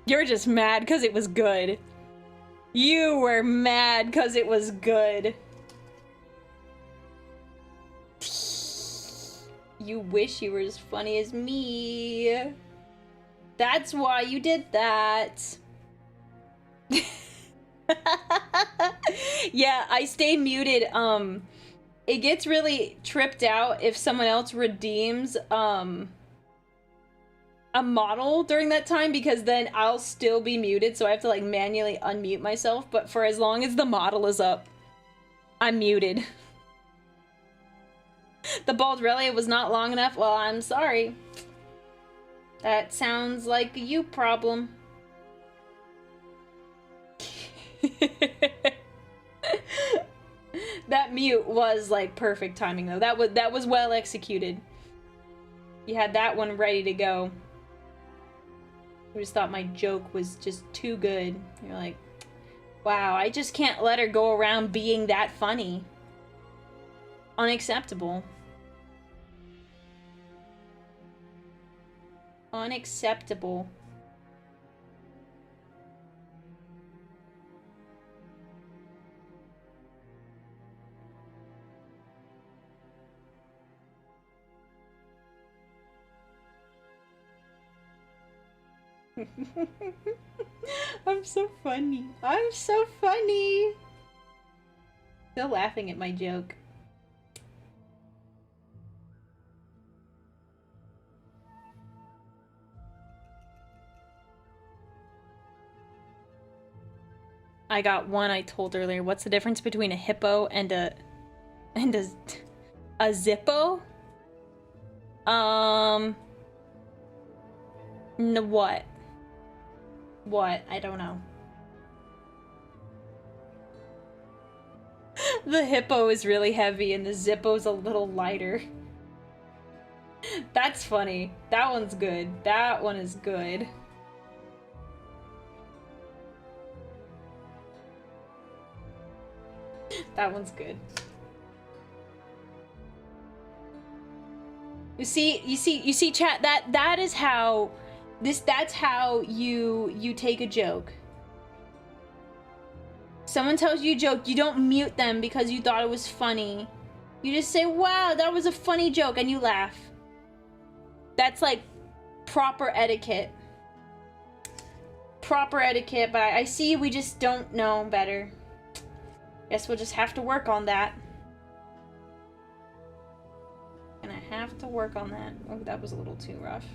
You're just mad because it was good. You were mad because it was good. You wish you were as funny as me. That's why you did that. Yeah, I stay muted. It gets really tripped out if someone else redeems, a model during that time, because then I'll still be muted, so I have to like manually unmute myself, but for as long as the model is up, I'm muted. The bald Aurelia was not long enough? Well, I'm sorry. That sounds like a you problem. That mute was like perfect timing though. That was well executed. You had that one ready to go. I just thought my joke was just too good. You're like, wow, I just can't let her go around being that funny. Unacceptable. Unacceptable. I'm so funny. I'm so funny. Still laughing at my joke. I got one I told earlier. What's the difference between a hippo and a zippo? What? What? I don't know. The hippo is really heavy and the zippo's a little lighter. That's funny. That one's good. That one is good. That one's good. You see, chat, that is how that's how you take a joke. Someone tells you a joke, you don't mute them because you thought it was funny. You just say, wow, that was a funny joke, and you laugh. That's like proper etiquette. Proper etiquette, but I see we just don't know better. Guess we'll just have to work on that. Gonna have to work on that. Oh, that was a little too rough.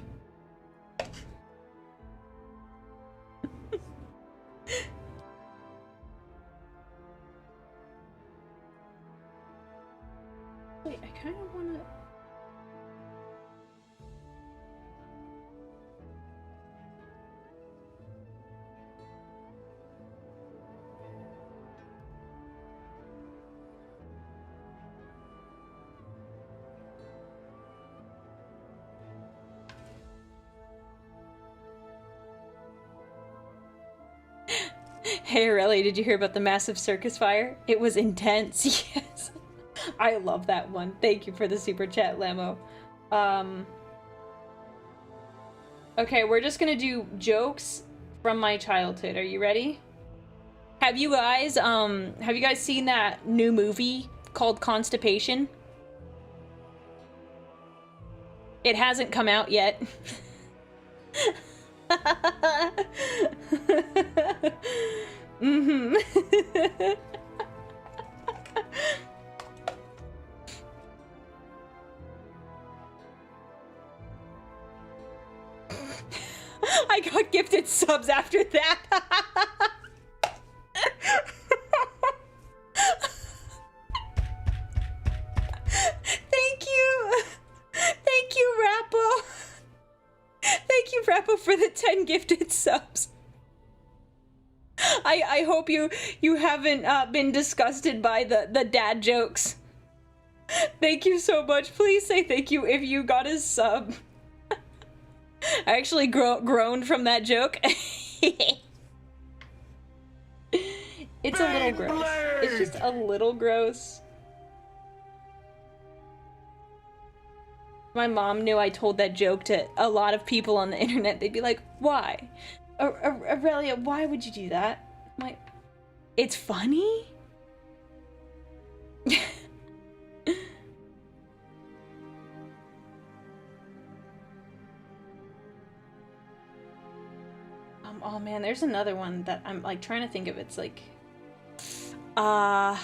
Wait, I kind of want to... Hey Aurelia, did you hear about the massive circus fire? It was intense. Yes. I love that one. Thank you for the super chat, Lamo. Okay, we're just gonna do jokes from my childhood. Are you ready? Have you guys seen that new movie called Constipation? It hasn't come out yet. Mm-hmm. I got gifted subs after that. Thank you. Thank you, Rappo. Thank you, Rappo, for the 10 gifted subs. I hope you haven't been disgusted by the dad jokes. Thank you so much. Please say thank you if you got a sub. I actually groaned from that joke. It's a little gross. It's just a little gross. My mom knew I told that joke to a lot of people on the internet. They'd be like, why? Aurelia, why would you do that? It's funny? Oh man, there's another one that I'm like trying to think of. It's like, how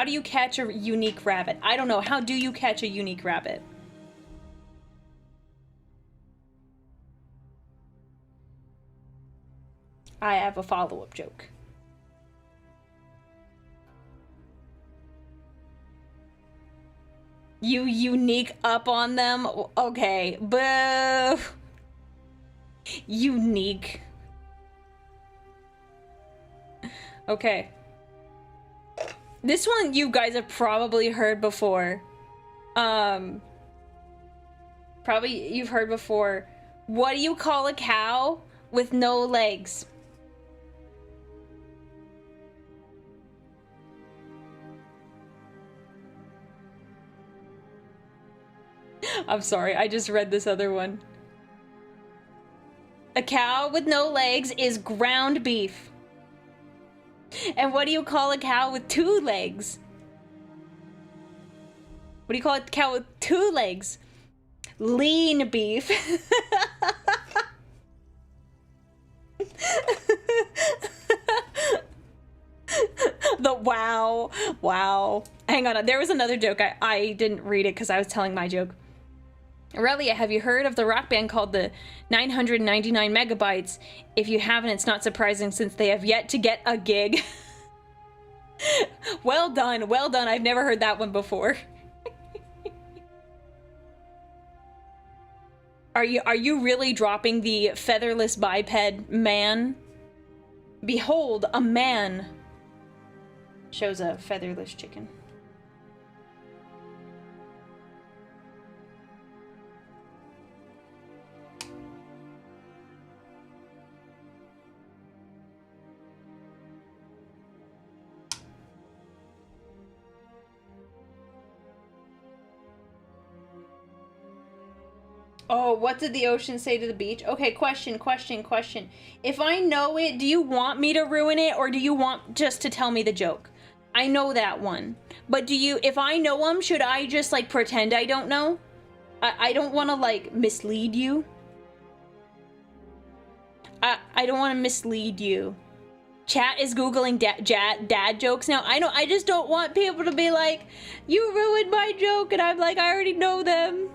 do you catch a unique rabbit? I don't know. How do you catch a unique rabbit? I have a follow-up joke. You unique up on them? Okay, boo. Unique. Okay. This one you guys have probably heard before. Probably you've heard before. What do you call a cow with no legs? I'm sorry, I just read this other one. A cow with no legs is ground beef. And what do you call a cow with 2 legs? What do you call a cow with 2 legs? Lean beef. Wow. Hang on, there was another joke. I didn't read it because I was telling my joke. Aurelia, have you heard of the rock band called the 999 Megabytes? If you haven't, it's not surprising since they have yet to get a gig. Well done. I've never heard that one before. Are you really dropping the featherless biped man? Behold, a man. Shows a featherless chicken. Oh, what did the ocean say to the beach? Okay, question. If I know it, do you want me to ruin it, or do you want just to tell me the joke? I know that one. But if I know them, should I just, like, pretend I don't know? I don't want to, like, mislead you. I don't want to mislead you. Chat is Googling dad jokes now. I know, I just don't want people to be like, you ruined my joke, and I'm like, I already know them.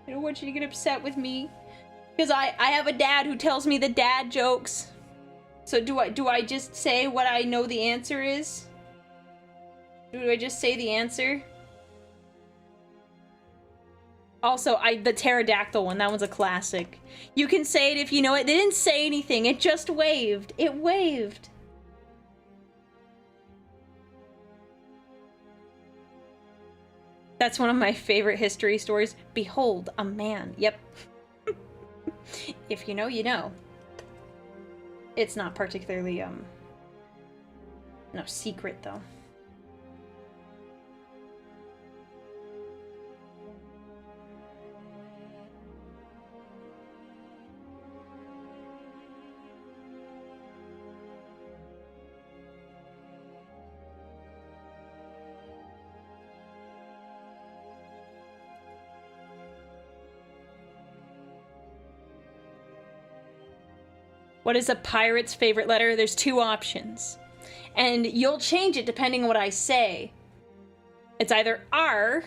I don't want you to get upset with me. Because I have a dad who tells me the dad jokes. So do I just say what I know the answer is? Do I just say the answer? Also, the pterodactyl one, that one's a classic. You can say it if you know it. They didn't say anything, it just waved. It waved. That's one of my favorite history stories. Behold, a man. Yep. If you know, you know. It's not particularly, no secret, though. What is a pirate's favorite letter? There's 2 options. And you'll change it depending on what I say. It's either R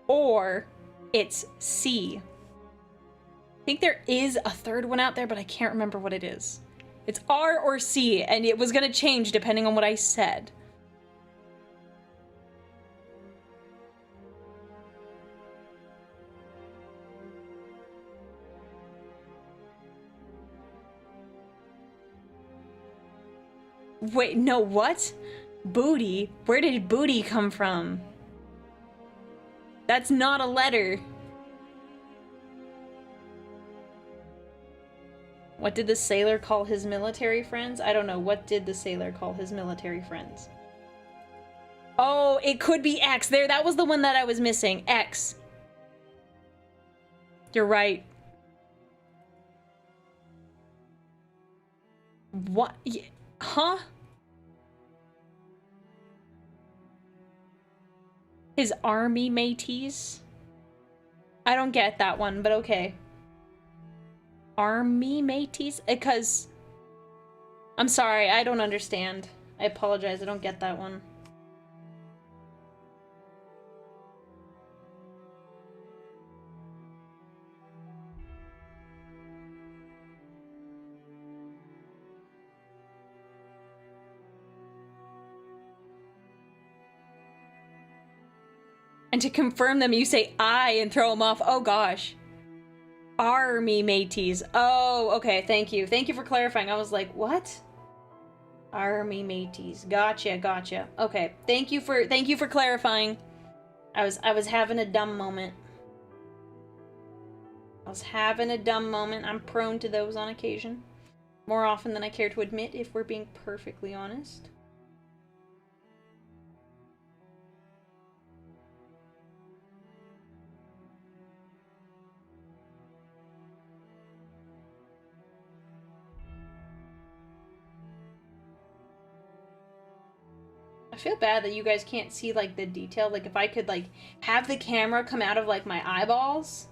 or it's C. I think there is a third one out there, but I can't remember what it is. It's R or C, and it was gonna change depending on what I said. Wait, no, what? Booty? Where did booty come from? That's not a letter. What did the sailor call his military friends? I don't know. What did the sailor call his military friends? Oh, it could be X. There, that was the one that I was missing. X. You're right. What? Huh? His army mateys? I don't get that one, but okay. Army mateys? Because... I'm sorry, I don't understand. I apologize, I don't get that one. And to confirm them, you say I and throw them off. Oh gosh. Army mateys. Oh, okay, thank you. Thank you for clarifying. I was like, what? Army mateys. Gotcha, gotcha. Okay, thank you for clarifying. I was having a dumb moment. I'm prone to those on occasion. More often than I care to admit, if we're being perfectly honest. I feel bad that you guys can't see, like, the detail. Like, if I could, like, have the camera come out of, like, my eyeballs,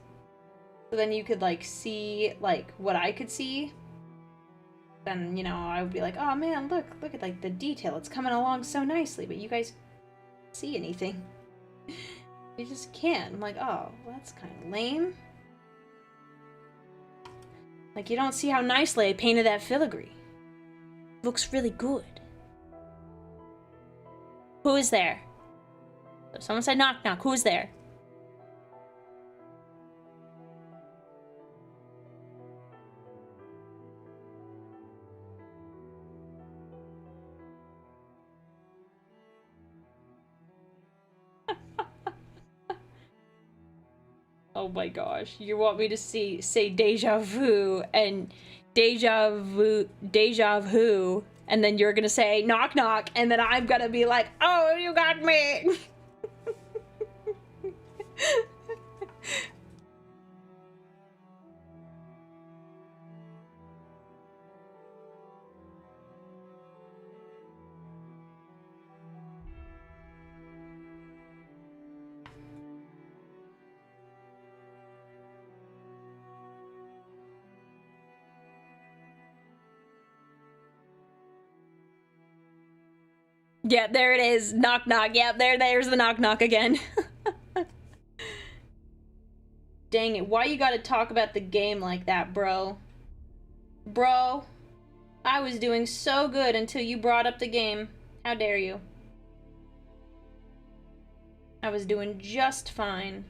so then you could, like, see, like, what I could see, then, you know, I would be like, oh, man, look at, like, the detail. It's coming along so nicely, but you guys can't see anything. You just can't. I'm like, oh, well, that's kind of lame. Like, you don't see how nicely I painted that filigree. Looks really good. Who is there? Someone said knock knock. Who is there? Oh my gosh. You want me to say deja vu and deja vu, and then you're gonna say knock knock, and then I'm gonna be like, oh, you got me. Yeah, there it is. Knock knock. Yeah, there's the knock knock again. Dang it. Why you gotta talk about the game like that, bro? Bro, I was doing so good until you brought up the game. How dare you? I was doing just fine.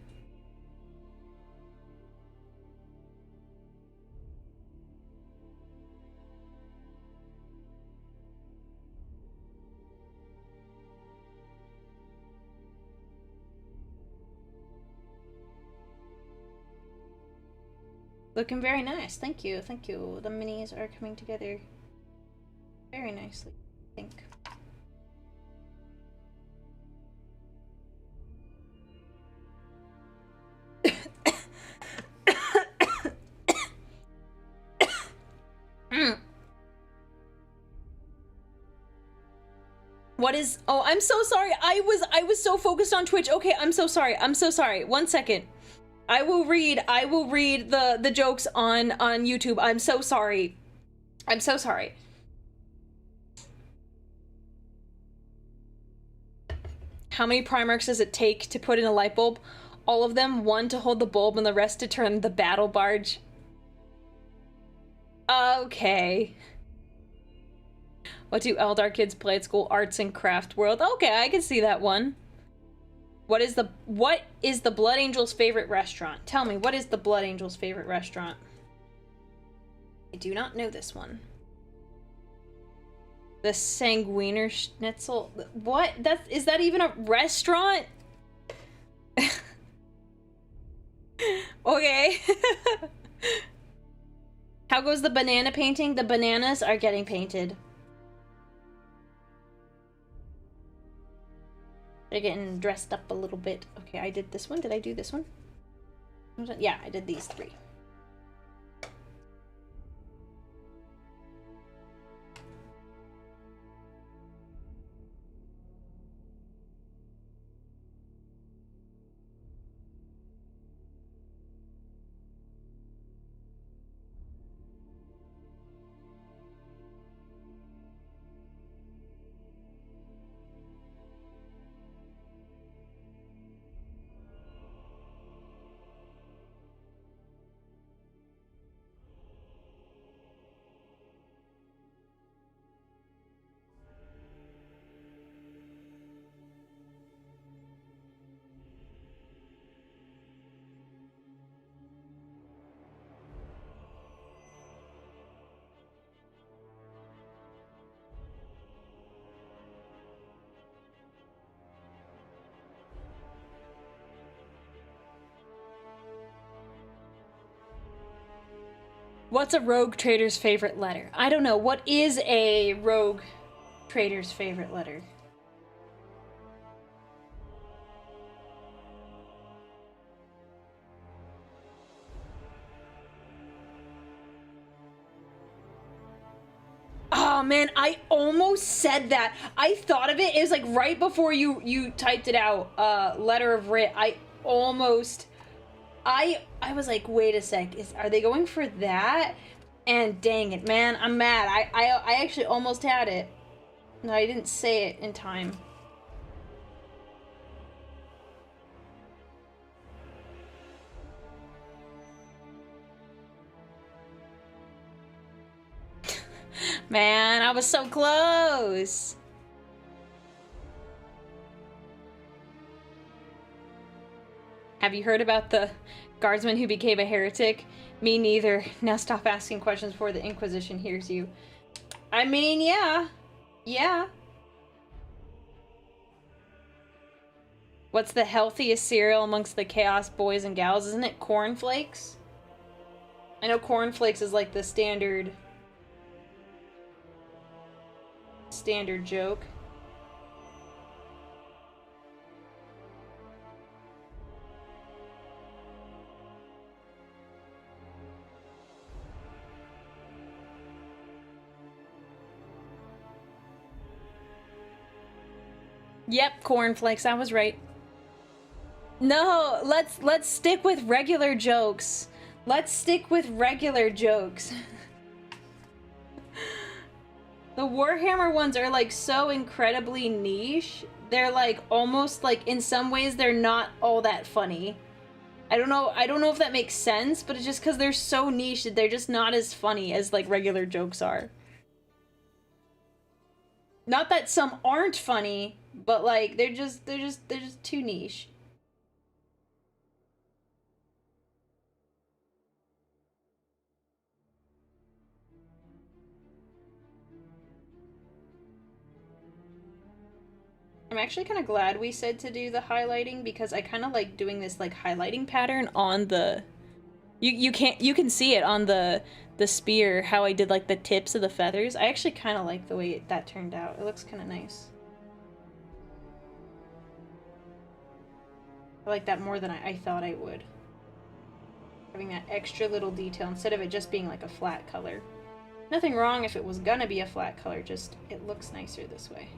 Looking very nice. Thank you. Thank you. The minis are coming together very nicely, I think. What is... Oh, I'm so sorry. I was so focused on Twitch. Okay, I'm so sorry. I'm so sorry. 1 second. I will read the jokes on YouTube. I'm so sorry. I'm so sorry. How many Primarchs does it take to put in a light bulb? All of them. 1 to hold the bulb and the rest to turn the battle barge. Okay. What do Eldar kids play at school? Arts and craft world. Okay, I can see that one. What is the Blood Angel's favorite restaurant? Tell me, what is the Blood Angel's favorite restaurant? I do not know this one. The Sanguiner Schnitzel. What? Is that even a restaurant? Okay. How goes the banana painting? The bananas are getting painted. They're getting dressed up a little bit. Okay, I did this one. Did I do this one? Yeah, I did these 3. What's a rogue trader's favorite letter? I don't know. What is a rogue trader's favorite letter? Oh man, I almost said that. I thought of it. It was like right before you typed it out. Letter of writ. I was like, wait a sec, are they going for that? And dang it, man, I'm mad. I actually almost had it. No, I didn't say it in time. Man, I was so close. Have you heard about the guardsman who became a heretic? Me neither. Now stop asking questions before the Inquisition hears you. I mean, yeah. Yeah. What's the healthiest cereal amongst the Chaos boys and gals? Isn't it cornflakes? I know cornflakes is like the standard joke. Yep, cornflakes. I was right. No, let's stick with regular jokes. Let's stick with regular jokes. The Warhammer ones are like so incredibly niche. They're like almost like in some ways they're not all that funny. I don't know if that makes sense, but it's just because they're so niche that they're just not as funny as like regular jokes are. Not that some aren't funny, but like they're just too niche. I'm actually kind of glad we said to do the highlighting because I kind of like doing this like highlighting pattern on the You can see it on the spear, how I did like the tips of the feathers. I actually kind of like the way that turned out. It looks kind of nice. I like that more than I thought I would. Having that extra little detail instead of it just being like a flat color. Nothing wrong if it was gonna be a flat color, just it looks nicer this way.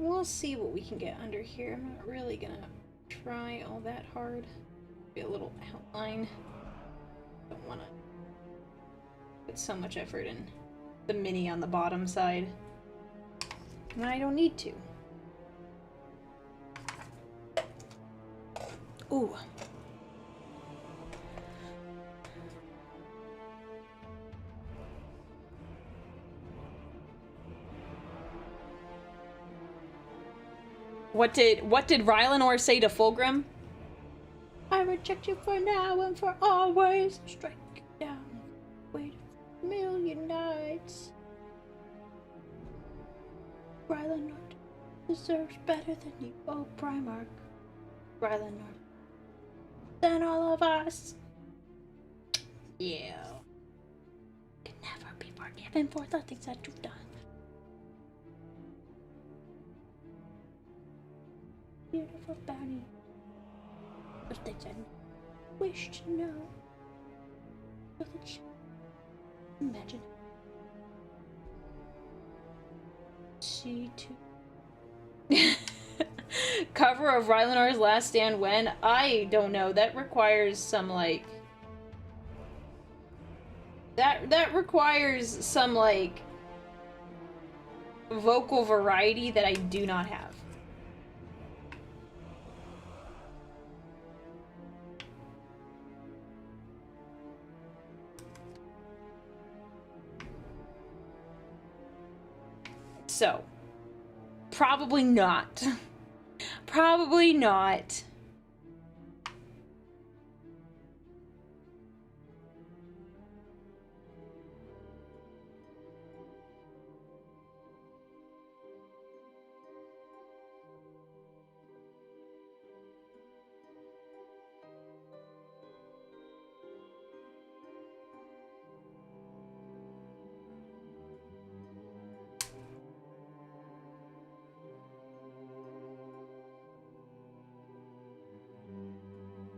We'll see what we can get under here. I'm not really gonna try all that hard. Be a little outline. Don't wanna put so much effort in the mini on the bottom side when I don't need to. Ooh. What did Rylanor say to Fulgrim? I reject you for now and for always. Strike you down. Wait a million nights. Rylanor deserves better than you, oh Primarch. Rylanor than all of us. Yeah. Can never be forgiven for the things that you've done. Beautiful bounty. The things I wish to know. So that you imagine. C2. Cover of Rylanor's Last Stand when? I don't know. That requires some like. That requires some like vocal variety that I do not have. So, probably not. Probably not.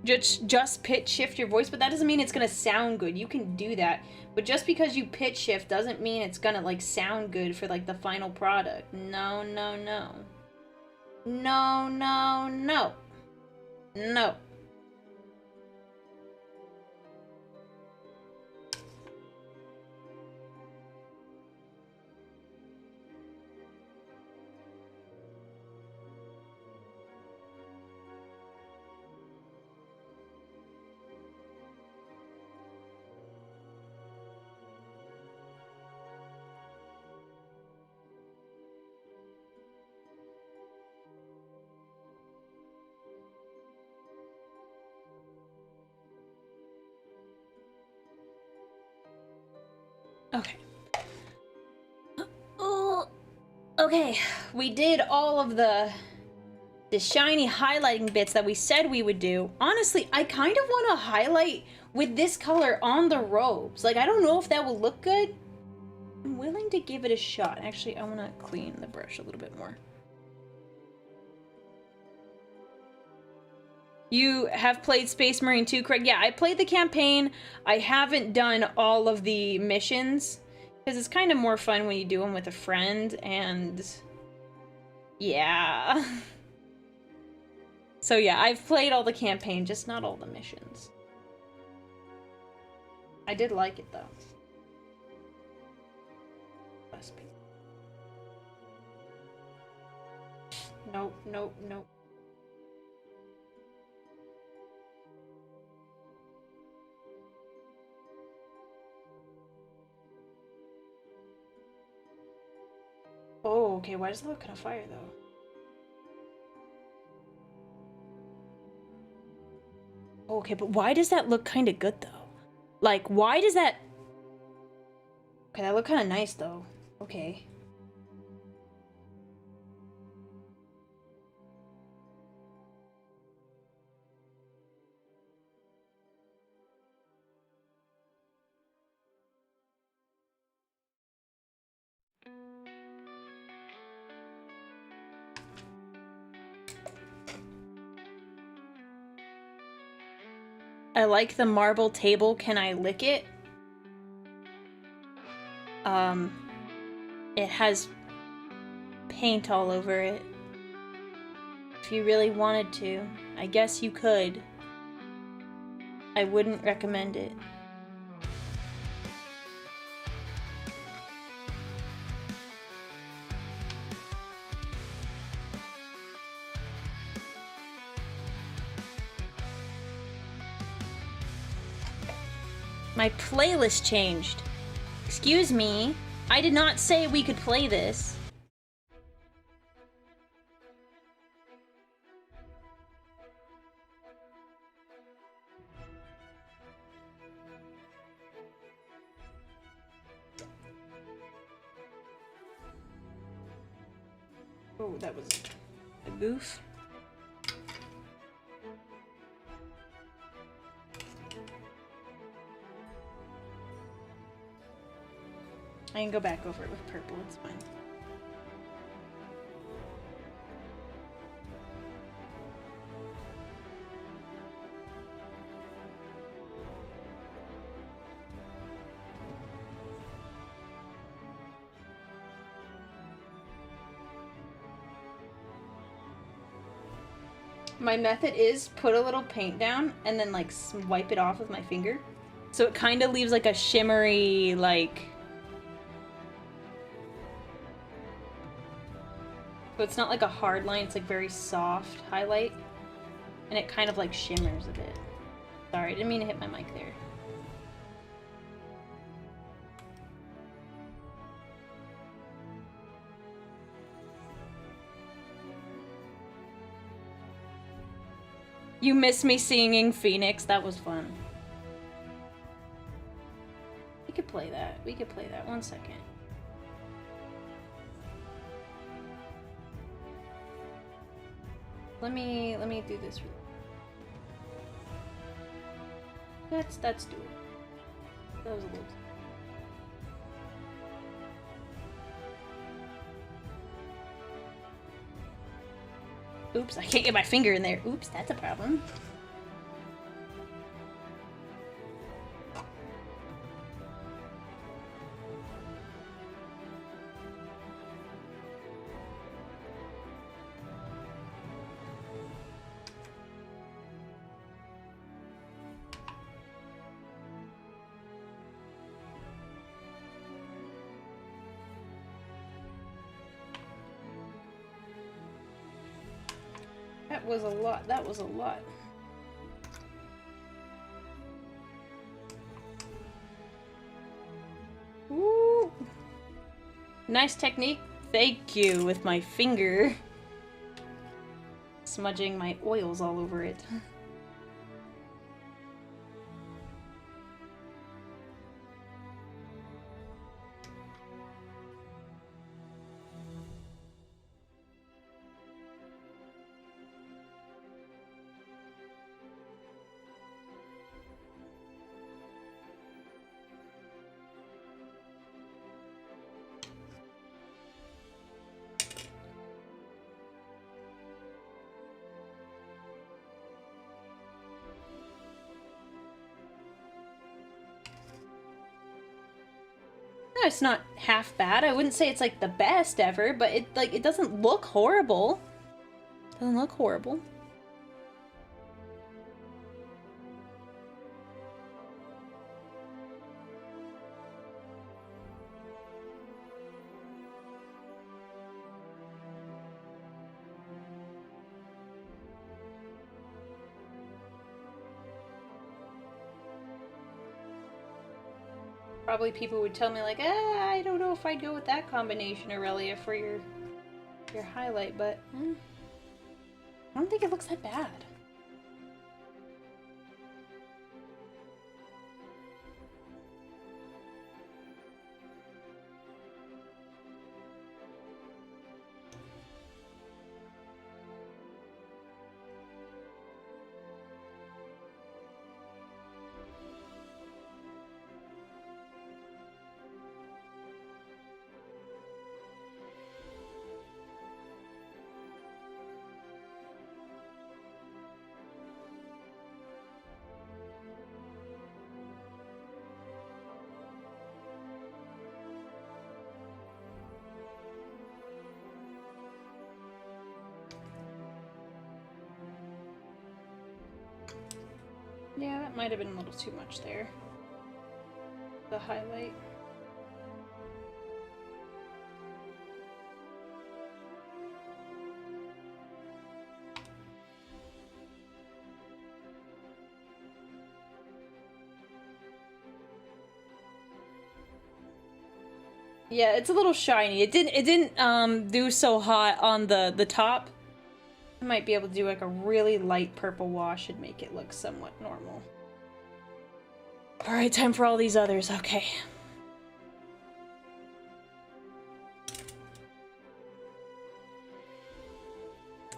Just pitch shift your voice, but that doesn't mean it's gonna sound good. You can do that, but just because you pitch shift doesn't mean it's gonna like sound good for like the final product. No, no, no. No, no, no. No. Okay. Oh, okay. We did all of the shiny highlighting bits that we said we would do. Honestly, I kind of want to highlight with this color on the robes. Like, I don't know if that will look good. I'm willing to give it a shot. Actually, I want to clean the brush a little bit more. You have played Space Marine 2, Craig? Yeah, I played the campaign. I haven't done all of the missions, because it's kind of more fun when you do them with a friend, and yeah. So yeah, I've played all the campaign, just not all the missions. I did like it, though. Nope, nope, nope. Oh, okay, why does it look kind of fire, though? Oh, okay, but why does that look kind of good, though? Like, why does that... Okay, that looked kind of nice, though. Okay. I like the marble table. Can I lick it? It has paint all over it. If you really wanted to, I guess you could. I wouldn't recommend it. My playlist changed. Excuse me, I did not say we could play this. Oh, that was a goof. I can go back over it with purple, it's fine. My method is put a little paint down and then like wipe it off with my finger. So it kind of leaves like a shimmery, like... So it's not like a hard line, it's like very soft highlight. And it kind of like shimmers a bit. Sorry, I didn't mean to hit my mic there. You miss me singing Phoenix? That was fun. We could play that. We could play that. 1 second. Let me do this. Let's do it. That was a little. Oops, I can't get my finger in there. Oops, that's a problem. That was a lot. That was a lot. Ooh. Nice technique. Thank you with my finger. Smudging my oils all over it. It's not half bad. I wouldn't say it's like the best ever, but it doesn't look horrible. It doesn't look horrible. Probably people would tell me like, I don't know if I'd go with that combination, Aurelia, for your your highlight, but I don't think it looks that bad. Yeah, that might have been a little too much there. The highlight. Yeah, it's a little shiny. It didn't do so hot on the top. I might be able to do like a really light purple wash and make it look somewhat normal. Alright, time for all these others. Okay.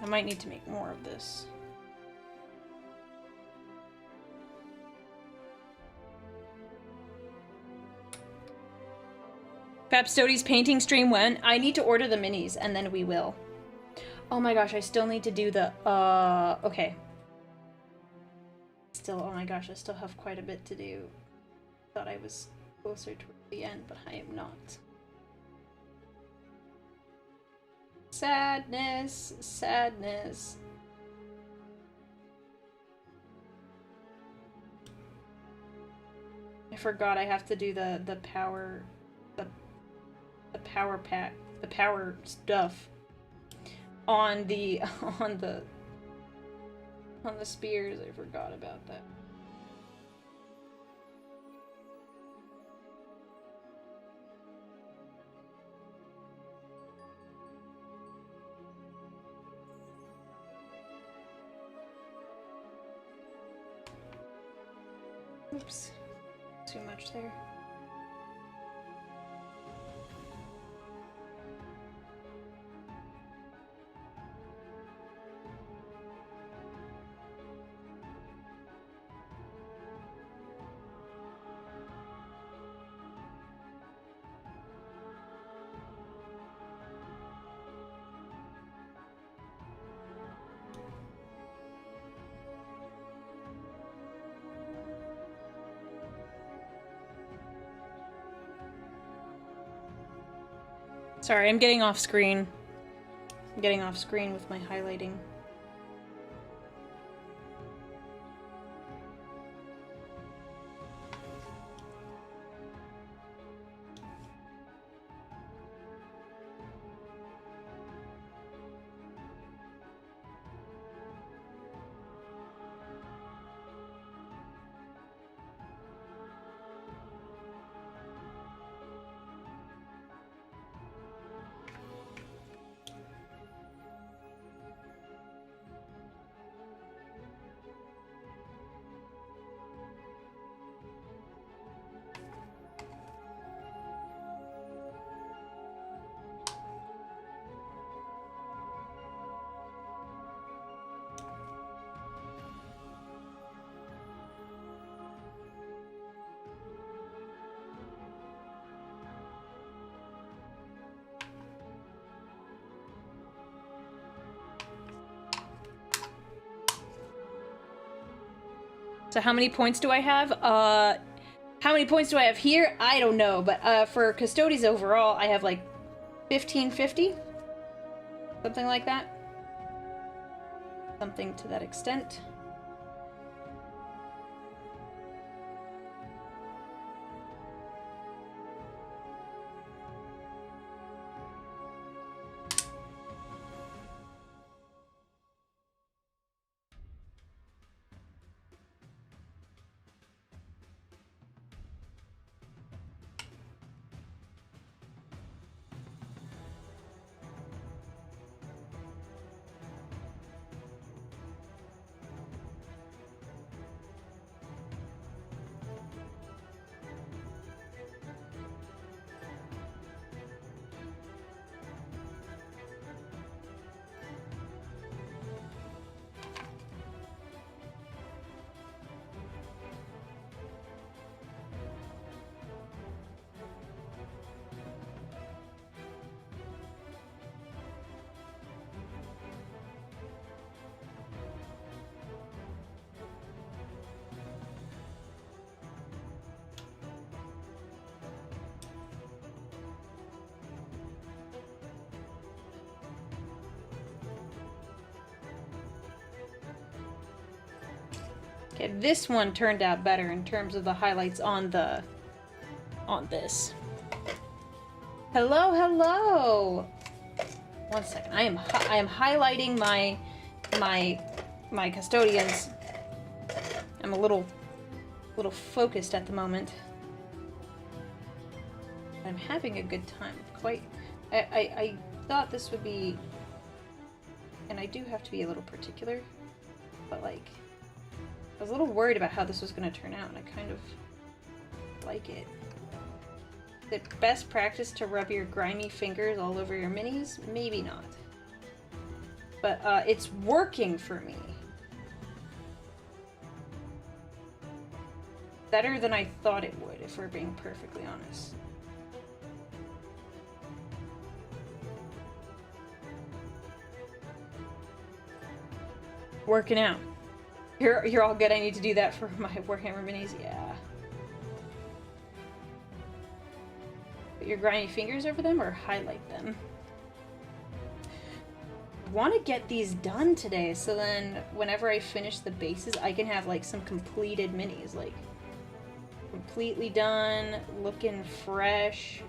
I might need to make more of this. Femstodes painting stream when? I need to order the minis and then we will. Oh my gosh, I still need to do the, okay. Still, oh my gosh, I still have quite a bit to do. Thought I was closer to the end, but I am not. Sadness, sadness. I forgot I have to do the power, the power pack, the power stuff. On the spears. I forgot about that. Oops. Too much there. Sorry, I'm getting off screen. I'm getting off screen with my highlighting. So how many points do I have? How many points do I have here? I don't know, but for Custodians overall, I have like 1550? Something like that. Something to that extent. Okay, this one turned out better in terms of the highlights on this. Hello, hello. 1 second. I am highlighting my custodians. I'm a little focused at the moment. I'm having a good time. I thought this would be, and I do have to be a little particular, but like, I was a little worried about how this was going to turn out, and I kind of like it. Is it best practice to rub your grimy fingers all over your minis? Maybe not. But it's working for me. Better than I thought it would, if we're being perfectly honest. Working out. You're all good. I need to do that for my Warhammer minis. Yeah. Put your grimy fingers over them or highlight them. I want to get these done today, so then whenever I finish the bases, I can have like some completed minis, like completely done, looking fresh,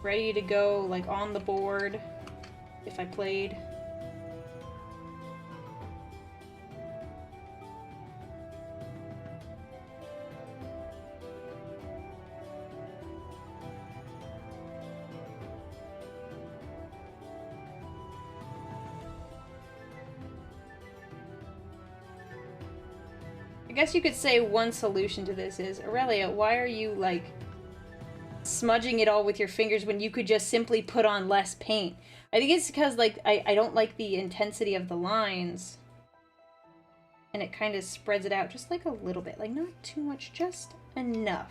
ready to go, like on the board if I played. I guess you could say one solution to this is, Aurelia, why are you, like, smudging it all with your fingers when you could just simply put on less paint? I think it's because, like, I don't like the intensity of the lines. And it kind of spreads it out just, like, a little bit. Like, not too much, just enough.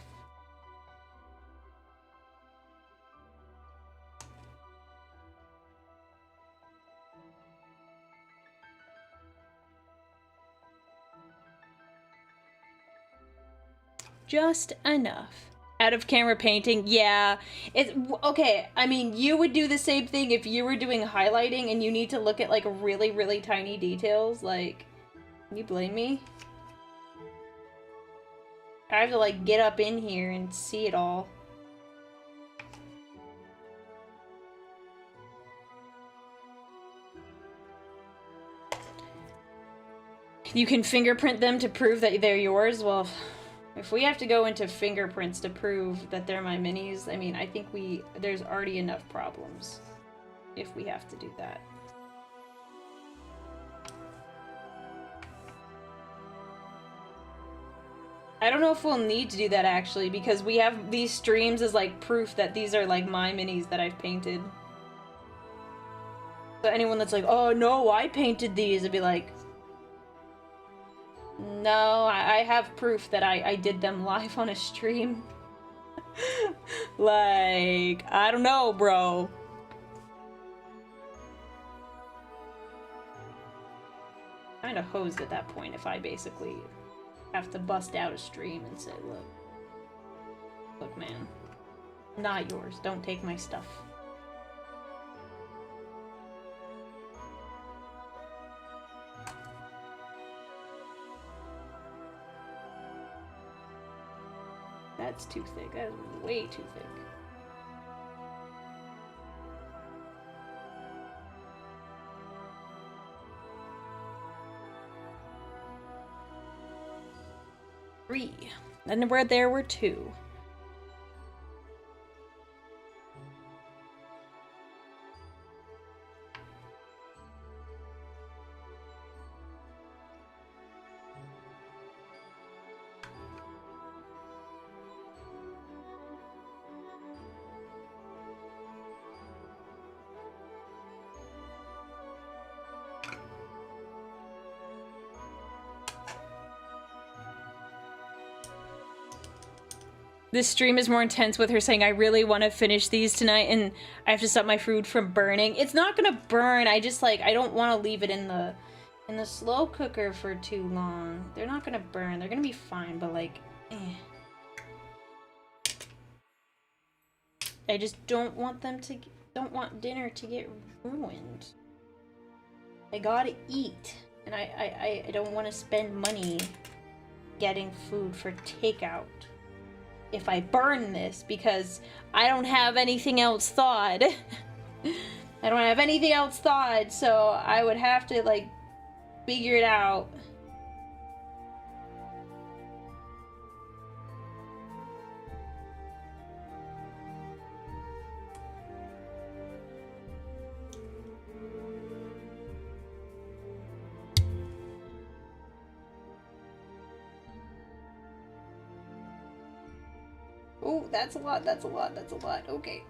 Just enough. Out of camera painting, yeah. It's okay. I mean, you would do the same thing if you were doing highlighting and you need to look at like really, really tiny details. Like, can you blame me? I have to like get up in here and see it all. You can fingerprint them to prove that they're yours. Well, if we have to go into fingerprints to prove that they're my minis, I mean, I think there's already enough problems if we have to do that. I don't know if we'll need to do that actually, because we have these streams as like proof that these are like my minis that I've painted. So anyone that's like, oh no, I painted these, I'd be like, no, I have proof that I did them live on a stream. Like, I don't know, bro. Kinda hosed at that point if I basically have to bust out a stream and say, look man, not yours, don't take my stuff. That's too thick. That is way too thick. Three. And there were two. This stream is more intense with her saying, I really want to finish these tonight and I have to stop my food from burning. It's not gonna burn, I just like, I don't want to leave it in the slow cooker for too long. They're not gonna burn, they're gonna be fine, but like, eh. I just don't want dinner to get ruined. I gotta eat. And I don't want to spend money getting food for takeout if I burn this, because I don't have anything else thawed. I don't have anything else thawed, so I would have to, like, figure it out. Oh, that's a lot, that's a lot, that's a lot. Okay.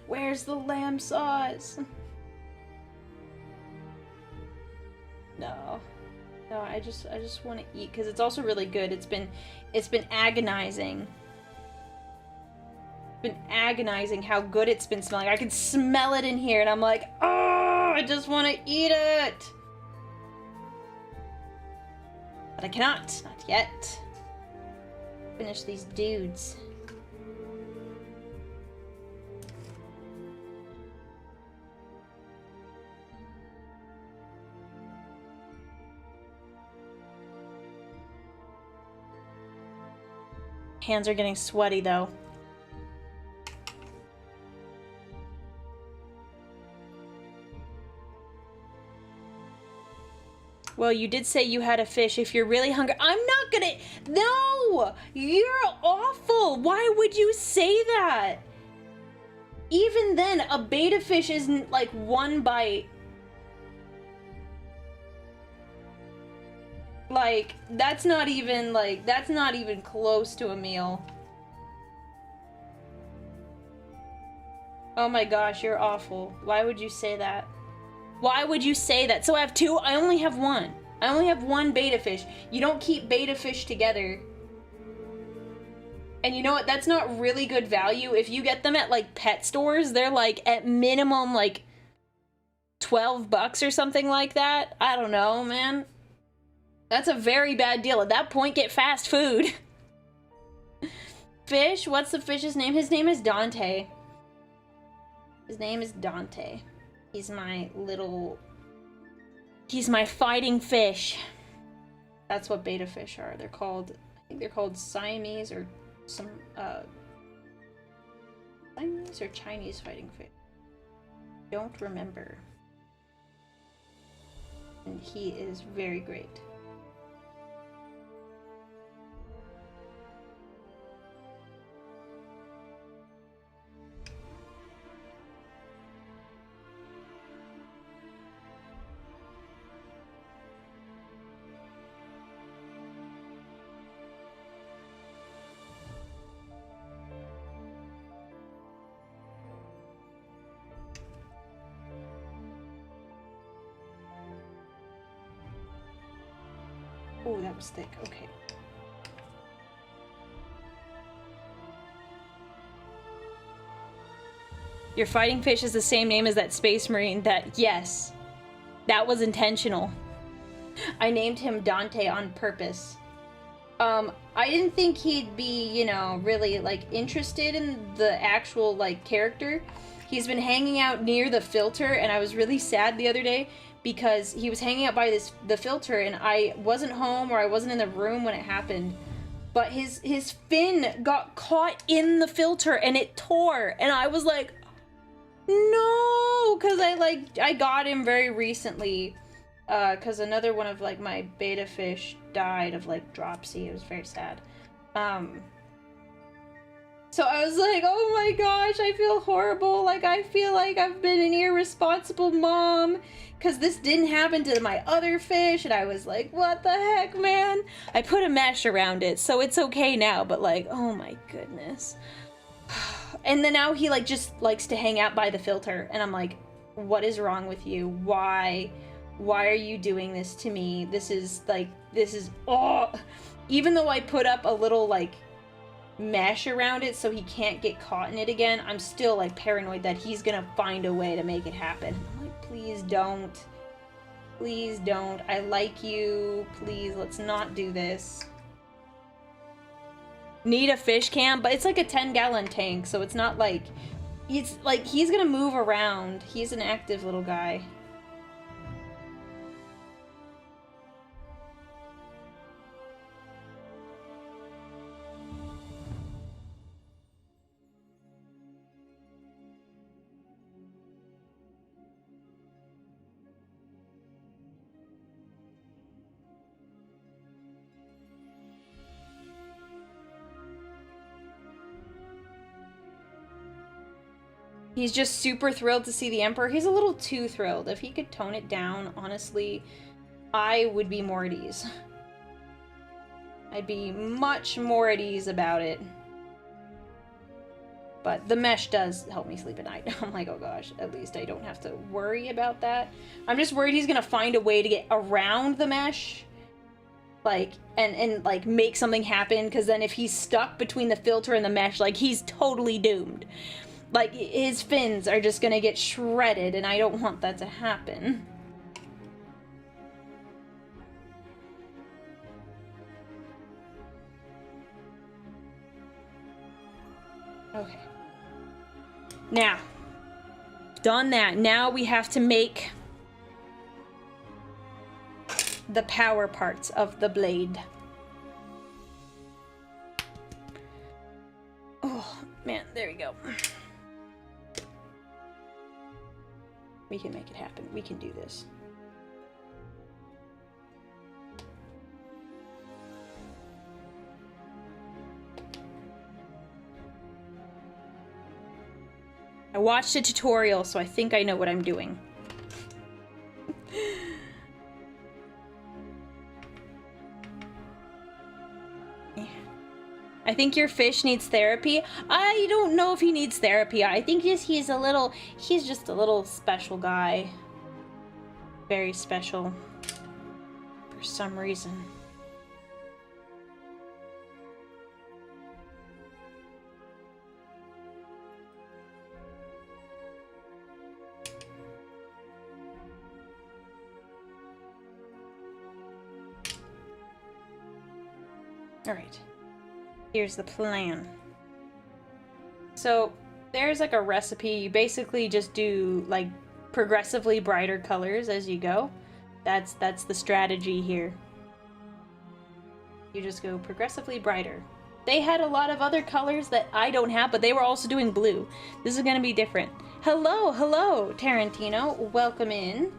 Where's the lamb sauce? No. No, I just want to eat, because it's also really good. It's been agonizing. It's been agonizing how good it's been smelling. I can smell it in here, and I'm like, oh, I just want to eat it. But I cannot. Not yet. Finish these dudes. Hands are getting sweaty, though. Well, you did say you had a fish. If you're really hungry, I'm not gonna... No! You're awful! Why would you say that? Even then, a beta fish isn't, like, one bite. Like, that's not even close to a meal. Oh my gosh, you're awful. Why would you say that? Why would you say that? So I have two? I only have one. I only have one beta fish. You don't keep beta fish together. And you know what? That's not really good value. If you get them at, like, pet stores, they're, like, at minimum, like, $12 or something like that. I don't know, man. That's a very bad deal. At that point, get fast food. Fish? What's the fish's name? His name is Dante. His name is Dante. He's my little... He's my fighting fish. That's what beta fish are. They're called... I think they're called Siamese or some... Siamese or Chinese fighting fish. Don't remember. And he is very great. Oh, that was thick. Okay. Your fighting fish is the same name as that space marine that, yes, that was intentional. I named him Dante on purpose. I didn't think he'd be, you know, really, like, interested in the actual, like, character. He's been hanging out near the filter, and I was really sad the other day because he was hanging out by the filter, and I wasn't home or I wasn't in the room when it happened. But his fin got caught in the filter, and it tore, and I was like, no, because I got him very recently, because another one of, like, my beta fish died of, like, dropsy. It was very sad. So I was like, oh my gosh, I feel horrible. Like, I feel like I've been an irresponsible mom, because this didn't happen to my other fish, and I was like, what the heck, man? I put a mesh around it, so it's okay now, but, like, oh my goodness. And then now he, like, just likes to hang out by the filter, and I'm like, what is wrong with you? Why are you doing this to me? This is, oh! Even though I put up a little, like, mesh around it so he can't get caught in it again, I'm still, like, paranoid that he's gonna find a way to make it happen. I'm like, Please don't. Please don't. I like you. Please, let's not do this. Need a fish can, but it's like a 10-gallon tank, so it's not like... It's like, he's gonna move around. He's an active little guy. He's just super thrilled to see the Emperor. He's a little too thrilled. If he could tone it down, honestly, I would be more at ease. I'd be much more at ease about it. But the mesh does help me sleep at night. I'm like, oh gosh, at least I don't have to worry about that. I'm just worried he's gonna find a way to get around the mesh. Like, and like, make something happen, because then if he's stuck between the filter and the mesh, like, he's totally doomed. Like, his fins are just gonna get shredded, and I don't want that to happen. Okay. Now, done that. Now we have to make the power parts of the blade. Oh, man, there we go. We can make it happen. We can do this. I watched a tutorial, so I think I know what I'm doing. I think your fish needs therapy. I don't know if he needs therapy. I think he's just a little special guy. Very special. For some reason. All right. Here's the plan. So there's like a recipe. You basically just do like progressively brighter colors as you go. That's the strategy here. You just go progressively brighter. They had a lot of other colors that I don't have, but they were also doing blue. This is gonna be different. Hello, Tarantino. Welcome in.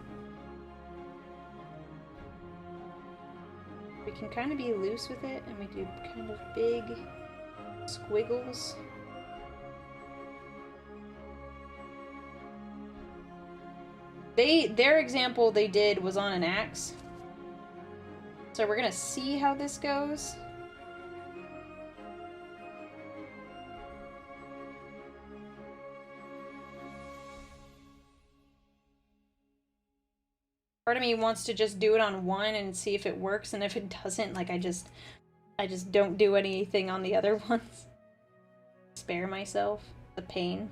We can kind of be loose with it, and we do kind of big squiggles. Their example they did was on an axe. So we're gonna see how this goes. Part of me wants to just do it on one and see if it works, and if it doesn't, like I just don't do anything on the other ones. Spare myself the pain.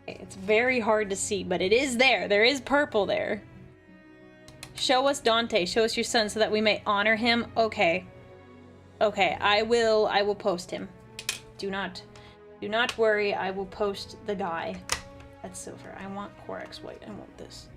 Okay, it's very hard to see, but it is there. There is purple there. Show us Dante. Show us your son so that we may honor him. Okay. Okay, I will post him. Do not worry. I will post the guy. That's silver. I want Corax white. I want this.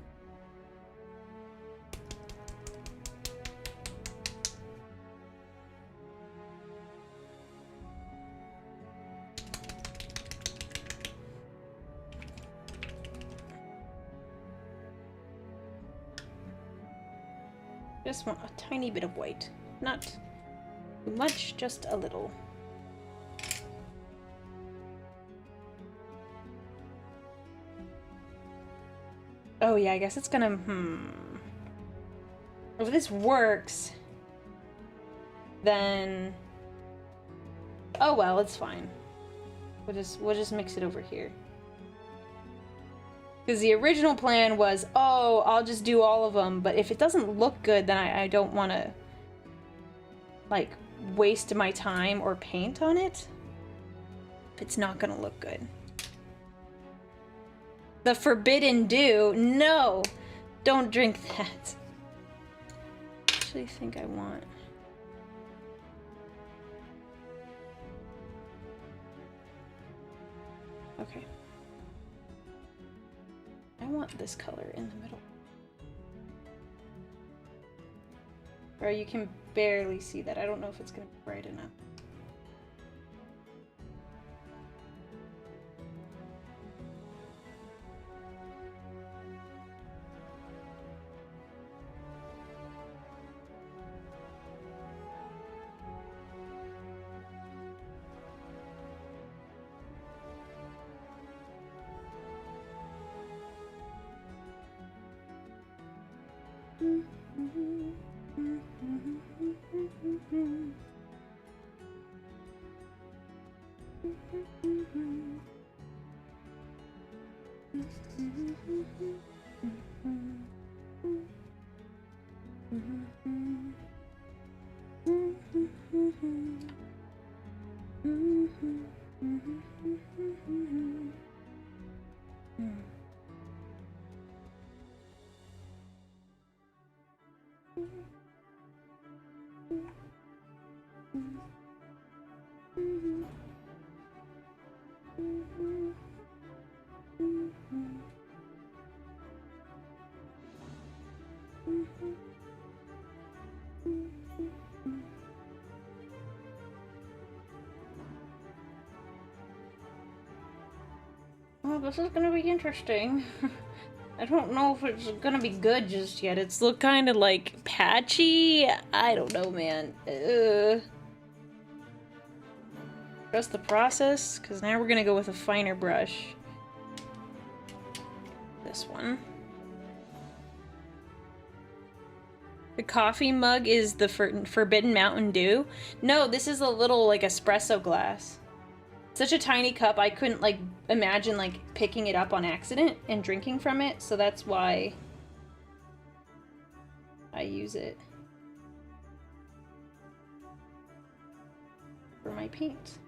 Just want a tiny bit of white. Not too much, just a little. Oh yeah, I guess it's gonna, If this works, then... Oh well, it's fine. We'll just mix it over here. Because the original plan was, oh, I'll just do all of them, but if it doesn't look good, then I don't want to, like, waste my time or paint on it. If it's not gonna look good. The Forbidden Dew? No! Don't drink that. I actually think I want... Okay. I want this color in the middle. Or you can barely see that. I don't know if it's gonna be bright enough. Well, this is gonna be interesting. I don't know if it's gonna be good just yet. It's look kind of like patchy. I don't know, man. Trust the process, because now we're gonna go with a finer brush. This one. The coffee mug is the Forbidden Mountain Dew. No, this is a little, like, espresso glass. Such a tiny cup, I couldn't, like, imagine, like, picking it up on accident and drinking from it, so that's why I use it for my paint.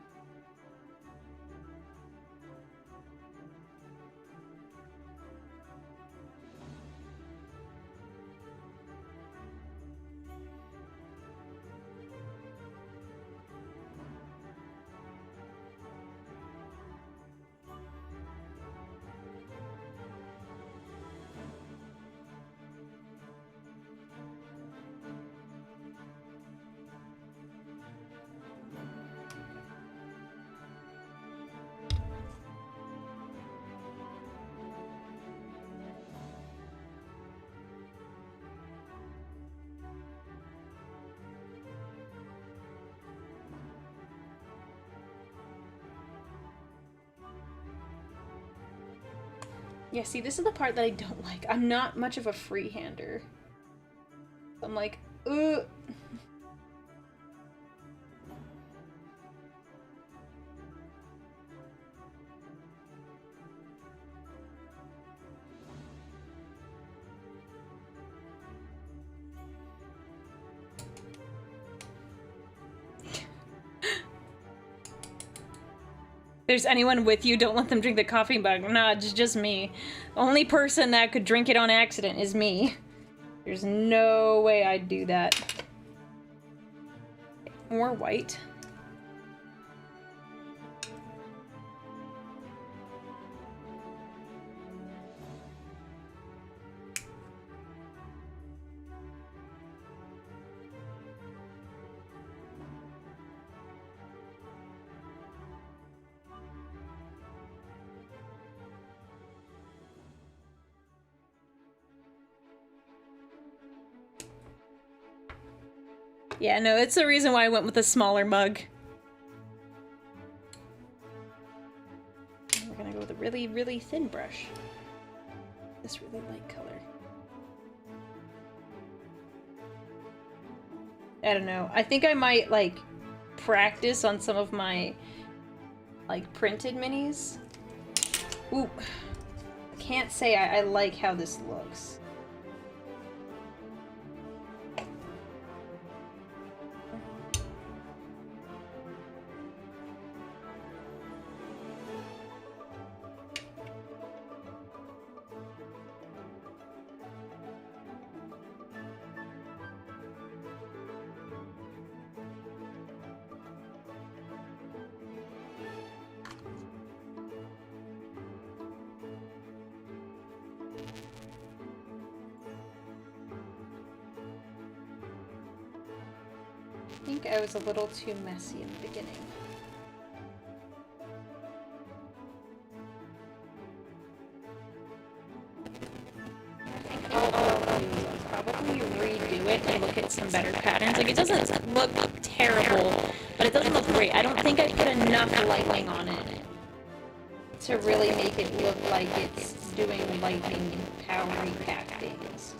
Yeah, see, this is the part that I don't like. I'm not much of a freehander. I'm like, ugh. There's anyone with you, don't let them drink the coffee mug. Nah, it's just me. The only person that could drink it on accident is me. There's no way I'd do that. More white. Yeah, no, it's the reason why I went with a smaller mug. And we're gonna go with a really, really thin brush. This really light color. I don't know. I think I might, like, practice on some of my, like, printed minis. Ooh. I can't say I like how this looks. I think I was a little too messy in the beginning. I think I'll probably redo it and look at some better patterns. Like, it doesn't look terrible, but it doesn't look great. I don't think I put enough lighting on it to really make it look like it's doing lightning powery pack things.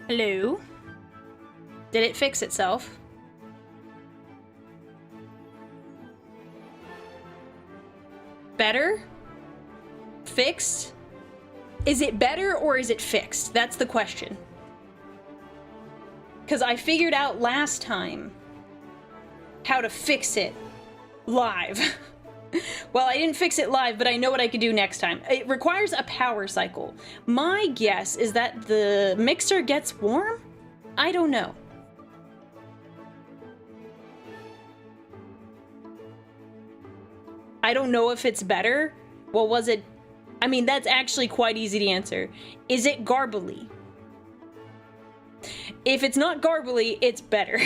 Hello? Did it fix itself? Better? Fixed? Is it better or is it fixed? That's the question. Because I figured out last time how to fix it live. Well, I didn't fix it live, but I know what I could do next time. It requires a power cycle. My guess is that the mixer gets warm? I don't know. I don't know if it's better. Well, was it... I mean, that's actually quite easy to answer. Is it garbly? If it's not garbly, it's better.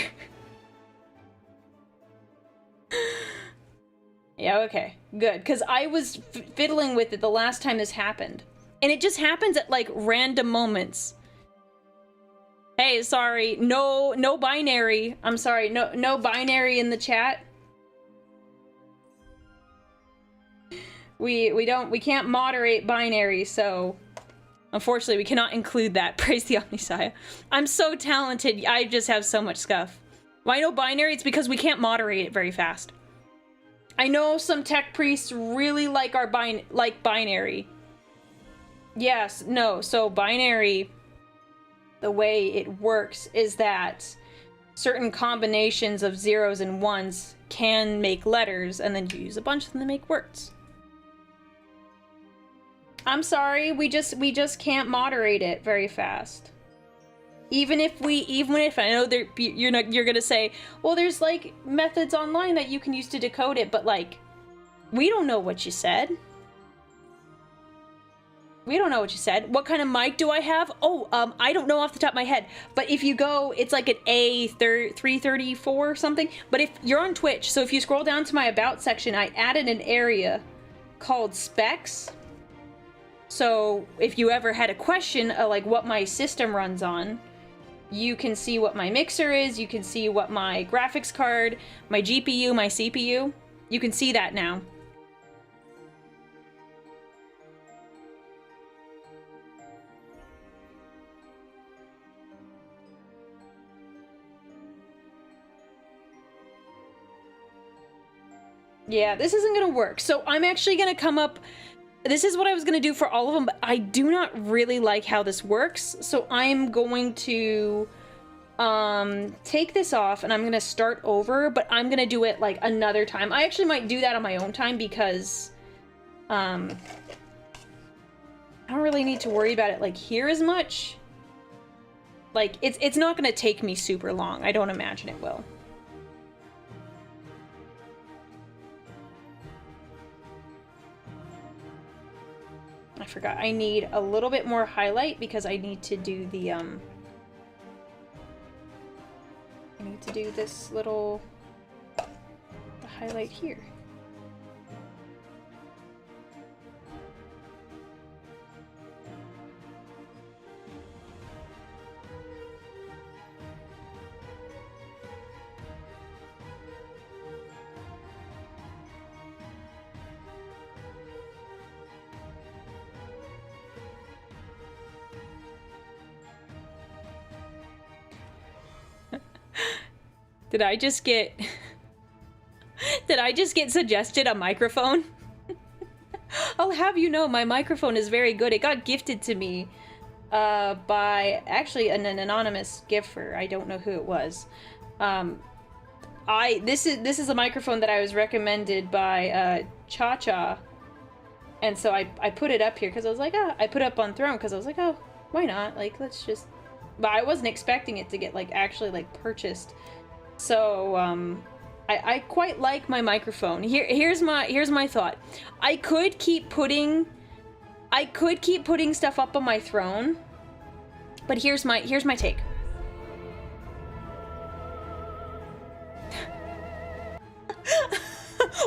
Yeah, okay, good. Because I was fiddling with it the last time this happened. And it just happens at, like, random moments. Hey, sorry, no binary. I'm sorry, no binary in the chat. We can't moderate binary, so unfortunately we cannot include that. Praise the Omnissiah. I'm so talented, I just have so much stuff. Why no binary? It's because we can't moderate it very fast. I know some tech priests really like our binary. Yes, no, so binary, the way it works is that certain combinations of zeros and ones can make letters, and then you use a bunch of them to make words. I'm sorry, we just can't moderate it very fast. Even if I know you're gonna say, well, there's like methods online that you can use to decode it, but like, we don't know what you said. We don't know what you said. What kind of mic do I have? Oh, I don't know off the top of my head. But if you go, it's like an A334 or something. But if you're on Twitch, so if you scroll down to my About section, I added an area called Specs. So if you ever had a question of like what my system runs on, you can see what my mixer is, you can see what my graphics card, my GPU, my CPU, you can see that now. Yeah, this isn't gonna work. So I'm actually gonna come up... This is what I was gonna do for all of them, but I do not really like how this works. So I'm going to take this off and I'm gonna start over, but I'm gonna do it like another time. I actually might do that on my own time because I don't really need to worry about it like here as much. Like it's not gonna take me super long. I don't imagine it will. I forgot. I need a little bit more highlight because I need to do the I need to do this little, the highlight here. Did I just get... Did I just get suggested a microphone? I'll have you know, my microphone is very good. It got gifted to me by actually an anonymous gifter. I don't know who it was. This is a microphone that I was recommended by Cha-Cha. And so I put it up here because I was like, oh, I put it up on Throne because I was like, oh, why not? Like, let's just... But I wasn't expecting it to get, like, actually, like, purchased. So, I quite like my microphone. Here's my thought. I could keep putting stuff up on my throne, but here's my take.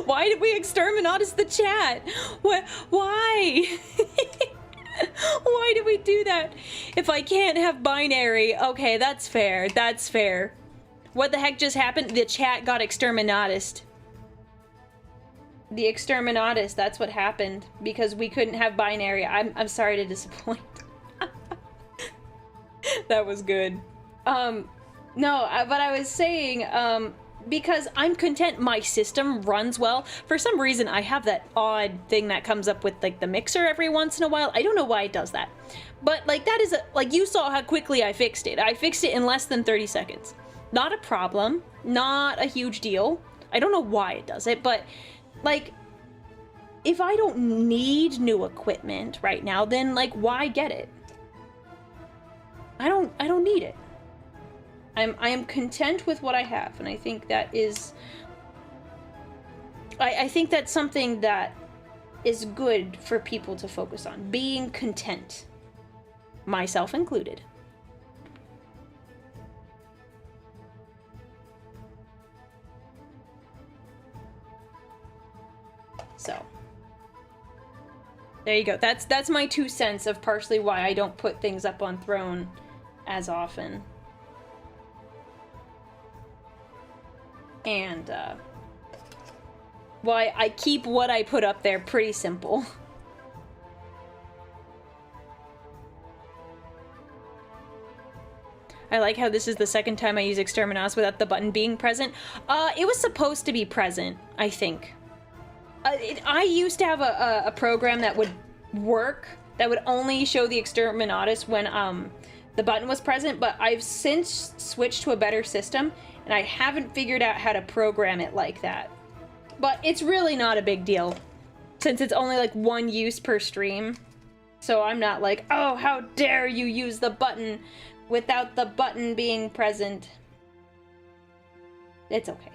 Why did we exterminatus the chat? What? Why? Why did we do that? If I can't have binary, okay, that's fair. That's fair. What the heck just happened? The chat got exterminatus. The exterminatus, that's what happened. Because we couldn't have binary. I'm sorry to disappoint. That was good. No, but I was saying, because I'm content my system runs well. For some reason, I have that odd thing that comes up with, like, the mixer every once in a while. I don't know why it does that. But, like, that is, like, you saw how quickly I fixed it. I fixed it in less than 30 seconds. Not a problem. Not a huge deal. I don't know why it does it, but, like, if I don't need new equipment right now, then, like, why get it? I don't need it. I am content with what I have, and I think that is... I think that's something that is good for people to focus on. Being content. Myself included. So, there you go. That's my 2 cents of partially why I don't put things up on Throne as often. And, why I keep what I put up there pretty simple. I like how this is the second time I use Exterminatus without the button being present. It was supposed to be present, I think. I used to have a program that would work, that would only show the Exterminatus when the button was present, but I've since switched to a better system, and I haven't figured out how to program it like that. But it's really not a big deal, since it's only like 1 use per stream. So I'm not like, oh, how dare you use the button without the button being present. It's okay.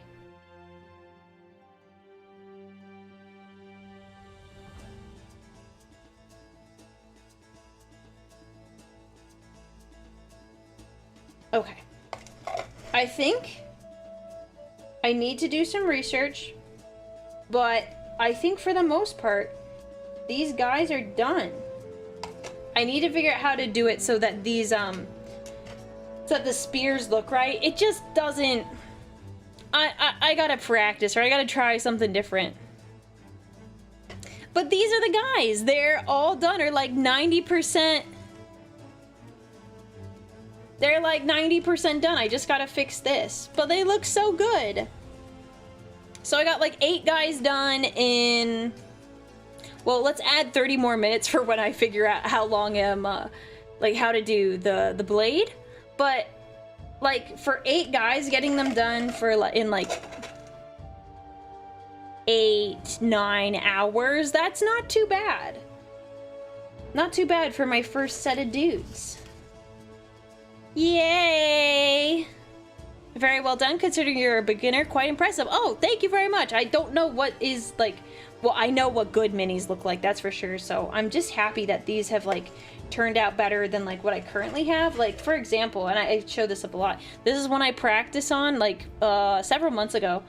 Okay. I think I need to do some research, but I think for the most part, these guys are done. I need to figure out how to do it so that these, so that the spears look right. It just doesn't... I gotta practice, or I gotta try something different. But these are the guys. They're all done, or like 90%... They're like 90% done. I just gotta fix this. But they look so good. So I got like 8 guys done in... Well, let's add 30 more minutes for when I figure out how long I'm, like, how to do the blade. But, like, for 8 guys, getting them done for, in, like, 8-9 hours, that's not too bad. Not too bad for my first set of dudes. Yay! Very well done, considering you're a beginner. Quite impressive. Oh, thank you very much. I don't know what is, like... Well, I know what good minis look like, that's for sure. So I'm just happy that these have, like, turned out better than like what I currently have. Like, for example, and I show this up a lot, this is one I practice on like several months ago.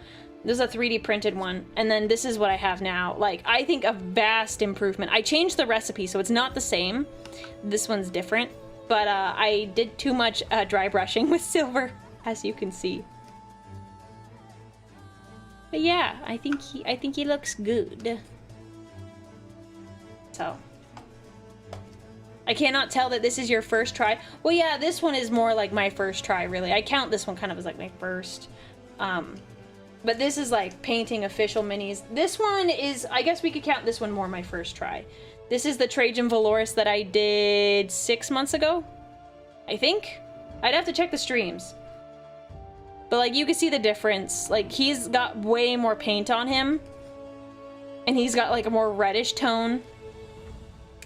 This is a 3D printed one, and then this is what I have now. Like, I think a vast improvement. I changed the recipe, so it's not the same. This one's different, but I did too much dry brushing with silver, as you can see. But yeah, I think he looks good. So I cannot tell that this is your first try. Well, yeah, this one is more like my first try, really. I count this one kind of as like my first. But this is like painting official minis. This one is, I guess we could count this one more my first try. This is the Trajan Valoris that I did 6 months ago, I think. I'd have to check the streams. But like, you can see the difference. Like, he's got way more paint on him. And he's got like a more reddish tone.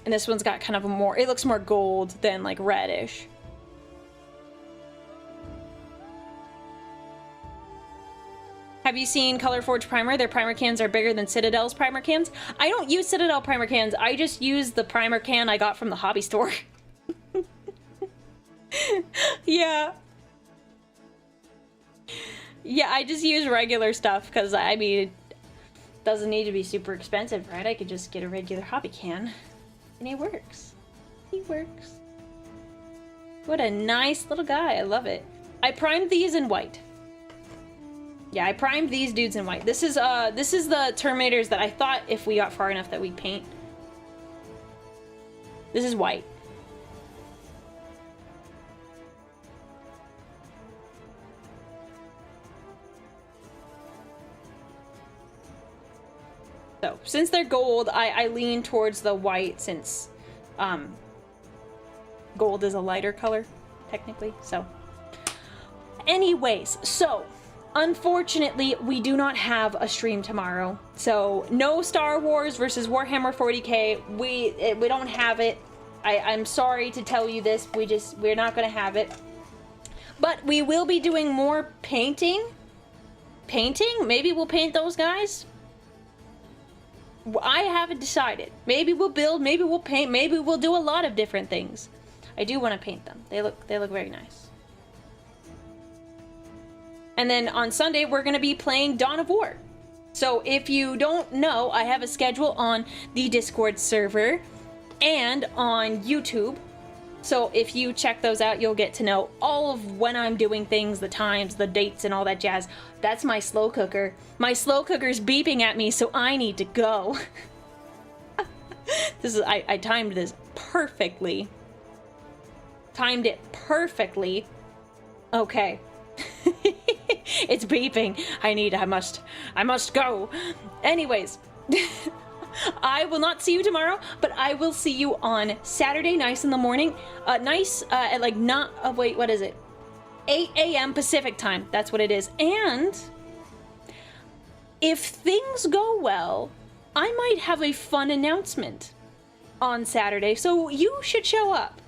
And this one's got kind of a more, it looks more gold than like reddish. Have you seen Colorforge Primer? Their primer cans are bigger than Citadel's primer cans. I don't use Citadel primer cans. I just use the primer can I got from the hobby store. Yeah. Yeah, I just use regular stuff because, I mean, it doesn't need to be super expensive, right? I could just get a regular hobby can. And it works. He works. What a nice little guy. I love it. I primed these in white. Yeah, I primed these dudes in white. This is the Terminators that I thought if we got far enough that we'd paint. This is white. So, since they're gold, I lean towards the white since gold is a lighter color, technically, so. Anyways, so, unfortunately, we do not have a stream tomorrow. So, no Star Wars versus Warhammer 40k. We don't have it. I'm sorry to tell you this. We're not gonna have it. But we will be doing more painting. Maybe we'll paint those guys. I haven't decided. Maybe we'll build, maybe we'll paint, maybe we'll do a lot of different things. I do want to paint them. They look very nice. And then on Sunday, we're going to be playing Dawn of War. So if you don't know, I have a schedule on the Discord server and on YouTube. So if you check those out, you'll get to know all of when I'm doing things, the times, the dates, and all that jazz. That's my slow cooker. My slow cooker's beeping at me, so I need to go. I timed this perfectly. Timed it perfectly. Okay. It's beeping. I must go. Anyways. I will not see you tomorrow, but I will see you on Saturday, nice in the morning. At like wait, what is it? 8 a.m. Pacific time. That's what it is. And if things go well, I might have a fun announcement on Saturday. So you should show up.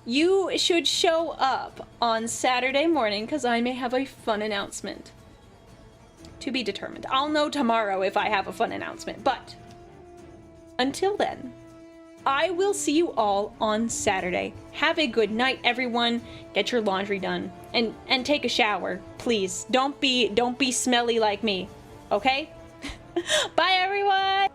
You should show up on Saturday morning because I may have a fun announcement. To be determined. I'll know tomorrow if I have a fun announcement, but until then, I will see you all on Saturday. Have a good night, everyone. Get your laundry done and take a shower, please. Don't be smelly like me, okay? Bye, everyone.